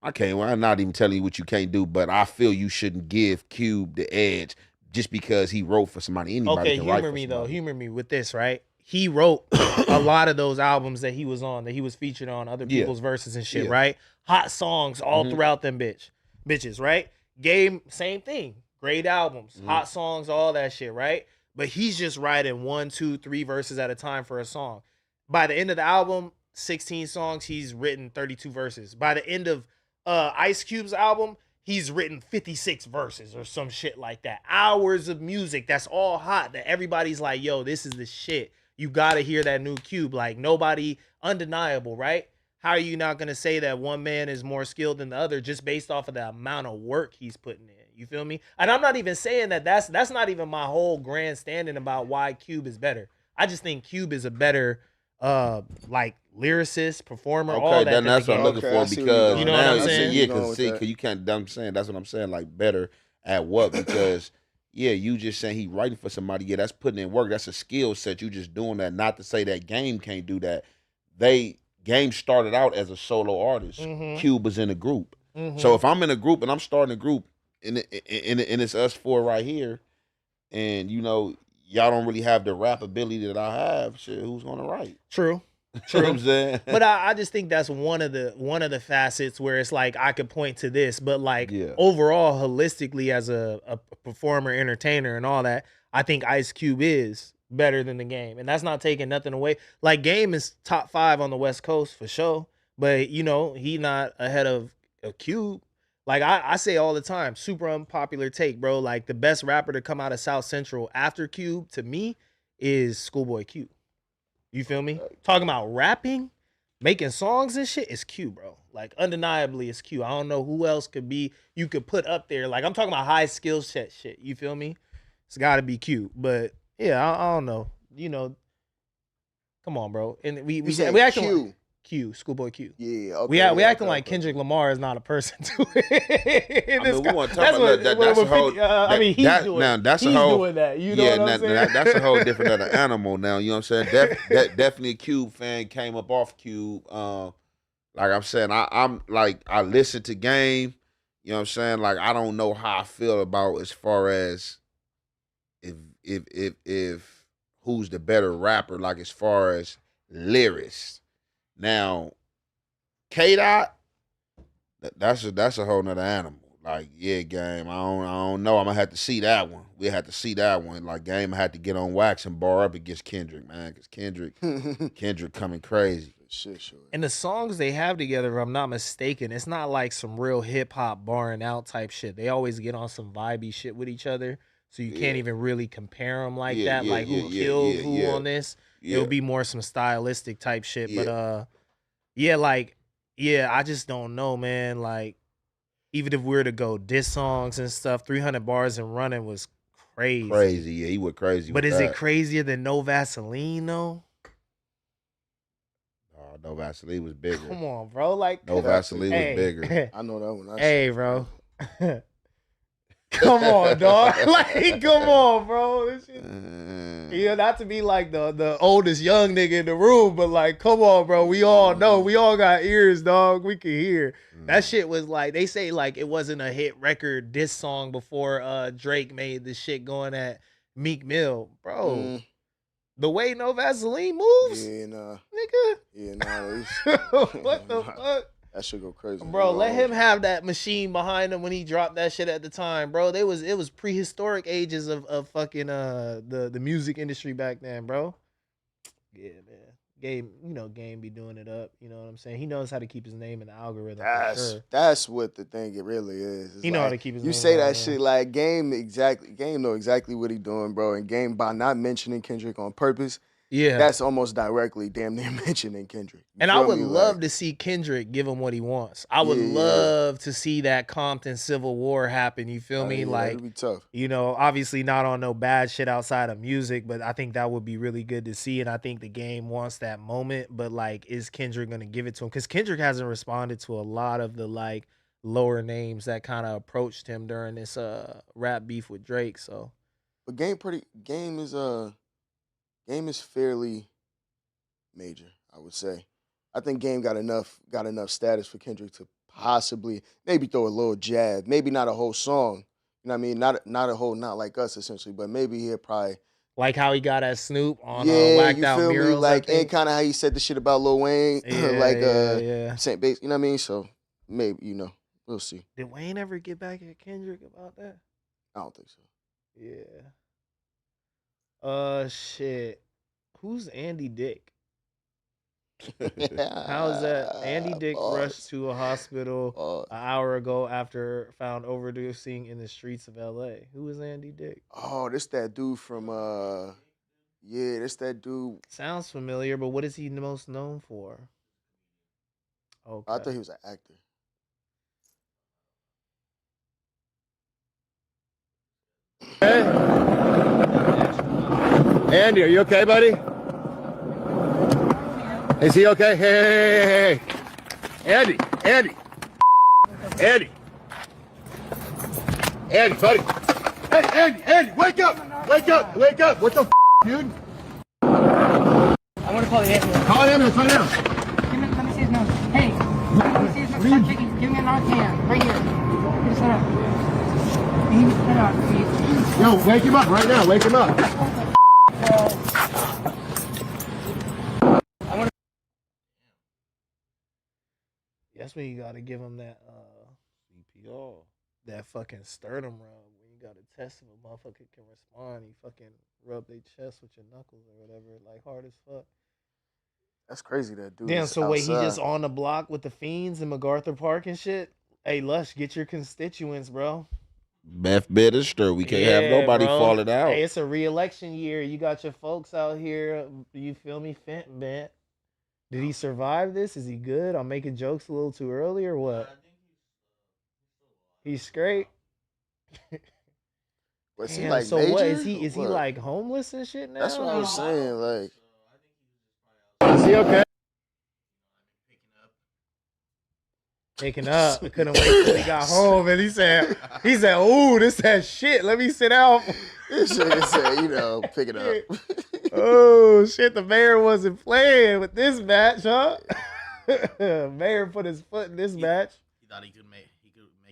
[SPEAKER 4] I'm not even telling you what you can't do, but I feel you shouldn't give Cube the edge just because he wrote for somebody. Anybody can write for somebody.
[SPEAKER 1] Though. Humor me with this, right? He wrote a lot of those albums that he was on, that he was featured on other people's verses and shit, right? Hot songs all throughout them bitches, right? Game, same thing. Great albums, hot songs, all that shit, right? But he's just writing 1, 2, 3 verses at a time for a song. By the end of the album, 16 songs, he's written 32 verses. By the end of Ice Cube's album, he's written 56 verses or some shit like that. Hours of music that's all hot that everybody's like, yo, this is the shit. You gotta hear that new Cube. Like, nobody, undeniable, right? How are you not gonna say that one man is more skilled than the other just based off of the amount of work he's putting in? You feel me? And I'm not even saying that's not even my whole grandstanding about why Cube is better. I just think Cube is a better like lyricist, performer, all that.
[SPEAKER 4] Then that's what I'm looking for because
[SPEAKER 1] you know what I'm saying?
[SPEAKER 4] Yeah, because you can't. I'm saying that's what I'm saying. Like better at what? Because yeah, you just saying he writing for somebody. Yeah, that's putting in work. That's a skill set. You just doing that. Not to say that Game can't do that. Game started out as a solo artist. Cube was in a group. So if I'm in a group and I'm starting a group and it's us four right here, and you know y'all don't really have the rap ability that I have, shit, who's gonna write?
[SPEAKER 1] True.
[SPEAKER 4] You know what I'm saying?
[SPEAKER 1] But I just think that's one of the facets where it's like I could point to this, but like overall, holistically, as a performer, entertainer, and all that, I think Ice Cube is better than the Game, and that's not taking nothing away. Like Game is top 5 on the West Coast for sure, but you know he not ahead of a Cube. Like I say all the time, super unpopular take, bro. Like the best rapper to come out of South Central after Cube to me is Schoolboy Q. You feel me? Talking about rapping, making songs and shit, it's Q, bro. Like undeniably it's Q. I don't know who else you could put up there. Like I'm talking about high skill set shit. You feel me? It's got to be Q. But yeah, I don't know. You know, come on, bro. And we acting
[SPEAKER 3] Q.
[SPEAKER 1] Q, Schoolboy Q.
[SPEAKER 3] Yeah, okay.
[SPEAKER 1] We acting like Kendrick Lamar is not a person too.
[SPEAKER 4] I mean, we want to talk about that. That's a whole.
[SPEAKER 1] He's doing.
[SPEAKER 4] Now that's
[SPEAKER 1] he's
[SPEAKER 4] a whole.
[SPEAKER 1] Doing that. You know what I'm saying?
[SPEAKER 4] That's a whole different other animal. Now you know what I'm saying. Definitely a Cube fan came up off Cube. Like I'm saying, I'm like I listen to Game. You know what I'm saying? Like I don't know how I feel about as far as if who's the better rapper. Like as far as lyrics. Now, K-Dot, that's a whole nother animal. Like, yeah, Game, I don't know. I'm gonna have to see that one. We had to see that one. Like, Game had to get on wax and bar up against Kendrick, man, because Kendrick coming crazy.
[SPEAKER 3] Shit, sure.
[SPEAKER 1] And the songs they have together, if I'm not mistaken, it's not like some real hip hop barring out type shit. They always get on some vibey shit with each other, so you can't even really compare them like that. Like who killed who on this? It'll be more some stylistic type shit. But I just don't know, man. Like even if we were to go diss songs and stuff, 300 bars and running was crazy.
[SPEAKER 4] Crazy, yeah, he went crazy.
[SPEAKER 1] But
[SPEAKER 4] with
[SPEAKER 1] is
[SPEAKER 4] that.
[SPEAKER 1] it crazier than No Vaseline though?
[SPEAKER 4] Oh, No Vaseline was bigger.
[SPEAKER 1] Come on, bro. Like
[SPEAKER 4] No Vaseline was bigger.
[SPEAKER 3] I know that one.
[SPEAKER 1] Hey, bro. Come on, dog. Like, come on, bro. This shit, not to be like the oldest young nigga in the room, but like, come on, bro. We all know. We all got ears, dog. We can hear. That shit was like, they say like it wasn't a hit record diss song before Drake made the shit going at Meek Mill. Bro. The way No Vaseline moves, nigga.
[SPEAKER 3] Yeah, nah.
[SPEAKER 1] What the fuck?
[SPEAKER 3] That should go crazy,
[SPEAKER 1] bro. Let him have that machine behind him when he dropped that shit at the time, bro. It was prehistoric ages of fucking the music industry back then, bro. Yeah, man. Game be doing it up. You know what I'm saying? He knows how to keep his name in the algorithm. For sure.
[SPEAKER 3] That's what the thing it really is. It's
[SPEAKER 1] he know how to keep his name.
[SPEAKER 3] You say that shit like Game know exactly what he doing, bro. And Game, by not mentioning Kendrick on purpose, that's almost directly damn near mentioning Kendrick.
[SPEAKER 1] And I would love to see Kendrick give him what he wants. I would love to see that Compton Civil War happen. You feel me? Like,
[SPEAKER 3] it'd be tough.
[SPEAKER 1] Obviously not on no bad shit outside of music, but I think that would be really good to see. And I think the game wants that moment. But like, is Kendrick gonna give it to him? Because Kendrick hasn't responded to a lot of the like lower names that kind of approached him during this rap beef with Drake. So,
[SPEAKER 3] but Game is fairly major, I would say. I think Game got enough status for Kendrick to possibly maybe throw a little jab, maybe not a whole song. You know what I mean? Not a whole Not Like Us essentially, but maybe he'll probably
[SPEAKER 1] like how he got at Snoop on Whacked Out Murals.
[SPEAKER 3] Like and kind of how he said the shit about Lil Wayne, Saint Bates. You know what I mean? So maybe we'll see.
[SPEAKER 1] Did Wayne ever get back at Kendrick about that?
[SPEAKER 3] I don't think so.
[SPEAKER 1] Yeah. Shit. Who's Andy Dick? How's that? Andy Dick rushed to a hospital an hour ago after found overdosing in the streets of LA. Who is Andy Dick?
[SPEAKER 3] Oh, this that dude from this that dude.
[SPEAKER 1] Sounds familiar, but what is he most known for? Okay.
[SPEAKER 3] I thought he was an actor.
[SPEAKER 11] Andy, are you okay, buddy? Is he okay? Hey. Andy, buddy. Hey, Andy, wake up. What the dude?
[SPEAKER 12] I want to call the ambulance.
[SPEAKER 11] Call an ambulance right now.
[SPEAKER 12] Let me see his nose. Hey, let me see his nose. Stop shaking. Give me a Narcan. Right here. Give us that up. You need to put it up, please.
[SPEAKER 11] Yo, wake him up right now. Wake him up.
[SPEAKER 1] That's when you gotta give him that CPR, that fucking sternum rub. When you gotta test if a motherfucker can respond, you fucking rub their chest with your knuckles or whatever, like hard as fuck.
[SPEAKER 3] That's crazy, that dude.
[SPEAKER 1] Damn, so wait, he just on the block with the fiends in MacArthur Park and shit? Hey, Lush, get your constituents, bro.
[SPEAKER 4] Meth minister, we can't have nobody falling out.
[SPEAKER 1] Hey, it's a re-election year. You got your folks out here. You feel me? Fenton bent. Did he survive this? Is he good? I'm making jokes a little too early or what? He's straight.
[SPEAKER 3] What's he
[SPEAKER 1] Damn,
[SPEAKER 3] like?
[SPEAKER 1] So
[SPEAKER 3] major?
[SPEAKER 1] what is he? Is he like homeless and shit now?
[SPEAKER 3] That's what I was saying. Like,
[SPEAKER 11] is he okay?
[SPEAKER 1] Picking up. I couldn't wait till he got home, and he said, "Ooh, this that shit. Let me sit down."
[SPEAKER 3] this nigga said, pick it up.
[SPEAKER 1] Oh shit! The mayor wasn't playing with this match, huh? Mayor put his foot in this match.
[SPEAKER 2] He thought he could make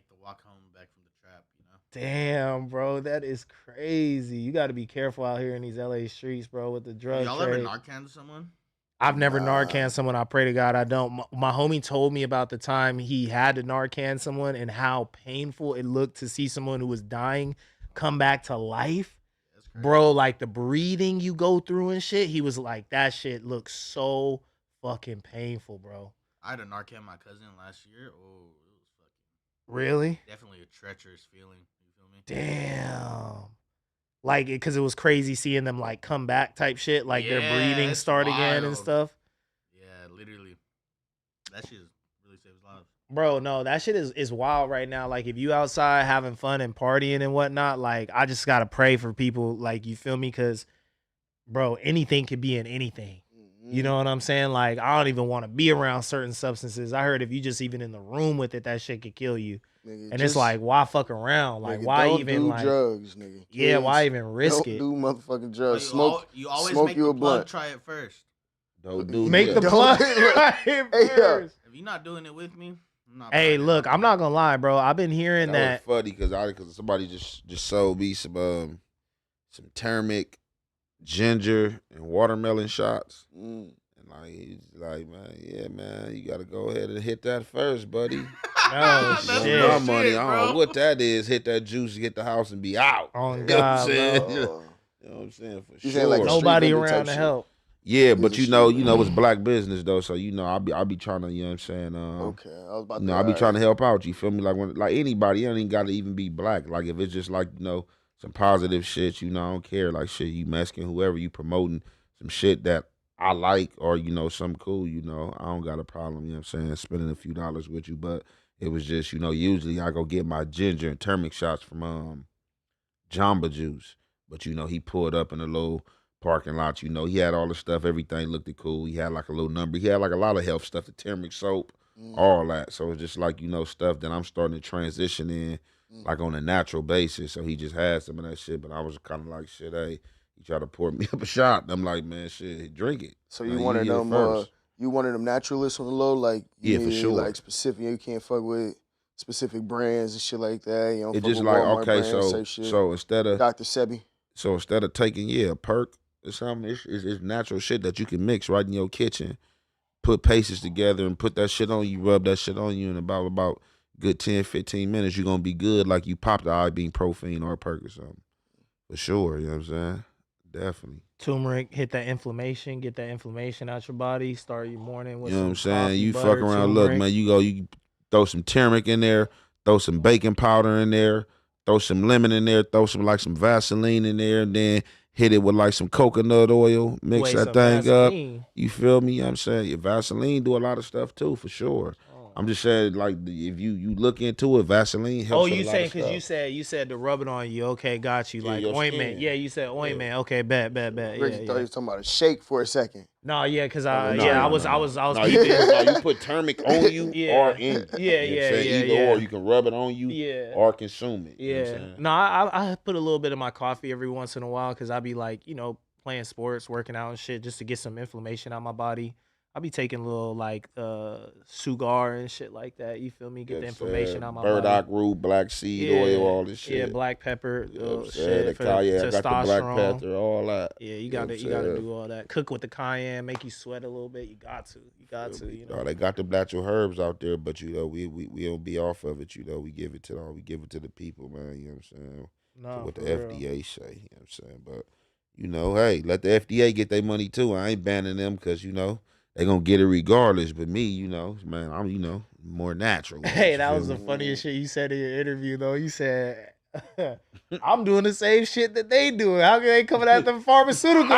[SPEAKER 2] the walk home back from the trap,
[SPEAKER 1] Damn, bro, that is crazy. You got to be careful out here in these LA streets, bro, with the drug
[SPEAKER 2] Y'all
[SPEAKER 1] trade.
[SPEAKER 2] ever Narcan someone?
[SPEAKER 1] I've never Narcan someone. I pray to God I don't. My homie told me about the time he had to Narcan someone and how painful it looked to see someone who was dying come back to life. Bro, like the breathing you go through and shit. He was like, that shit looks so fucking painful, bro.
[SPEAKER 2] I had a Narcan my cousin last year. Oh, it was fucking
[SPEAKER 1] Really?
[SPEAKER 2] definitely a treacherous feeling. You feel me?
[SPEAKER 1] Damn. Like, because it was crazy seeing them like come back type shit, like their breathing
[SPEAKER 2] it's
[SPEAKER 1] start again and
[SPEAKER 2] wild.
[SPEAKER 1] stuff.
[SPEAKER 2] Yeah, literally. That shit really saves lives.
[SPEAKER 1] Bro, no, that shit is wild right now. Like, if you outside having fun and partying and whatnot, like, I just gotta pray for people. Like, you feel me? Because, bro, anything could be in anything. You know what I'm saying? Like, I don't even want to be around certain substances. I heard if you just even in the room with it, that shit could kill you.
[SPEAKER 3] Nigga,
[SPEAKER 1] And it's like, why fuck around? Like,
[SPEAKER 3] nigga,
[SPEAKER 1] why
[SPEAKER 3] don't
[SPEAKER 1] even
[SPEAKER 3] do
[SPEAKER 1] like
[SPEAKER 3] drugs, nigga?
[SPEAKER 1] Yeah,
[SPEAKER 3] Kids,
[SPEAKER 1] why even risk
[SPEAKER 3] don't
[SPEAKER 1] it?
[SPEAKER 3] do motherfucking drugs.
[SPEAKER 2] But you always
[SPEAKER 3] smoke
[SPEAKER 2] make
[SPEAKER 3] you
[SPEAKER 2] the
[SPEAKER 3] a
[SPEAKER 2] plug
[SPEAKER 3] blunt.
[SPEAKER 2] try it first.
[SPEAKER 4] Don't do
[SPEAKER 1] Make the
[SPEAKER 3] Don't
[SPEAKER 1] plug
[SPEAKER 3] do it.
[SPEAKER 1] try it
[SPEAKER 3] Hey,
[SPEAKER 1] first.
[SPEAKER 2] If you're not doing it with me, I'm not.
[SPEAKER 1] Hey,
[SPEAKER 2] buying it.
[SPEAKER 1] look, I'm not gonna lie, bro. I've been hearing
[SPEAKER 4] That
[SPEAKER 1] that.
[SPEAKER 4] was funny because somebody just sold me some turmeric, ginger, and watermelon shots.
[SPEAKER 3] Mm.
[SPEAKER 4] And like he's like, man, yeah, man, you gotta go ahead and hit that first, buddy.
[SPEAKER 1] Oh
[SPEAKER 2] That's
[SPEAKER 1] shit!
[SPEAKER 4] My
[SPEAKER 2] good
[SPEAKER 4] money,
[SPEAKER 2] shit,
[SPEAKER 4] I don't know
[SPEAKER 2] bro.
[SPEAKER 4] what that is. Hit that juice, get the house, and be out.
[SPEAKER 1] On
[SPEAKER 4] You know what I'm
[SPEAKER 1] God,
[SPEAKER 4] saying?
[SPEAKER 1] bro.
[SPEAKER 4] You know what I'm saying? For
[SPEAKER 3] You
[SPEAKER 4] sure.
[SPEAKER 3] saying like a street
[SPEAKER 1] Nobody
[SPEAKER 3] vendor type
[SPEAKER 1] around to
[SPEAKER 3] shit.
[SPEAKER 1] help.
[SPEAKER 4] Yeah,
[SPEAKER 3] He's
[SPEAKER 4] but
[SPEAKER 3] a
[SPEAKER 4] you
[SPEAKER 3] street
[SPEAKER 4] know, it's black business though, so you know, I'll be trying to, you know what I'm saying?
[SPEAKER 3] Okay, I was about
[SPEAKER 4] You
[SPEAKER 3] to.
[SPEAKER 4] know, I'll be trying to
[SPEAKER 3] alright.
[SPEAKER 4] help out. You feel me? Like when, like anybody, it don't even got to even be black. Like if it's just like some positive shit, I don't care. Like shit, you Mexican, whoever you promoting some shit that I like or something cool. I don't got a problem. You know what I'm saying? Spending a few dollars with you, but it was just usually I go get my ginger and turmeric shots from Jamba Juice, but he pulled up in a little parking lot. He had all the stuff. Everything looked cool. He had like a little number. He had like a lot of health stuff, the turmeric soap, all that. So it's just like stuff that I'm starting to transition in, like on a natural basis. So he just had some of that shit, but I was kind of like, shit, hey, he tried to pour me up a shot. And I'm like, man, shit, drink it.
[SPEAKER 3] So
[SPEAKER 4] Now,
[SPEAKER 3] you wanted
[SPEAKER 4] get it
[SPEAKER 3] them?
[SPEAKER 4] first.
[SPEAKER 3] You wanted them naturalists on the low, like you
[SPEAKER 4] Yeah, for
[SPEAKER 3] needed,
[SPEAKER 4] sure.
[SPEAKER 3] like specific. You can't fuck with specific brands and shit like that. You don't
[SPEAKER 4] It
[SPEAKER 3] fuck
[SPEAKER 4] just
[SPEAKER 3] with
[SPEAKER 4] like
[SPEAKER 3] Walmart
[SPEAKER 4] okay,
[SPEAKER 3] brands type shit.
[SPEAKER 4] so instead of
[SPEAKER 3] Dr. Sebi.
[SPEAKER 4] So instead of taking a perk or something, it's natural shit that you can mix right in your kitchen. Put paces together and put that shit on you, rub that shit on you in about good 10, 15 minutes, you're gonna be good like you popped the ibuprofen or a perk or something. For sure, you know what I'm saying? Definitely.
[SPEAKER 1] Turmeric, hit that inflammation, get that inflammation out your body. Start your morning with
[SPEAKER 4] You know what I'm
[SPEAKER 1] some
[SPEAKER 4] saying?
[SPEAKER 1] coffee,
[SPEAKER 4] You
[SPEAKER 1] butter,
[SPEAKER 4] fuck around, look,
[SPEAKER 1] turmeric.
[SPEAKER 4] man, you throw some turmeric in there, throw some baking powder in there, throw some lemon in there, throw some Vaseline in there, and then hit it with like some coconut oil, mix
[SPEAKER 1] Wait,
[SPEAKER 4] that
[SPEAKER 1] some
[SPEAKER 4] thing
[SPEAKER 1] Vaseline?
[SPEAKER 4] up. You feel me? I'm saying your Vaseline do a lot of stuff too, for sure. I'm just saying, like, if you look into it, Vaseline helps.
[SPEAKER 1] Oh,
[SPEAKER 4] with
[SPEAKER 1] you
[SPEAKER 4] a lot
[SPEAKER 1] saying
[SPEAKER 4] of
[SPEAKER 1] because
[SPEAKER 4] stuff.
[SPEAKER 1] you said to rub it on you. Okay, got you.
[SPEAKER 4] Yeah,
[SPEAKER 1] Like
[SPEAKER 4] your
[SPEAKER 1] ointment.
[SPEAKER 4] skin.
[SPEAKER 1] Yeah, you said ointment. Okay, bet. Yeah,
[SPEAKER 3] Ricky thought he
[SPEAKER 1] yeah.
[SPEAKER 3] was talking about a shake for a second.
[SPEAKER 1] No, yeah, because
[SPEAKER 3] Oh,
[SPEAKER 1] yeah,
[SPEAKER 3] no,
[SPEAKER 1] I was
[SPEAKER 4] No,
[SPEAKER 1] keeping.
[SPEAKER 4] you put turmeric on you
[SPEAKER 1] Yeah.
[SPEAKER 4] or in you.
[SPEAKER 1] Yeah,
[SPEAKER 4] You know what I'm
[SPEAKER 1] yeah,
[SPEAKER 4] saying?
[SPEAKER 1] yeah,
[SPEAKER 4] Either
[SPEAKER 1] yeah.
[SPEAKER 4] or, you can rub it on you
[SPEAKER 1] Yeah.
[SPEAKER 4] or consume it. You know what I'm
[SPEAKER 1] Yeah.
[SPEAKER 4] saying?
[SPEAKER 1] No, I put a little bit of my coffee every once in a while because I be like, playing sports, working out and shit just to get some inflammation out my body. I be taking a little like sugar and shit like that. You feel me? Get the inflammation out my
[SPEAKER 4] burdock
[SPEAKER 1] body.
[SPEAKER 4] root, black seed
[SPEAKER 1] Yeah.
[SPEAKER 4] oil, all this shit.
[SPEAKER 1] Yeah, black pepper,
[SPEAKER 4] You know what I'm saying?
[SPEAKER 1] shit
[SPEAKER 4] The
[SPEAKER 1] for the
[SPEAKER 4] cayenne, I got the black
[SPEAKER 1] testosterone.
[SPEAKER 4] pepper, all that.
[SPEAKER 1] Yeah, you
[SPEAKER 4] know
[SPEAKER 1] got
[SPEAKER 4] what
[SPEAKER 1] to
[SPEAKER 4] I'm saying?
[SPEAKER 1] do all that. Cook with the cayenne, make you sweat a little bit. You got to.
[SPEAKER 4] No, they got the natural herbs out there, but we don't be off of it. We give it to the people, man. You know what I'm saying?
[SPEAKER 1] No,
[SPEAKER 4] What the
[SPEAKER 1] for real.
[SPEAKER 4] FDA say, you know what I'm saying? But hey, let the FDA get their money too. I ain't banning them because they gonna get it regardless. But me, man, I'm more natural.
[SPEAKER 1] Hey,
[SPEAKER 4] You
[SPEAKER 1] that
[SPEAKER 4] feel
[SPEAKER 1] was the
[SPEAKER 4] me?
[SPEAKER 1] funniest shit you said in your interview, though. You said, I'm doing the same shit that they doing. How can they coming at the pharmaceutical?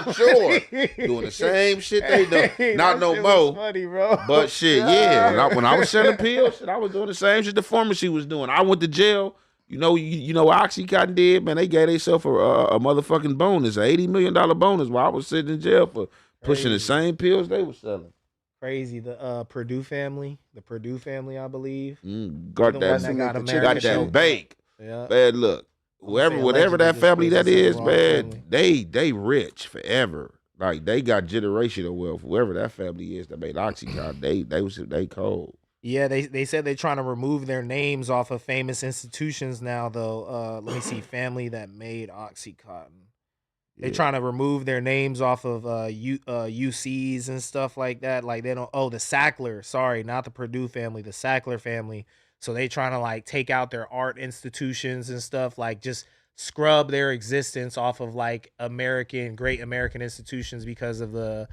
[SPEAKER 4] For sure. Doing the same shit they do.
[SPEAKER 1] Hey,
[SPEAKER 4] Not
[SPEAKER 1] that
[SPEAKER 4] no
[SPEAKER 1] shit was
[SPEAKER 4] more.
[SPEAKER 1] funny, bro.
[SPEAKER 4] But shit, yeah. When I was selling pills, shit, I was doing the same shit the pharmacy was doing. I went to jail. You know what Oxycontin did, man. They gave themselves a motherfucking bonus, $80 million bonus, while I was sitting in jail for pushing the
[SPEAKER 1] Crazy.
[SPEAKER 4] same pills they were selling.
[SPEAKER 1] Crazy. The Purdue family, I believe.
[SPEAKER 4] Got
[SPEAKER 1] The
[SPEAKER 4] that,
[SPEAKER 1] one that got
[SPEAKER 3] the
[SPEAKER 1] America
[SPEAKER 4] got that
[SPEAKER 1] dope.
[SPEAKER 4] bake.
[SPEAKER 1] Yeah.
[SPEAKER 4] Bad look.
[SPEAKER 1] say
[SPEAKER 4] Whatever
[SPEAKER 1] allegedly
[SPEAKER 4] that
[SPEAKER 1] just
[SPEAKER 4] family
[SPEAKER 1] in case
[SPEAKER 4] that
[SPEAKER 1] it's
[SPEAKER 4] is,
[SPEAKER 1] the wrong
[SPEAKER 4] man,
[SPEAKER 1] family.
[SPEAKER 4] they rich forever. Like they got generational wealth. Whoever that family is that made Oxycontin, they cold.
[SPEAKER 1] Yeah, they said they're trying to remove their names off of famous institutions now, though. Let me see, family that made OxyContin. They're
[SPEAKER 4] Yeah.
[SPEAKER 1] trying to remove their names off of UCs and stuff like that. Like they don't. Oh, the Sackler. Sorry, not the Purdue family. The Sackler family. So they trying to like take out their art institutions and stuff. Like just scrub their existence off of like great American institutions because of the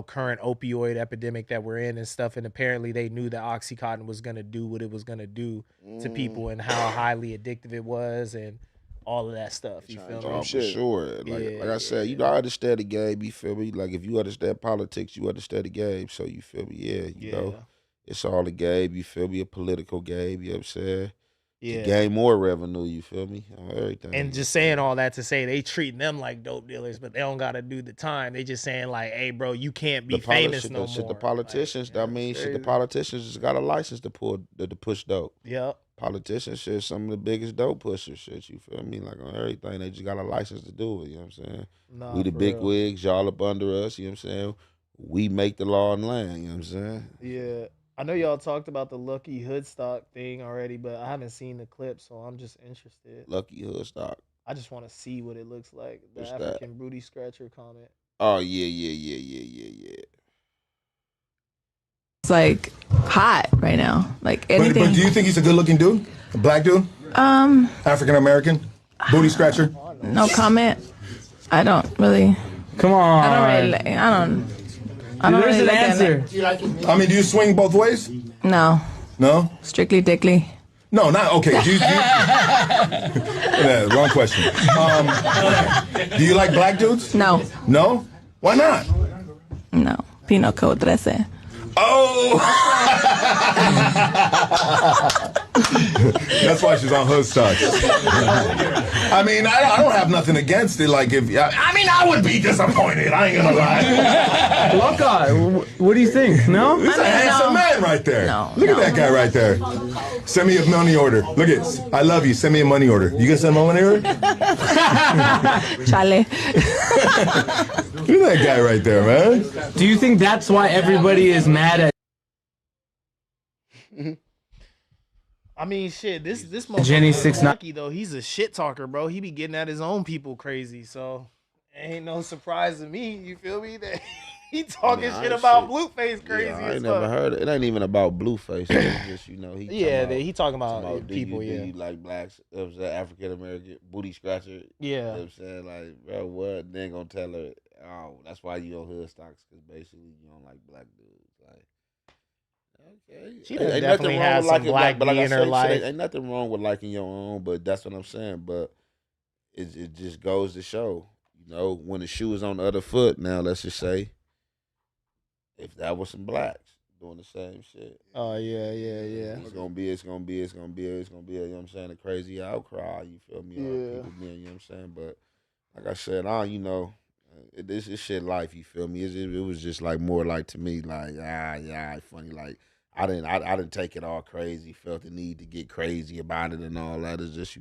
[SPEAKER 1] current opioid epidemic that we're in and stuff. And apparently they knew that Oxycontin was going to do what it was going to do to people and how highly addictive it was and all of that stuff. You feel me?
[SPEAKER 4] Oh, for sure. Like I said, I understand the game, you feel me? Like, if you understand politics, you understand the game. So, you feel me? Yeah, you know, it's all a game, you feel me? A political game, you know what I'm saying? To gain more revenue, you feel me? On everything.
[SPEAKER 1] And just saying all that to say they treating them like dope dealers, but they don't got to do the time. They just saying like, hey, bro, you can't be famous no more.
[SPEAKER 4] The politicians, the politicians just got a license to push dope.
[SPEAKER 1] Yep.
[SPEAKER 4] Politicians, shit, some of the biggest dope pushers, shit, you feel me? Like, on everything, they just got a license to do it, you know what I'm saying?
[SPEAKER 1] Nah,
[SPEAKER 4] we the
[SPEAKER 1] for
[SPEAKER 4] big
[SPEAKER 1] real.
[SPEAKER 4] wigs, y'all up under us, you know what I'm saying? We make the law and land, you know what I'm saying?
[SPEAKER 1] Yeah. I know y'all talked about the Lucky Hoodstock thing already, but I haven't seen the clip, so I'm just interested.
[SPEAKER 4] Lucky Hoodstock.
[SPEAKER 1] I just want to see what it looks like. The
[SPEAKER 4] What's that?
[SPEAKER 1] African booty scratcher comment.
[SPEAKER 4] Oh, yeah.
[SPEAKER 13] It's like hot right now. Like anything.
[SPEAKER 11] But do you think he's a good-looking dude? A black dude? African American? Booty scratcher?
[SPEAKER 13] No comment. I don't really.
[SPEAKER 14] Come on.
[SPEAKER 13] I don't really. I don't
[SPEAKER 14] There's
[SPEAKER 13] really
[SPEAKER 14] an answer.
[SPEAKER 11] I mean, do you swing both ways?
[SPEAKER 13] No.
[SPEAKER 11] No?
[SPEAKER 13] Strictly dickly.
[SPEAKER 11] No, not okay. Yeah, wrong question. Do you like black dudes?
[SPEAKER 13] No.
[SPEAKER 11] No? Why not?
[SPEAKER 13] No. Pinot Code 13.
[SPEAKER 11] Oh! That's why she's on Hoodstock. I mean, I don't have nothing against it. Like, I would be disappointed. I ain't gonna lie.
[SPEAKER 14] Loca, what do you think? No?
[SPEAKER 11] He's a handsome man right there. Look at that guy right there. Send me a money order. Look at, I love you. Send me a money order. You gonna send my money order?
[SPEAKER 13] Chale.
[SPEAKER 11] Look at that guy right there, man.
[SPEAKER 14] Do you think that's why everybody is mad at
[SPEAKER 1] I mean, shit, this
[SPEAKER 14] Jenny
[SPEAKER 1] motherfucker
[SPEAKER 14] 6ix9ine?
[SPEAKER 1] Lucky though, he's a shit talker, bro. He be getting at his own people crazy, so ain't no surprise to me. You feel me? That he talking shit about Blueface crazy.
[SPEAKER 4] Yeah, I
[SPEAKER 1] as
[SPEAKER 4] ain't
[SPEAKER 1] fuck.
[SPEAKER 4] never heard it. It ain't even about Blueface. It's just, he
[SPEAKER 1] he talking about people.
[SPEAKER 4] Do you like blacks? It was African American booty scratcher.
[SPEAKER 1] Yeah.
[SPEAKER 4] You know what I'm saying? Like, bro, what? They ain't gonna tell her, oh, that's why you on Hoodstocks, because basically you don't like black dudes. Like, okay.
[SPEAKER 1] She definitely has some black
[SPEAKER 4] but like
[SPEAKER 1] D
[SPEAKER 4] I
[SPEAKER 1] in her
[SPEAKER 4] said,
[SPEAKER 1] life.
[SPEAKER 4] ain't nothing wrong with liking your own, but that's what I'm saying. But it just goes to show, when the shoe is on the other foot, now let's just say, if that was some blacks doing the same shit.
[SPEAKER 1] Oh yeah.
[SPEAKER 4] It's gonna be, you know what I'm saying, a crazy outcry, you feel me? People being, you know what I'm saying? But like I said, this shit life, you feel me? It was just like more like, to me, like, funny. Like, I didn't take it all crazy, felt the need to get crazy about it and all that. It's just,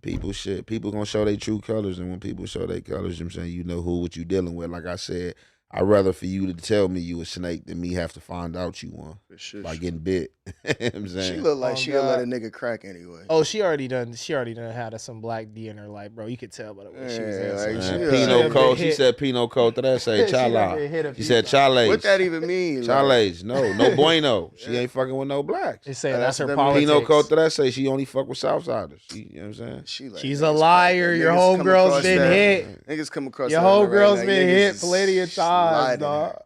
[SPEAKER 4] people gonna show their true colors, and when people show their colors, you know what I'm saying, you know what you dealing with. Like I said, I'd rather for you to tell me you a snake than me have to find out you one.
[SPEAKER 3] For sure.
[SPEAKER 4] By getting bit. You know what I'm saying?
[SPEAKER 3] She look like she'll let a nigga crack anyway.
[SPEAKER 1] Oh, she already done had some black D in her life, bro. You could tell by the way she was answering.
[SPEAKER 4] Pinot Code. She said Pinot Code. That say Chala. She said Chales.
[SPEAKER 3] What that even mean?
[SPEAKER 4] Chales. No bueno. She ain't fucking with no blacks.
[SPEAKER 1] They say that's her politics.
[SPEAKER 4] Pinot Code. That say she only fuck with Southsiders. You know what I'm saying?
[SPEAKER 1] She's a liar. Your homegirl's been hit.
[SPEAKER 3] Niggas come across.
[SPEAKER 1] Your homegirl's been hit plenty of times, dog.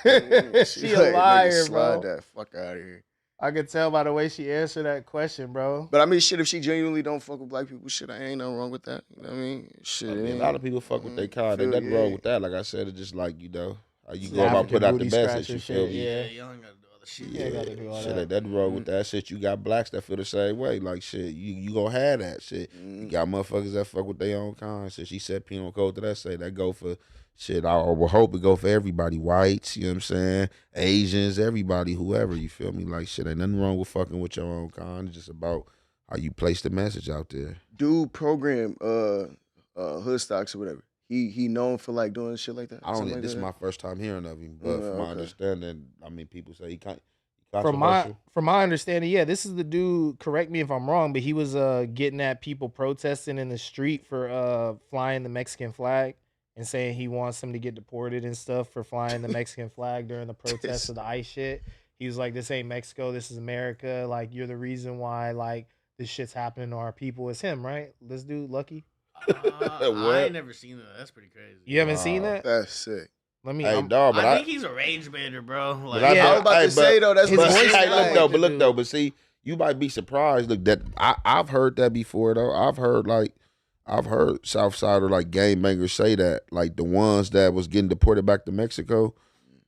[SPEAKER 1] She a liar, bro.
[SPEAKER 3] Slide that fuck out of here.
[SPEAKER 1] I could tell by the way she answered that question, bro.
[SPEAKER 3] But I mean, shit, if she genuinely don't fuck with black people, shit, I ain't nothing wrong with that. You know what I mean? Shit.
[SPEAKER 4] A lot of people fuck with their kind. Ain't nothing wrong with that. Like I said, it's just like, how you go about put out the message. You feel me?
[SPEAKER 2] Yeah, you ain't gotta do all the shit.
[SPEAKER 1] Yeah, gotta do all
[SPEAKER 4] shit,
[SPEAKER 1] that.
[SPEAKER 4] ain't nothing wrong with that shit. You got blacks that feel the same way. Like, shit, you gonna have that shit. You got motherfuckers that fuck with their own kind. So she said Pinot Code to that say that go for shit. I will hope it go for everybody. Whites, you know what I'm saying? Asians, everybody, whoever, you feel me? Like, shit, ain't nothing wrong with fucking with your own kind. It's just about how you place the message out there.
[SPEAKER 3] Dude program Hoodstocks or whatever. He known for like doing shit like that.
[SPEAKER 4] I don't.
[SPEAKER 3] Like
[SPEAKER 4] this
[SPEAKER 3] that?
[SPEAKER 4] is my first time hearing of him, but from my understanding, I mean, people say he can't.
[SPEAKER 1] From my understanding, yeah, this is the dude. Correct me if I'm wrong, but he was getting at people protesting in the street for flying the Mexican flag and saying he wants them to get deported and stuff for flying the Mexican flag during the protests of the ICE shit. He was like, "This ain't Mexico. This is America. Like, you're the reason why like this shit's happening to our people." It's him, right? This dude, Lucky.
[SPEAKER 2] I ain't never seen that. That's pretty crazy.
[SPEAKER 1] You haven't seen that?
[SPEAKER 3] That's sick.
[SPEAKER 1] Let me.
[SPEAKER 4] Hey, dog, but
[SPEAKER 2] I think he's a rage baiter, bro. Like,
[SPEAKER 4] But
[SPEAKER 3] I was about to say though, that's
[SPEAKER 1] his
[SPEAKER 3] what
[SPEAKER 1] voice
[SPEAKER 4] Hey,
[SPEAKER 1] like
[SPEAKER 4] look though, but see, you might be surprised. Look, that I've heard that before though. I've heard Southsider like gang bangers say that, like the ones that was getting deported back to Mexico.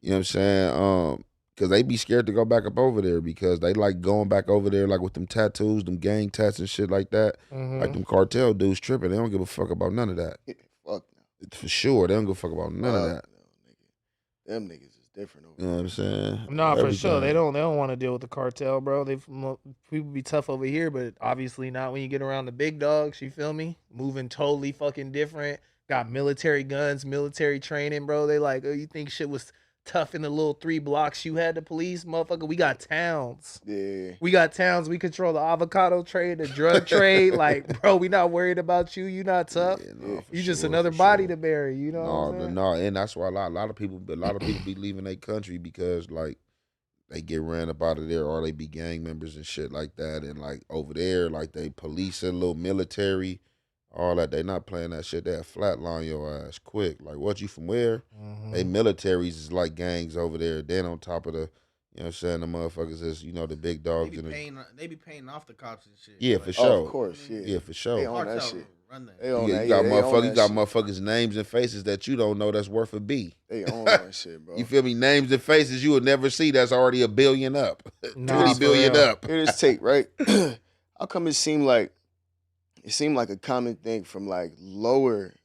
[SPEAKER 4] You know what I'm saying? Because they be scared to go back up over there because they like going back over there like with them tattoos, them gang tats and shit like that. Like them cartel dudes tripping. They don't give a fuck about none of that.
[SPEAKER 3] Fuck no.
[SPEAKER 4] For sure, they don't give a fuck about none of that.
[SPEAKER 3] No, nigga. Them niggas is different over
[SPEAKER 4] You know what I'm saying?
[SPEAKER 1] Nah, for sure. They
[SPEAKER 4] Everything.
[SPEAKER 1] don't want to deal with the cartel, bro. People be tough over here, but obviously not when you get around the big dogs. You feel me? Moving totally fucking different. Got military guns, military training, bro. They like, oh, you think shit was tough in the little 3 blocks you had the police, motherfucker? We got towns.
[SPEAKER 3] Yeah.
[SPEAKER 1] We got towns. We control the avocado trade, the drug trade. Like, bro, we not worried about you. You not tough. You just another body to bury. You know what I'm saying?
[SPEAKER 4] No, and that's why a lot of people be leaving their country because like they get ran up out of there or they be gang members and shit like that, and like over there like they police a little military, all that. They not playing that shit. They flatline your ass quick. Like, what, you from where? They militaries is like gangs over there. Then on top of the, you know what I'm saying, the motherfuckers is, you know, the big dogs.
[SPEAKER 2] They be paying off the cops and shit.
[SPEAKER 4] Yeah,
[SPEAKER 2] like,
[SPEAKER 4] for sure.
[SPEAKER 3] Oh, of course, yeah.
[SPEAKER 4] Yeah, for sure.
[SPEAKER 3] They own that shit.
[SPEAKER 2] Run that.
[SPEAKER 3] They own
[SPEAKER 4] You
[SPEAKER 3] that.
[SPEAKER 4] got
[SPEAKER 3] Yeah, they own
[SPEAKER 4] motherfuckers, you
[SPEAKER 3] that
[SPEAKER 4] got
[SPEAKER 3] shit.
[SPEAKER 4] motherfuckers' names and faces that you don't know that's worth a B.
[SPEAKER 3] They own that shit, bro.
[SPEAKER 4] You feel me? Names and faces you would never see that's already $1 billion up.
[SPEAKER 1] Nah,
[SPEAKER 4] 20
[SPEAKER 1] for
[SPEAKER 4] billion
[SPEAKER 1] real.
[SPEAKER 4] up.
[SPEAKER 3] Here this take, right? How come it seemed like a common thing from like lower,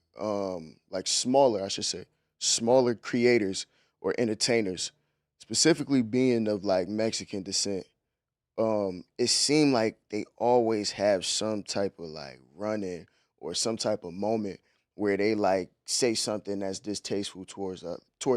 [SPEAKER 3] like smaller, I should say, smaller creators or entertainers, specifically being of like Mexican descent. It seemed like they always have some type of like run-in or some type of moment where they like say something that's distasteful towards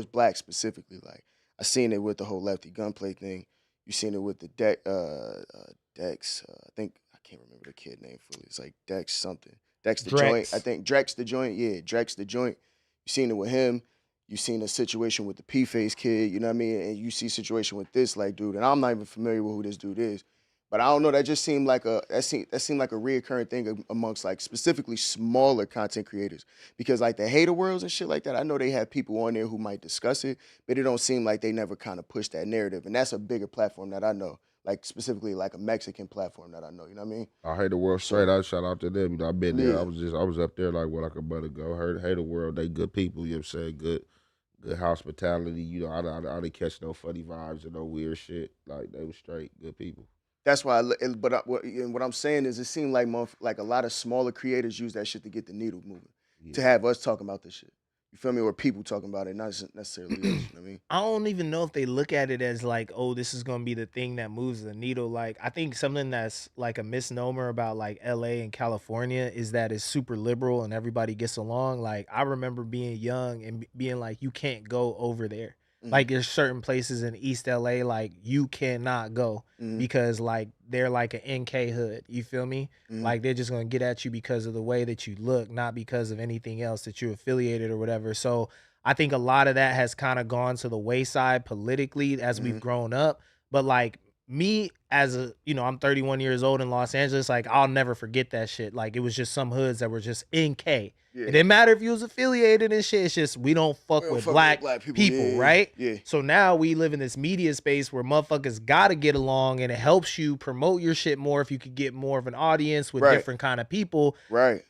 [SPEAKER 3] blacks specifically. Like I seen it with the whole lefty gunplay thing. You seen it with the Dex. I think I can't remember the kid name fully. It's like Dex something. Dex the joint.
[SPEAKER 1] Drex.
[SPEAKER 3] I think Drex the joint. Yeah, Drex the joint. You seen it with him. You seen a situation with the P-Face kid. You know what I mean? And you see a situation with this like dude. And I'm not even familiar with who this dude is. But I don't know. That just seemed like a reoccurring thing amongst like specifically smaller content creators, because like the hater worlds and shit like that. I know they have people on there who might discuss it, but it don't seem like they never kind of push that narrative. And that's a bigger platform that I know, like specifically like a Mexican platform that I know. You know what I mean?
[SPEAKER 4] I hate the world straight. I shout out to them. You know, I've been there.
[SPEAKER 3] Yeah.
[SPEAKER 4] I was up there like what I could better go. Hate the world. They good people. You know what I'm saying? Good hospitality. You know, I didn't catch no funny vibes or no weird shit. Like they was straight good people.
[SPEAKER 3] That's why. What I'm saying is, it seemed like a lot of smaller creators use that shit to get the needle moving.
[SPEAKER 4] Yeah.
[SPEAKER 3] To have us talking about this shit. You feel me? Or people talking about it, not necessarily us. You know what I mean?
[SPEAKER 1] I don't even know if they look at it as like, oh, this is gonna be the thing that moves the needle. Like, I think something that's like a misnomer about like LA and California is that it's super liberal and everybody gets along. Like, I remember being young and being like, you can't go over there. Like, there's certain places in East LA like you cannot go because like they're like an NK hood. You feel me? Like they're just gonna get at you because of the way that you look, not because of anything else that you're affiliated or whatever. So I think a lot of that has kind of gone to the wayside politically as we've grown up. But like me as a, you know, I'm 31 years old in Los Angeles. Like I'll never forget that shit. Like it was just some hoods that were just NK.
[SPEAKER 3] Yeah.
[SPEAKER 1] It didn't matter if you was affiliated and shit. It's just we don't fuck with black people,
[SPEAKER 3] yeah,
[SPEAKER 1] right?
[SPEAKER 3] Yeah.
[SPEAKER 1] So now we live in this media space where motherfuckers gotta get along, and it helps you promote your shit more if you could get more of an audience with different kind of people.
[SPEAKER 3] Right.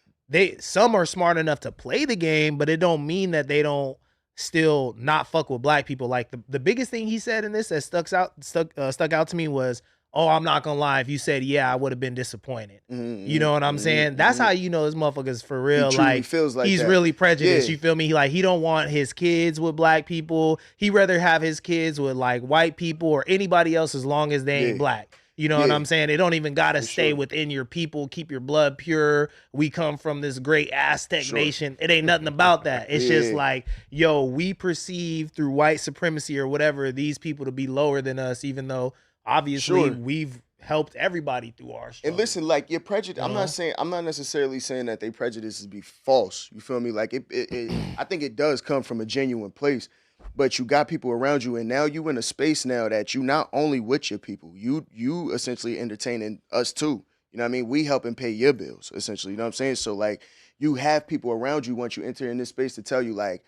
[SPEAKER 1] Some are smart enough to play the game, but it don't mean that they don't still not fuck with black people. Like the biggest thing he said in this that stuck out to me was, oh, I'm not gonna lie. If you said, yeah, I would have been disappointed. You know what I'm saying? That's how you know this motherfucker's for real.
[SPEAKER 3] He truly
[SPEAKER 1] Like,
[SPEAKER 3] feels like
[SPEAKER 1] he's
[SPEAKER 3] that.
[SPEAKER 1] really prejudiced.
[SPEAKER 3] Yeah.
[SPEAKER 1] You feel me? He don't want his kids with black people. He rather have his kids with like white people or anybody else as long as they ain't black. You know what I'm saying? It don't even gotta stay within your people. Keep your blood pure. We come from this great Aztec nation. It ain't nothing about that. It's just like, yo, we perceive through white supremacy or whatever these people to be lower than us, even though obviously we've helped everybody through our struggle.
[SPEAKER 3] And listen, like your prejudice. I'm not necessarily saying that they prejudices be false. You feel me? Like I think it does come from a genuine place. But you got people around you, and now you in a space now that you not only with your people, you essentially entertaining us too. You know what I mean? We helping pay your bills, essentially. You know what I'm saying? So like you have people around you once you enter in this space to tell you like,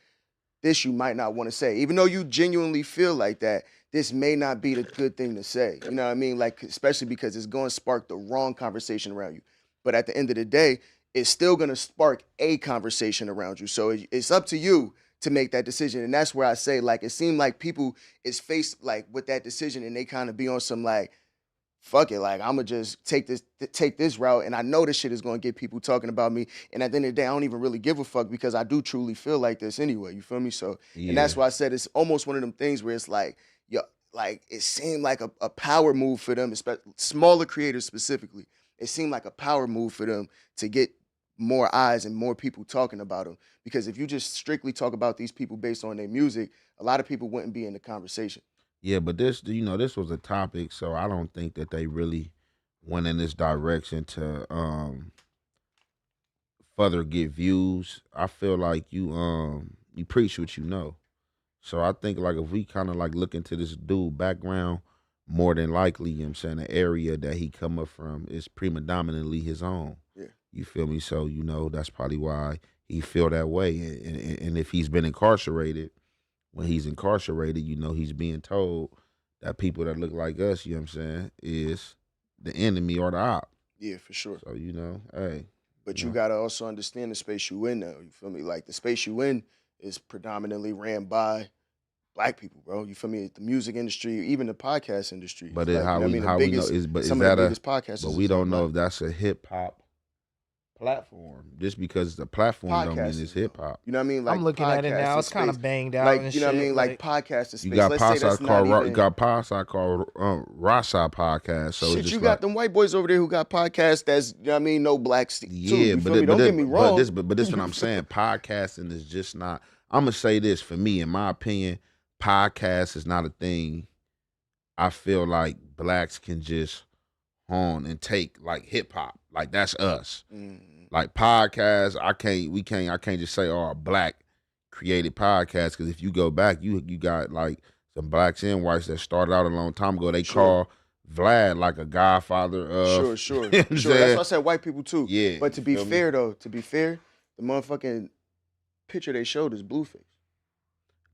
[SPEAKER 3] this you might not want to say. Even though you genuinely feel like that, this may not be the good thing to say. You know what I mean? Like, especially because it's going to spark the wrong conversation around you. But at the end of the day, it's still going to spark a conversation around you. So it's up to you to make that decision. And that's where I say, like, it seemed like people is faced like with that decision and they kind of be on some like, fuck it, like I'm gonna just take this route, and I know this shit is gonna get people talking about me. And at the end of the day, I don't even really give a fuck because I do truly feel like this anyway. You feel me? So, and that's why I said it's almost one of them things where it's like, yo, like it seemed like a power move for them, especially smaller creators specifically. It seemed like a power move for them to get more eyes and more people talking about them. Because if you just strictly talk about these people based on their music, a lot of people wouldn't be in the conversation.
[SPEAKER 4] Yeah, but this was a topic, so I don't think that they really went in this direction to further get views. I feel like you preach what you know. So I think like if we kind of like look into this dude background, more than likely, you know what I'm saying, the area that he come up from is predominantly his own.
[SPEAKER 3] Yeah.
[SPEAKER 4] You feel me? So, that's probably why he feel that way. And if he's been incarcerated, when he's incarcerated, he's being told that people that look like us, you know what I'm saying, is the enemy or the op.
[SPEAKER 3] Yeah, for sure.
[SPEAKER 4] So, hey.
[SPEAKER 3] But you gotta also understand the space you in now. You feel me? Like the space you in is predominantly ran by Black people, bro. You feel me? The music industry, even the podcast industry.
[SPEAKER 4] But
[SPEAKER 3] like,
[SPEAKER 4] how we know is
[SPEAKER 3] some of the biggest podcasters.
[SPEAKER 4] But we don't know if that's a hip hop platform. Just because it's a platform don't mean it's hip hop.
[SPEAKER 3] You know what I mean? Like
[SPEAKER 1] I'm looking at it now. It's kind of banged out.
[SPEAKER 3] Like
[SPEAKER 1] and
[SPEAKER 3] you know what I
[SPEAKER 1] shit,
[SPEAKER 3] mean? Like podcasting space.
[SPEAKER 4] You got
[SPEAKER 3] Let's say that's not even...
[SPEAKER 4] called Rasa podcast. So
[SPEAKER 3] shit,
[SPEAKER 4] it's just
[SPEAKER 3] you got them white boys over there who got podcasts. That's you know what I mean. No blacks. Too,
[SPEAKER 4] yeah,
[SPEAKER 3] but don't get me wrong.
[SPEAKER 4] But this what I'm saying. Podcasting is just not. I'm gonna say this for me, in my opinion, podcast is not a thing. I feel like blacks can just hone and take like hip hop. Like that's us. Like podcasts, I can't just say, a black created podcast, because if you go back, you got like some blacks and whites that started out a long time ago. They call Vlad like a godfather of
[SPEAKER 3] Sure.
[SPEAKER 4] You know what I'm
[SPEAKER 3] Sure. That's
[SPEAKER 4] saying?
[SPEAKER 3] why I said white people too.
[SPEAKER 4] Yeah.
[SPEAKER 3] But to be
[SPEAKER 4] Feel me?
[SPEAKER 3] fair though, the motherfucking picture they showed is Blueface.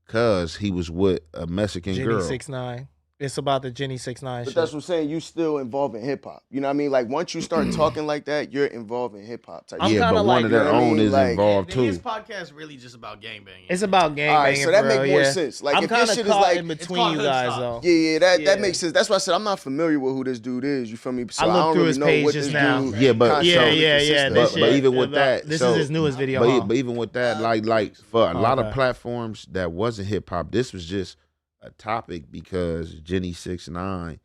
[SPEAKER 4] Cause he was with a Mexican
[SPEAKER 1] Jenny
[SPEAKER 4] girl.
[SPEAKER 1] 6ix9ine. It's about the Jenny 6ix9ine
[SPEAKER 3] But
[SPEAKER 1] shit.
[SPEAKER 3] that's what I'm saying. You still involved in hip hop. You know what I mean? Like once you start talking like that, you're involved in hip hop type.
[SPEAKER 4] Yeah, but one of their own is involved too.
[SPEAKER 2] His podcast really just about gangbanging.
[SPEAKER 1] It's about gangbanging.
[SPEAKER 3] All right, so that
[SPEAKER 1] for
[SPEAKER 3] make
[SPEAKER 1] real,
[SPEAKER 3] more
[SPEAKER 1] yeah.
[SPEAKER 3] sense. Like
[SPEAKER 1] I'm
[SPEAKER 3] if this
[SPEAKER 1] kind of
[SPEAKER 3] shit is
[SPEAKER 1] caught
[SPEAKER 3] like
[SPEAKER 1] in between you guys though.
[SPEAKER 3] Yeah, that makes sense. That's why I said I'm not familiar with who this dude is. You feel me? So
[SPEAKER 1] I looked
[SPEAKER 3] don't
[SPEAKER 1] through
[SPEAKER 3] really
[SPEAKER 1] his
[SPEAKER 3] know
[SPEAKER 1] page
[SPEAKER 3] what
[SPEAKER 1] just
[SPEAKER 3] this
[SPEAKER 1] now.
[SPEAKER 3] dude
[SPEAKER 4] Yeah, but
[SPEAKER 1] Yeah.
[SPEAKER 4] But even with that,
[SPEAKER 1] this
[SPEAKER 4] so-
[SPEAKER 1] is his newest video.
[SPEAKER 4] But even with that, like for a lot of
[SPEAKER 1] Okay.
[SPEAKER 4] platforms that wasn't hip hop, this was just a topic because Jenny 6ix9ine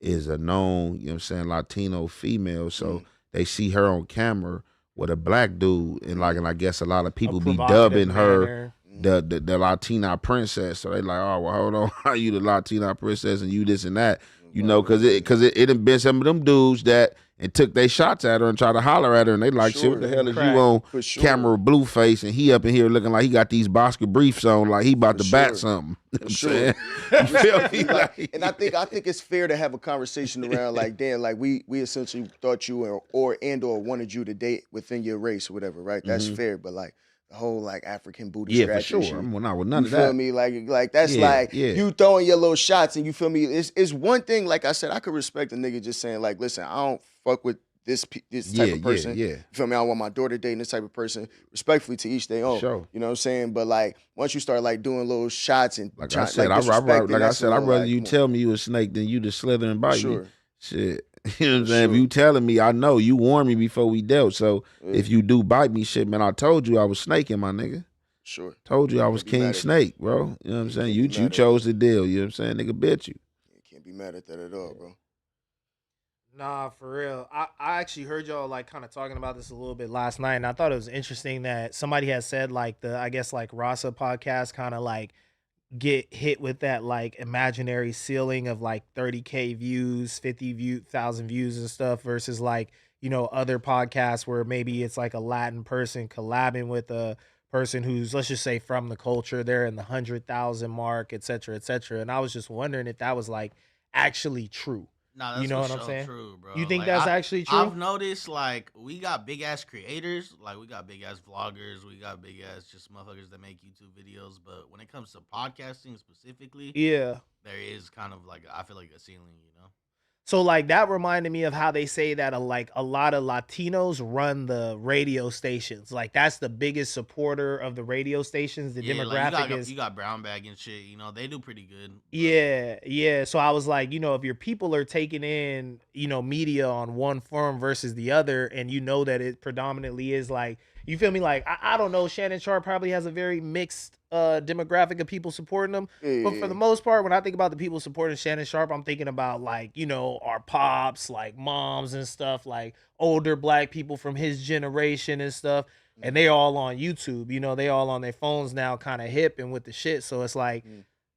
[SPEAKER 4] is a known, you know what I'm saying, Latino female. So they see her on camera with a black dude, and I guess a lot of people be dubbing her the Latina princess. So they like, oh well, hold on, how you the Latina princess and you this and that, because it done been some of them dudes that and took they shots at her and tried to holler at her, and they like, shit, what the hell is you on camera Blueface, and he up in here looking like he got these Bosco briefs on, like he about to bat something. You know what I'm saying? You feel me? Like,
[SPEAKER 3] and I think it's fair to have a conversation around like, damn, like we essentially thought you or wanted you to date within your race or whatever, right? That's fair, but like the whole like African booty
[SPEAKER 4] yeah, for
[SPEAKER 3] scratching
[SPEAKER 4] sure.
[SPEAKER 3] shit.
[SPEAKER 4] I'm not with none of
[SPEAKER 3] You feel
[SPEAKER 4] that.
[SPEAKER 3] me? Like that's
[SPEAKER 4] Yeah,
[SPEAKER 3] like
[SPEAKER 4] yeah.
[SPEAKER 3] you throwing your little shots, and you feel me? It's one thing. Like I said, I could respect a nigga just saying like, listen, I don't fuck with this type of person.
[SPEAKER 4] Yeah.
[SPEAKER 3] You feel me? I don't want my daughter dating this type of person. Respectfully to each their own.
[SPEAKER 4] Sure.
[SPEAKER 3] You know what I'm saying? But like once you start like doing little shots and
[SPEAKER 4] Like
[SPEAKER 3] try-
[SPEAKER 4] I said,
[SPEAKER 3] disrespecting,
[SPEAKER 4] I'd
[SPEAKER 3] that's a
[SPEAKER 4] rather
[SPEAKER 3] little,
[SPEAKER 4] you
[SPEAKER 3] like,
[SPEAKER 4] tell me you a snake than you to slither and bite
[SPEAKER 3] Sure.
[SPEAKER 4] me. Shit. You know what I'm saying?
[SPEAKER 3] Sure.
[SPEAKER 4] If you telling me, I know you warned me before we dealt. So if you do bite me, shit, man, I told you I was snaking, my nigga.
[SPEAKER 3] Sure.
[SPEAKER 4] Told you I was
[SPEAKER 3] Can't be mad
[SPEAKER 4] King
[SPEAKER 3] at
[SPEAKER 4] Snake, bro. You know what I'm saying? You
[SPEAKER 3] can't be mad at
[SPEAKER 4] chose the deal. You know what I'm saying? Nigga bit you.
[SPEAKER 3] Can't be mad at that at all, bro.
[SPEAKER 1] Nah, for real. I actually heard y'all like kind of talking about this a little bit last night, and I thought it was interesting that somebody had said like I guess like Rasa podcast kind of like get hit with that like imaginary ceiling of like 30K views, 50,000 views and stuff versus like, other podcasts where maybe it's like a Latin person collabing with a person who's, let's just say, from the culture. They're in the 100,000 mark, et cetera, et cetera. And I was just wondering if that was like actually true.
[SPEAKER 2] Nah, that's
[SPEAKER 1] You know
[SPEAKER 2] for
[SPEAKER 1] what I'm
[SPEAKER 2] sure
[SPEAKER 1] saying?
[SPEAKER 2] true, bro.
[SPEAKER 1] You think
[SPEAKER 2] Like,
[SPEAKER 1] that's actually true?
[SPEAKER 2] I've noticed like we got big ass creators, like we got big ass vloggers, we got big ass just motherfuckers that make YouTube videos. But when it comes to podcasting specifically,
[SPEAKER 1] Yeah.
[SPEAKER 2] there is kind of like I feel like a ceiling, you know.
[SPEAKER 1] So like that reminded me of how they say that a lot of Latinos run the radio stations. Like that's the biggest supporter of the radio stations. The
[SPEAKER 2] Yeah,
[SPEAKER 1] demographic
[SPEAKER 2] like
[SPEAKER 1] is
[SPEAKER 2] you got Brown Bag and shit. You know, they do pretty good.
[SPEAKER 1] yeah. So I was like, if your people are taking in, media on one firm versus the other, and you know that it predominantly is like, you feel me? Like, I don't know, Shannon Sharp probably has a very mixed demographic of people supporting them. But for the most part, when I think about the people supporting Shannon Sharp, I'm thinking about like, our pops, like moms and stuff, like older black people from his generation and stuff. And they all on YouTube, they all on their phones now, kind of hip and with the shit. So it's like,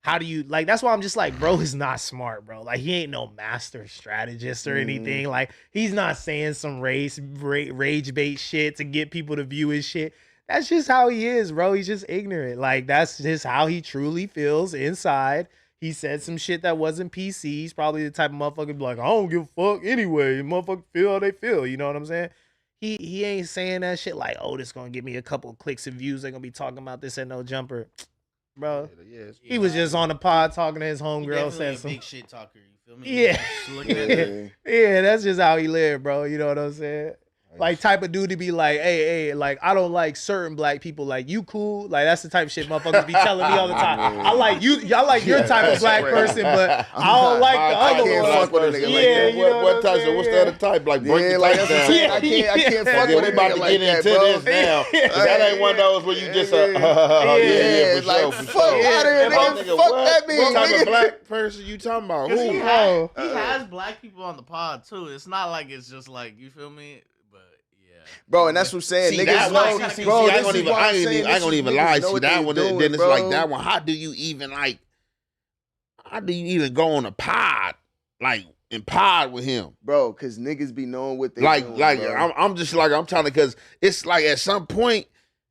[SPEAKER 1] how do you like? That's why I'm just like, bro is not smart, bro. Like he ain't no master strategist or anything. Like he's not saying some rage bait shit to get people to view his shit. That's just how he is, bro. He's just ignorant. Like that's just how he truly feels inside. He said some shit that wasn't PC. He's probably the type of motherfucker be like, I don't give a fuck anyway. Motherfucker feel how they feel. You know what I'm saying? He ain't saying that shit like, oh, this gonna give me a couple of clicks and views. They're gonna be talking about this and no jumper. Bro, he was just on the pod talking to his homegirl. Said some
[SPEAKER 2] big shit talker. You feel me?
[SPEAKER 1] Yeah,
[SPEAKER 2] Just looking at that.
[SPEAKER 1] yeah. That's just how he lived, bro. You know what I'm saying? Like type of dude to be like, hey, like I don't like certain black people. Like you cool? Like that's the type of shit motherfuckers be telling me all the time. I like you. I like your type of black person, but I don't like the other one.
[SPEAKER 4] Yeah, what type? What's the other type? Like break the
[SPEAKER 3] like
[SPEAKER 4] type
[SPEAKER 3] that's
[SPEAKER 4] down.
[SPEAKER 3] I can't fuck
[SPEAKER 4] We
[SPEAKER 3] with it.
[SPEAKER 4] about to
[SPEAKER 3] like
[SPEAKER 4] get
[SPEAKER 3] that,
[SPEAKER 4] into
[SPEAKER 3] bro.
[SPEAKER 4] this now. That ain't one of those where you just
[SPEAKER 3] Yeah,
[SPEAKER 4] for
[SPEAKER 3] like
[SPEAKER 4] sure, for
[SPEAKER 3] fuck
[SPEAKER 4] sure.
[SPEAKER 3] out of here, nigga. Fuck that man.
[SPEAKER 4] What type
[SPEAKER 3] nigga.
[SPEAKER 4] of black person you talking about?
[SPEAKER 2] Cause
[SPEAKER 4] Who?
[SPEAKER 2] he has black people on the pod too. It's not like it's just like you feel me.
[SPEAKER 3] Bro, and that's what I'm saying.
[SPEAKER 4] See,
[SPEAKER 3] Niggas
[SPEAKER 4] that
[SPEAKER 3] know,
[SPEAKER 4] one, see,
[SPEAKER 3] bro,
[SPEAKER 4] I
[SPEAKER 3] this
[SPEAKER 4] ain't
[SPEAKER 3] is
[SPEAKER 4] gonna
[SPEAKER 3] why I'm
[SPEAKER 4] even,
[SPEAKER 3] saying
[SPEAKER 4] I ain't gonna
[SPEAKER 3] this
[SPEAKER 4] even
[SPEAKER 3] is
[SPEAKER 4] lie.
[SPEAKER 3] niggas know
[SPEAKER 4] See,
[SPEAKER 3] what
[SPEAKER 4] that
[SPEAKER 3] they
[SPEAKER 4] one,
[SPEAKER 3] doing,
[SPEAKER 4] then it's
[SPEAKER 3] bro.
[SPEAKER 4] like that one. How do you even go on a pod, like in pod with him,
[SPEAKER 3] bro? Because niggas be knowing what they
[SPEAKER 4] like,
[SPEAKER 3] doing,
[SPEAKER 4] bro. I'm just like I'm trying to, cause it's like at some point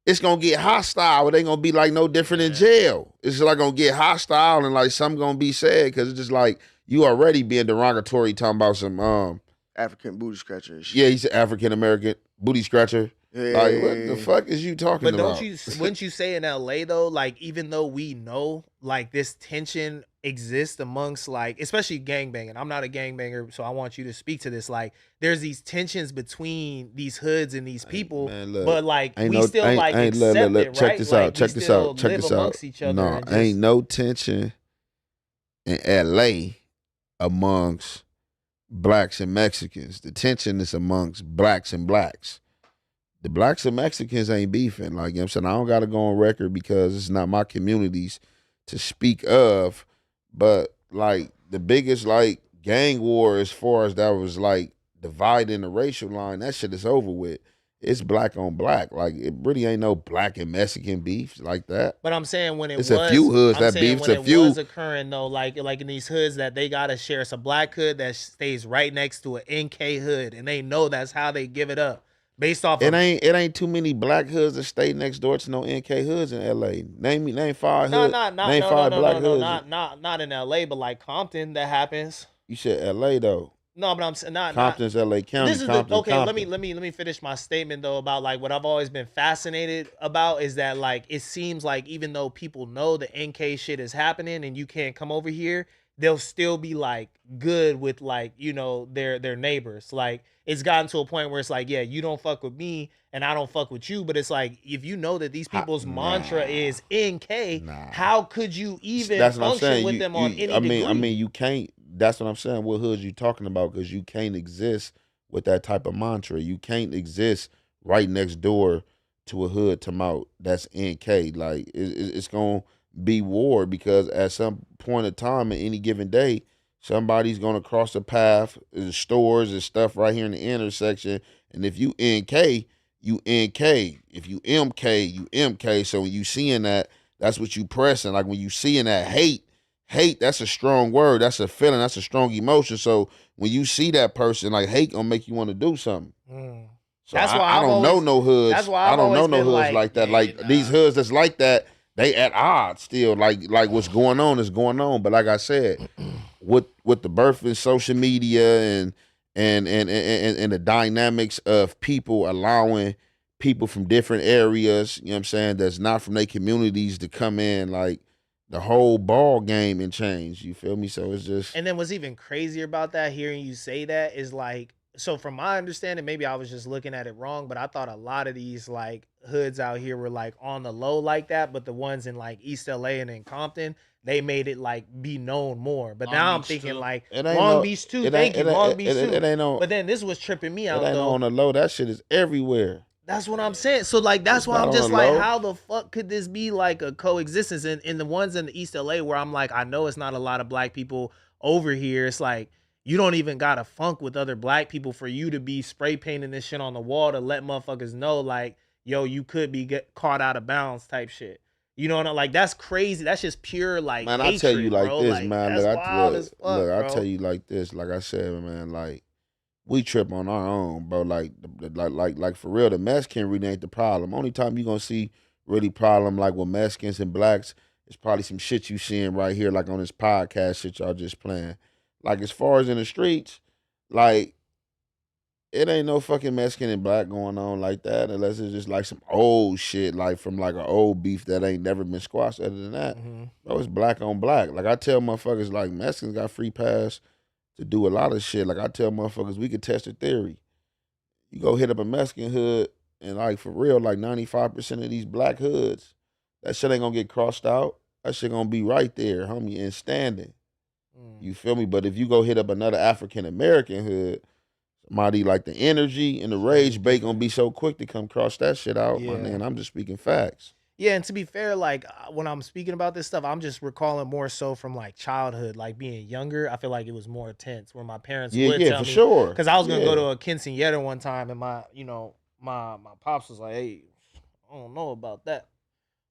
[SPEAKER 4] it's gonna get hostile. It ain't gonna be like no different in jail. It's like gonna get hostile and like something gonna be said, cause it's just like you already being derogatory talking about some
[SPEAKER 3] African booty scratcher and shit.
[SPEAKER 4] Yeah, he's an African American booty scratcher. Like, what the fuck is you talking
[SPEAKER 1] But
[SPEAKER 4] about?
[SPEAKER 1] wouldn't you say in LA though, like even though we know like this tension exists amongst like, especially gangbanging. I'm not a gangbanger, so I want you to speak to this. Like, there's these tensions between these hoods and these people,
[SPEAKER 4] look,
[SPEAKER 1] but like we
[SPEAKER 4] no,
[SPEAKER 1] still like accept it,
[SPEAKER 4] check
[SPEAKER 1] right?
[SPEAKER 4] this
[SPEAKER 1] Like,
[SPEAKER 4] out. Check
[SPEAKER 1] we
[SPEAKER 4] this
[SPEAKER 1] still
[SPEAKER 4] out. Check
[SPEAKER 1] live
[SPEAKER 4] this out.
[SPEAKER 1] amongst each other.
[SPEAKER 4] No,
[SPEAKER 1] and just,
[SPEAKER 4] ain't no tension in LA amongst blacks and Mexicans. The tension is amongst blacks and blacks. The blacks and Mexicans ain't beefing. Like, you know what I'm saying? I don't got to go on record because it's not my communities to speak of. But, like, the biggest, like, gang war as far as that was, like, dividing the racial line, that shit is over with. It's black on black. Like, it really ain't no black and Mexican beefs like that.
[SPEAKER 1] But I'm saying when
[SPEAKER 4] It's a few hoods that beef. It's
[SPEAKER 1] when
[SPEAKER 4] a
[SPEAKER 1] it
[SPEAKER 4] few.
[SPEAKER 1] was occurring though, like in these hoods that they gotta share. It's a black hood that stays right next to an NK hood, and they know that's how they give it up. Based off
[SPEAKER 4] It ain't too many black hoods that stay next door to no NK hoods in LA. Name five hoods. Name five black hoods.
[SPEAKER 1] not in LA, but like Compton, that happens.
[SPEAKER 4] You said LA though.
[SPEAKER 1] No, but I'm saying not
[SPEAKER 4] Compton's LA County.
[SPEAKER 1] This is
[SPEAKER 4] Compton,
[SPEAKER 1] okay.
[SPEAKER 4] Compton.
[SPEAKER 1] Let me finish my statement though about like what I've always been fascinated about is that like it seems like even though people know the NK shit is happening and you can't come over here, they'll still be like good with like their neighbors. Like it's gotten to a point where it's like, yeah, you don't fuck with me and I don't fuck with you, but it's like if you know that these people's mantra is NK, how could you even function with them on any degree?
[SPEAKER 4] I mean, you can't. That's what I'm saying. What hoods you talking about? Because you can't exist with that type of mantra. You can't exist right next door to a hood that's NK. Like it's gonna be war because at some point of time, at any given day, somebody's gonna cross the path. There's stores and stuff right here in the intersection. And if you NK, you NK. If you MK, you MK. So when you seeing that, that's what you pressing. Like when you seeing that hate, that's a strong word. That's a feeling. That's a strong emotion. So when you see that person, like hate gonna make you want to do something. So
[SPEAKER 1] That's why
[SPEAKER 4] I don't know no hoods.
[SPEAKER 1] That's why
[SPEAKER 4] I
[SPEAKER 1] I've
[SPEAKER 4] don't know
[SPEAKER 1] always
[SPEAKER 4] no
[SPEAKER 1] been
[SPEAKER 4] hoods like that. Like these hoods that's like that, they at odds still. Like what's going on is going on. But like I said, what with the birth of social media and the dynamics of people allowing people from different areas, you know what I'm saying, that's not from their communities to come in, like the whole ball game and change. You feel me? So it's just
[SPEAKER 1] And then what's even crazier about that, hearing you say that, is like, so from my understanding, maybe I was just looking at it wrong, but I thought a lot of these like hoods out here were like on the low like that, but the ones in like East LA and in Compton, they made it like be known more. But
[SPEAKER 2] Long
[SPEAKER 1] now I'm
[SPEAKER 2] Beach,
[SPEAKER 1] thinking
[SPEAKER 2] too.
[SPEAKER 1] like
[SPEAKER 4] it ain't
[SPEAKER 1] Long
[SPEAKER 4] no
[SPEAKER 1] Beach too.
[SPEAKER 4] it
[SPEAKER 1] Thank
[SPEAKER 4] ain't
[SPEAKER 1] you,
[SPEAKER 4] it ain't
[SPEAKER 1] Long
[SPEAKER 4] it,
[SPEAKER 1] Beach
[SPEAKER 4] it,
[SPEAKER 1] too.
[SPEAKER 4] it ain't on
[SPEAKER 1] But then this was tripping me
[SPEAKER 4] it
[SPEAKER 1] out
[SPEAKER 4] ain't
[SPEAKER 1] though.
[SPEAKER 4] on the low. That shit is everywhere.
[SPEAKER 1] That's what I'm saying. So like that's
[SPEAKER 4] It's
[SPEAKER 1] why
[SPEAKER 4] not
[SPEAKER 1] I'm
[SPEAKER 4] on
[SPEAKER 1] just
[SPEAKER 4] the
[SPEAKER 1] like,
[SPEAKER 4] low.
[SPEAKER 1] how the fuck could this be like a coexistence? And in the ones in the East LA where I'm like, I know it's not a lot of black people over here. It's like you don't even gotta funk with other black people for you to be spray painting this shit on the wall to let motherfuckers know, like, yo, you could be get caught out of bounds type shit. You know what I'm like? That's crazy. That's just pure like
[SPEAKER 4] Man, I
[SPEAKER 1] hatred,
[SPEAKER 4] tell you like
[SPEAKER 1] bro.
[SPEAKER 4] this,
[SPEAKER 1] Like
[SPEAKER 4] man.
[SPEAKER 1] that's
[SPEAKER 4] Look,
[SPEAKER 1] wild as fuck,
[SPEAKER 4] I
[SPEAKER 1] bro.
[SPEAKER 4] tell you like this. Like I said, man, like we trip on our own, bro. Like, like for real, the Mexican really ain't the problem. Only time you gonna see really problem like with Mexicans and blacks is probably some shit you seeing right here, like on this podcast shit y'all just playing. Like as far as in the streets, like it ain't no fucking Mexican and black going on like that unless it's just like some old shit, like from like an old beef that ain't never been squashed. Other than that, bro, it's black on black. Like I tell motherfuckers, like Mexicans got free pass to do a lot of shit. Like I tell motherfuckers, we could test a theory. You go hit up a Mexican hood, and like for real, like 95% of these black hoods, that shit ain't gonna get crossed out. That shit gonna be right there, homie, and standing. You feel me? But if you go hit up another African American hood, somebody like the energy and the rage bait gonna be so quick to come cross that shit out, my
[SPEAKER 1] Yeah.
[SPEAKER 4] man. I'm just speaking facts.
[SPEAKER 1] Yeah, and to be fair, like when I'm speaking about this stuff, I'm just recalling more so from like childhood, like being younger. I feel like it was more intense where my parents
[SPEAKER 4] Yeah,
[SPEAKER 1] would
[SPEAKER 4] yeah,
[SPEAKER 1] tell
[SPEAKER 4] for
[SPEAKER 1] me,
[SPEAKER 4] sure.
[SPEAKER 1] because I was gonna go
[SPEAKER 4] Yeah.
[SPEAKER 1] to a quinceañera one time, and my, my pops was like, "Hey, I don't know about that.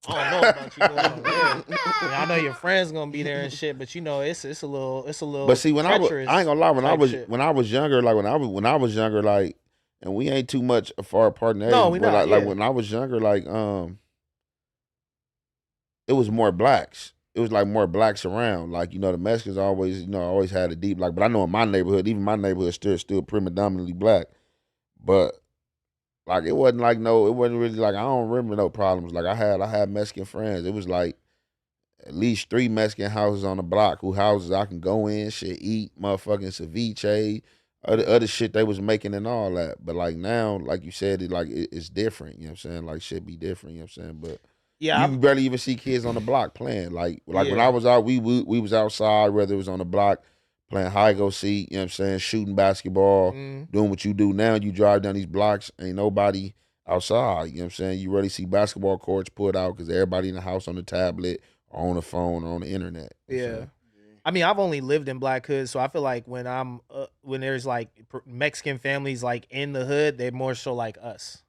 [SPEAKER 1] I don't know about you going over there. I know your friends gonna be there and shit, but it's a little
[SPEAKER 4] But see, when I
[SPEAKER 1] treacherous
[SPEAKER 4] ain't gonna lie,
[SPEAKER 1] type shit.
[SPEAKER 4] when I was younger, like when I was younger, like, and we ain't too much far apart in age,
[SPEAKER 1] No, we
[SPEAKER 4] but
[SPEAKER 1] not,
[SPEAKER 4] like
[SPEAKER 1] yeah.
[SPEAKER 4] when I was younger, like it was more blacks. It was like more blacks around. Like, the Mexicans always, always had a deep, like, but I know in my neighborhood, even my neighborhood still predominantly black. But like it wasn't really like I don't remember no problems. Like I had Mexican friends. It was like at least 3 Mexican houses on the block who houses I can go in, shit, eat, motherfucking ceviche, other shit they was making and all that. But like now, like you said, it's different. You know what I'm saying? Like shit be different. You know what I'm saying? But
[SPEAKER 1] Yeah,
[SPEAKER 4] you barely even see kids on the block playing. Like when
[SPEAKER 1] Yeah.
[SPEAKER 4] I was out, we was outside, whether it was on the block playing high go seek. You know what I'm saying? Shooting basketball, doing what you do now. You drive down these blocks, ain't nobody outside. You know what I'm saying? You really see basketball courts put out because everybody in the house on the tablet or on the phone or on the internet. You know what I'm
[SPEAKER 1] Yeah.
[SPEAKER 4] saying?
[SPEAKER 1] I mean, I've only lived in black hoods, so I feel like when there's like Mexican families like in the hood, they're more so like us.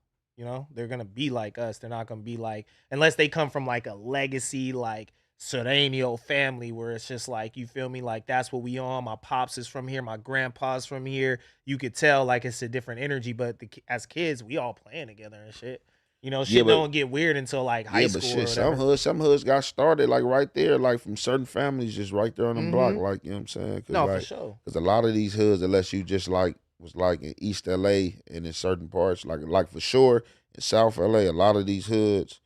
[SPEAKER 1] They're gonna be like us. They're not gonna be like, unless they come from like a legacy like Sereno family where it's just like, you feel me, like that's what we on. My pops is from here, my grandpa's from here. You could tell like it's a different energy, but as kids, we all playing together and shit. Shit
[SPEAKER 4] but-
[SPEAKER 1] don't get weird until like high school or whatever.
[SPEAKER 4] some hoods got started like right there, like from certain families just right there on the block, like, you know what I'm saying?
[SPEAKER 1] No, for
[SPEAKER 4] like,
[SPEAKER 1] sure.
[SPEAKER 4] Because a lot of these hoods, unless you just like was like in East LA and in certain parts, like for sure in South LA, a lot of these hoods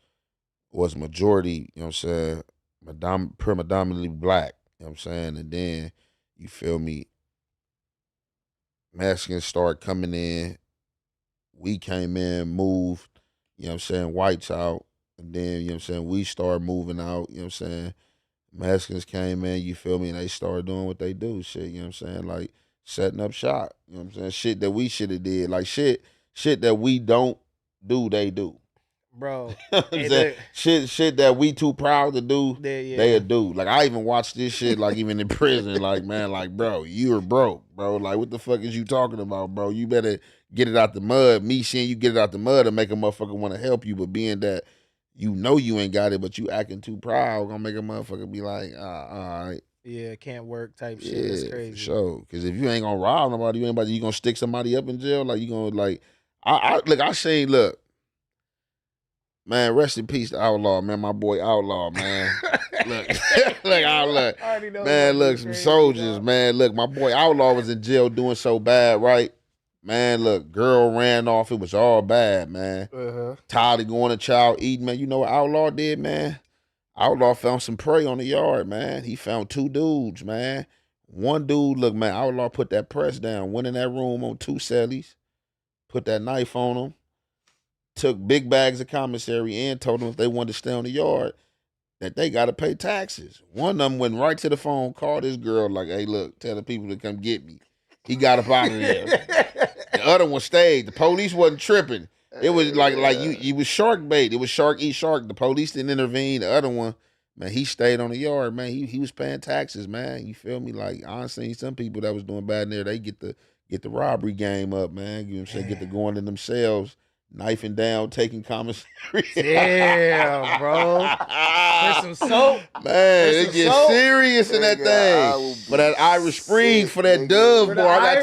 [SPEAKER 4] was majority, you know what I'm saying, predominantly black, you know what I'm saying? And then, you feel me, Mexicans start coming in, we came in, moved, you know what I'm saying, whites out, and then, you know what I'm saying, we started moving out, you know what I'm saying, Mexicans came in, you feel me, and they started doing what they do, shit, you know what I'm saying, like setting up shop, you know what I'm saying, shit that we should have did, like shit that we don't do, they do.
[SPEAKER 1] Bro.
[SPEAKER 4] You know what I'm saying? Shit that we too proud to do, they'll do. Like I even watched this shit, like even in prison, like man, like bro, you're broke, bro. Like what the fuck is you talking about, bro? You better get it out the mud. Me seeing you get it out the mud and make a motherfucker want to help you, but being that you know you ain't got it, but you acting too proud, gonna make a motherfucker be like, all right.
[SPEAKER 1] Yeah, can't work type shit.
[SPEAKER 4] Yeah,
[SPEAKER 1] That's crazy.
[SPEAKER 4] for sure. Because if you ain't gonna rob nobody, you gonna stick somebody up in jail. Like you gonna like, I seen look. Man, rest in peace to Outlaw, man. My boy Outlaw, man. Look, Outlaw.
[SPEAKER 1] I already know
[SPEAKER 4] Man,
[SPEAKER 1] this
[SPEAKER 4] look,
[SPEAKER 1] is
[SPEAKER 4] some
[SPEAKER 1] crazy,
[SPEAKER 4] soldiers,
[SPEAKER 1] dog.
[SPEAKER 4] man. Look, my boy Outlaw was in jail doing so bad, right? Man, look, girl ran off. It was all bad, man. Tired of going to child eating, man. You know what Outlaw did, man? Outlaw found some prey on the yard, man. He found 2 dudes, man. One dude, look, man, Outlaw put that press down, went in that room on 2 cellies, put that knife on them, took big bags of commissary and told them if they wanted to stay on the yard, that they got to pay taxes. One of them went right to the phone, called his girl, like, hey, look, tell the people to come get me. He got up out of there. The other one stayed. The police wasn't tripping. It was like you was shark bait. It was shark eat shark. The police didn't intervene. The other one, man, he stayed on the yard, man. He was paying taxes, man. You feel me? Like I seen some people that was doing bad in there. They get the robbery game up, man. You know what I'm saying? Get to going in themselves, knifing down, taking commissary.
[SPEAKER 1] Damn, bro. For some soap.
[SPEAKER 4] Man,
[SPEAKER 1] For
[SPEAKER 4] it
[SPEAKER 1] some
[SPEAKER 4] gets
[SPEAKER 1] soap?
[SPEAKER 4] serious in that thing. For that Irish Spring, for that dove, boy. I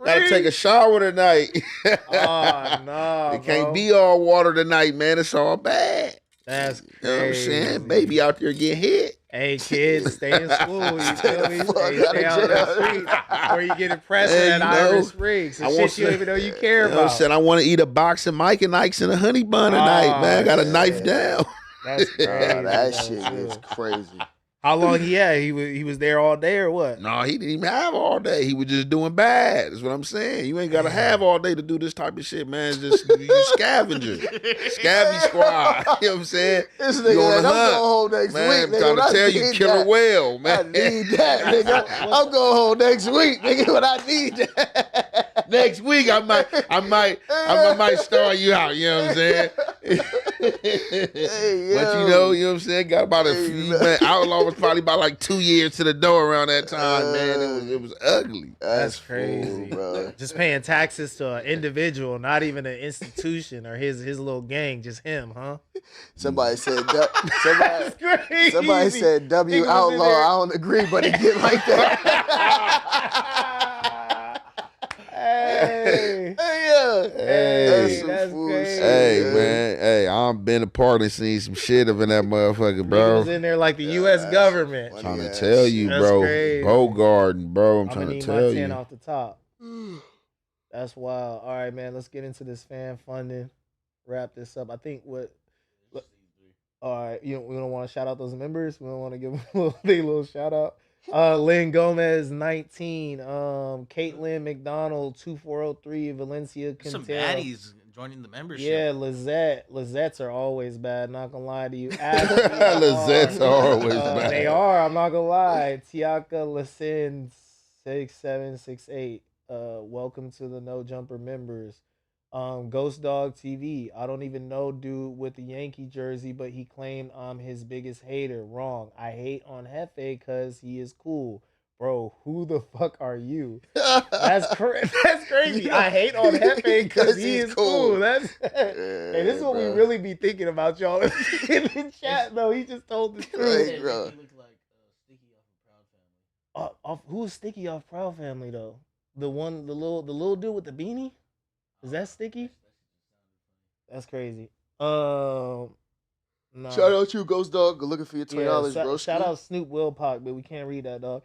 [SPEAKER 4] gotta take a shower tonight.
[SPEAKER 1] Oh, no,
[SPEAKER 4] It can't be all water tonight, man. It's all bad.
[SPEAKER 1] That's
[SPEAKER 4] You know what I'm
[SPEAKER 1] crazy.
[SPEAKER 4] saying? Baby out there get hit.
[SPEAKER 1] Hey, kids, stay in school. You feel me?
[SPEAKER 3] fuck
[SPEAKER 1] Hey,
[SPEAKER 3] out
[SPEAKER 1] stay
[SPEAKER 3] of
[SPEAKER 1] out in the
[SPEAKER 3] jail.
[SPEAKER 1] street before you get impressed
[SPEAKER 4] Hey,
[SPEAKER 1] with that
[SPEAKER 4] you know,
[SPEAKER 1] Irish Spring. Some
[SPEAKER 4] I
[SPEAKER 1] shit
[SPEAKER 4] want
[SPEAKER 1] you don't even know you care
[SPEAKER 4] You know what I'm
[SPEAKER 1] about.
[SPEAKER 4] saying? I want to eat a box of Mike and Ike's and a honey bun tonight, man. I got a knife down.
[SPEAKER 1] That's crazy.
[SPEAKER 3] That
[SPEAKER 1] though,
[SPEAKER 3] shit
[SPEAKER 1] too.
[SPEAKER 3] is crazy.
[SPEAKER 1] How long he had? He was there all day or what?
[SPEAKER 4] No, he didn't even have all day. He was just doing bad. That's what I'm saying. You ain't got to have all day to do this type of shit, man. It's just you scavenger. Scabby squad. You know what I'm saying?
[SPEAKER 3] This
[SPEAKER 4] You
[SPEAKER 3] nigga,
[SPEAKER 4] on
[SPEAKER 3] man,
[SPEAKER 4] the
[SPEAKER 3] I'm
[SPEAKER 4] hunt.
[SPEAKER 3] going home next
[SPEAKER 4] Man,
[SPEAKER 3] week,
[SPEAKER 4] I'm
[SPEAKER 3] nigga.
[SPEAKER 4] trying
[SPEAKER 3] When I
[SPEAKER 4] to tell you,
[SPEAKER 3] need
[SPEAKER 4] killer
[SPEAKER 3] that,
[SPEAKER 4] whale, man.
[SPEAKER 3] I need that, nigga. I'm going home next week, nigga. When I need that.
[SPEAKER 4] Next week, I might start you out. You know what I'm saying? But you know what I'm saying? Got about a few, man. Outlaw was probably about like 2 years to the door around that time, man. It was ugly.
[SPEAKER 1] That's crazy.
[SPEAKER 3] bro.
[SPEAKER 1] Just paying taxes to an individual, not even an institution or his little gang, just him, huh?
[SPEAKER 3] Somebody said
[SPEAKER 1] crazy.
[SPEAKER 3] somebody said W
[SPEAKER 1] Nigga was in
[SPEAKER 3] outlaw.
[SPEAKER 1] there.
[SPEAKER 3] I don't agree, but it get like that.
[SPEAKER 1] Hey,
[SPEAKER 3] Hey,
[SPEAKER 1] that's crazy.
[SPEAKER 4] Hey, man. Hey, I'm been a part and seen some shit up in that motherfucker,
[SPEAKER 1] Nigga
[SPEAKER 4] bro.
[SPEAKER 1] was in there like the U.S. government.
[SPEAKER 4] Trying to tell you,
[SPEAKER 1] That's
[SPEAKER 4] bro.
[SPEAKER 1] crazy.
[SPEAKER 4] Bogarden, bro. I'm
[SPEAKER 1] I'm
[SPEAKER 4] trying
[SPEAKER 1] gonna
[SPEAKER 4] to
[SPEAKER 1] need
[SPEAKER 4] tell
[SPEAKER 1] my 10
[SPEAKER 4] you.
[SPEAKER 1] off the top. That's wild. All right, man. Let's get into this fan funding. Wrap this up. I think all right, we don't want to shout out those members. We don't want to give them a little shout out. Lynn Gomez 19, Caitlin McDonald 2403, Valencia
[SPEAKER 2] Some
[SPEAKER 1] Quintero.
[SPEAKER 2] baddies joining the membership.
[SPEAKER 1] Yeah, Lizette's are always bad. Not gonna lie to you.
[SPEAKER 4] Lizette's are always bad.
[SPEAKER 1] They are. I'm not gonna lie. Tiaka Lasin 6768. Welcome to the No Jumper members. Ghost Dog TV. I don't even know dude with the Yankee jersey, but he claimed I'm his biggest hater. Wrong. I hate on Hefe because he is cool. Bro, who the fuck are you? That's crazy. I hate on Hefe because he is cool. That's hey, this is what we really be thinking about, y'all. In the chat, though, he just told the truth.
[SPEAKER 3] Hey, bro.
[SPEAKER 1] Who's Sticky off Proud Family though? The little dude with the beanie? Is that Sticky? That's crazy. No.
[SPEAKER 3] Shout out to you, Ghost Dog. Good looking for your $20, bro.
[SPEAKER 1] Shout out Snoop Wilpock, but we can't read that, dog.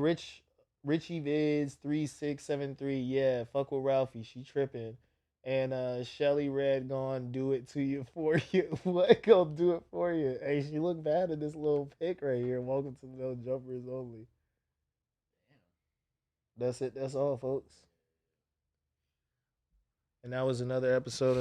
[SPEAKER 1] Richie Vids 3673. Yeah, fuck with Ralphie. She tripping. And Shelly Red gone do it to you for you. What go do it for you? Hey, she look bad in this little pic right here. Welcome to No Jumpers Only. That's it. That's all, folks. And that was another episode of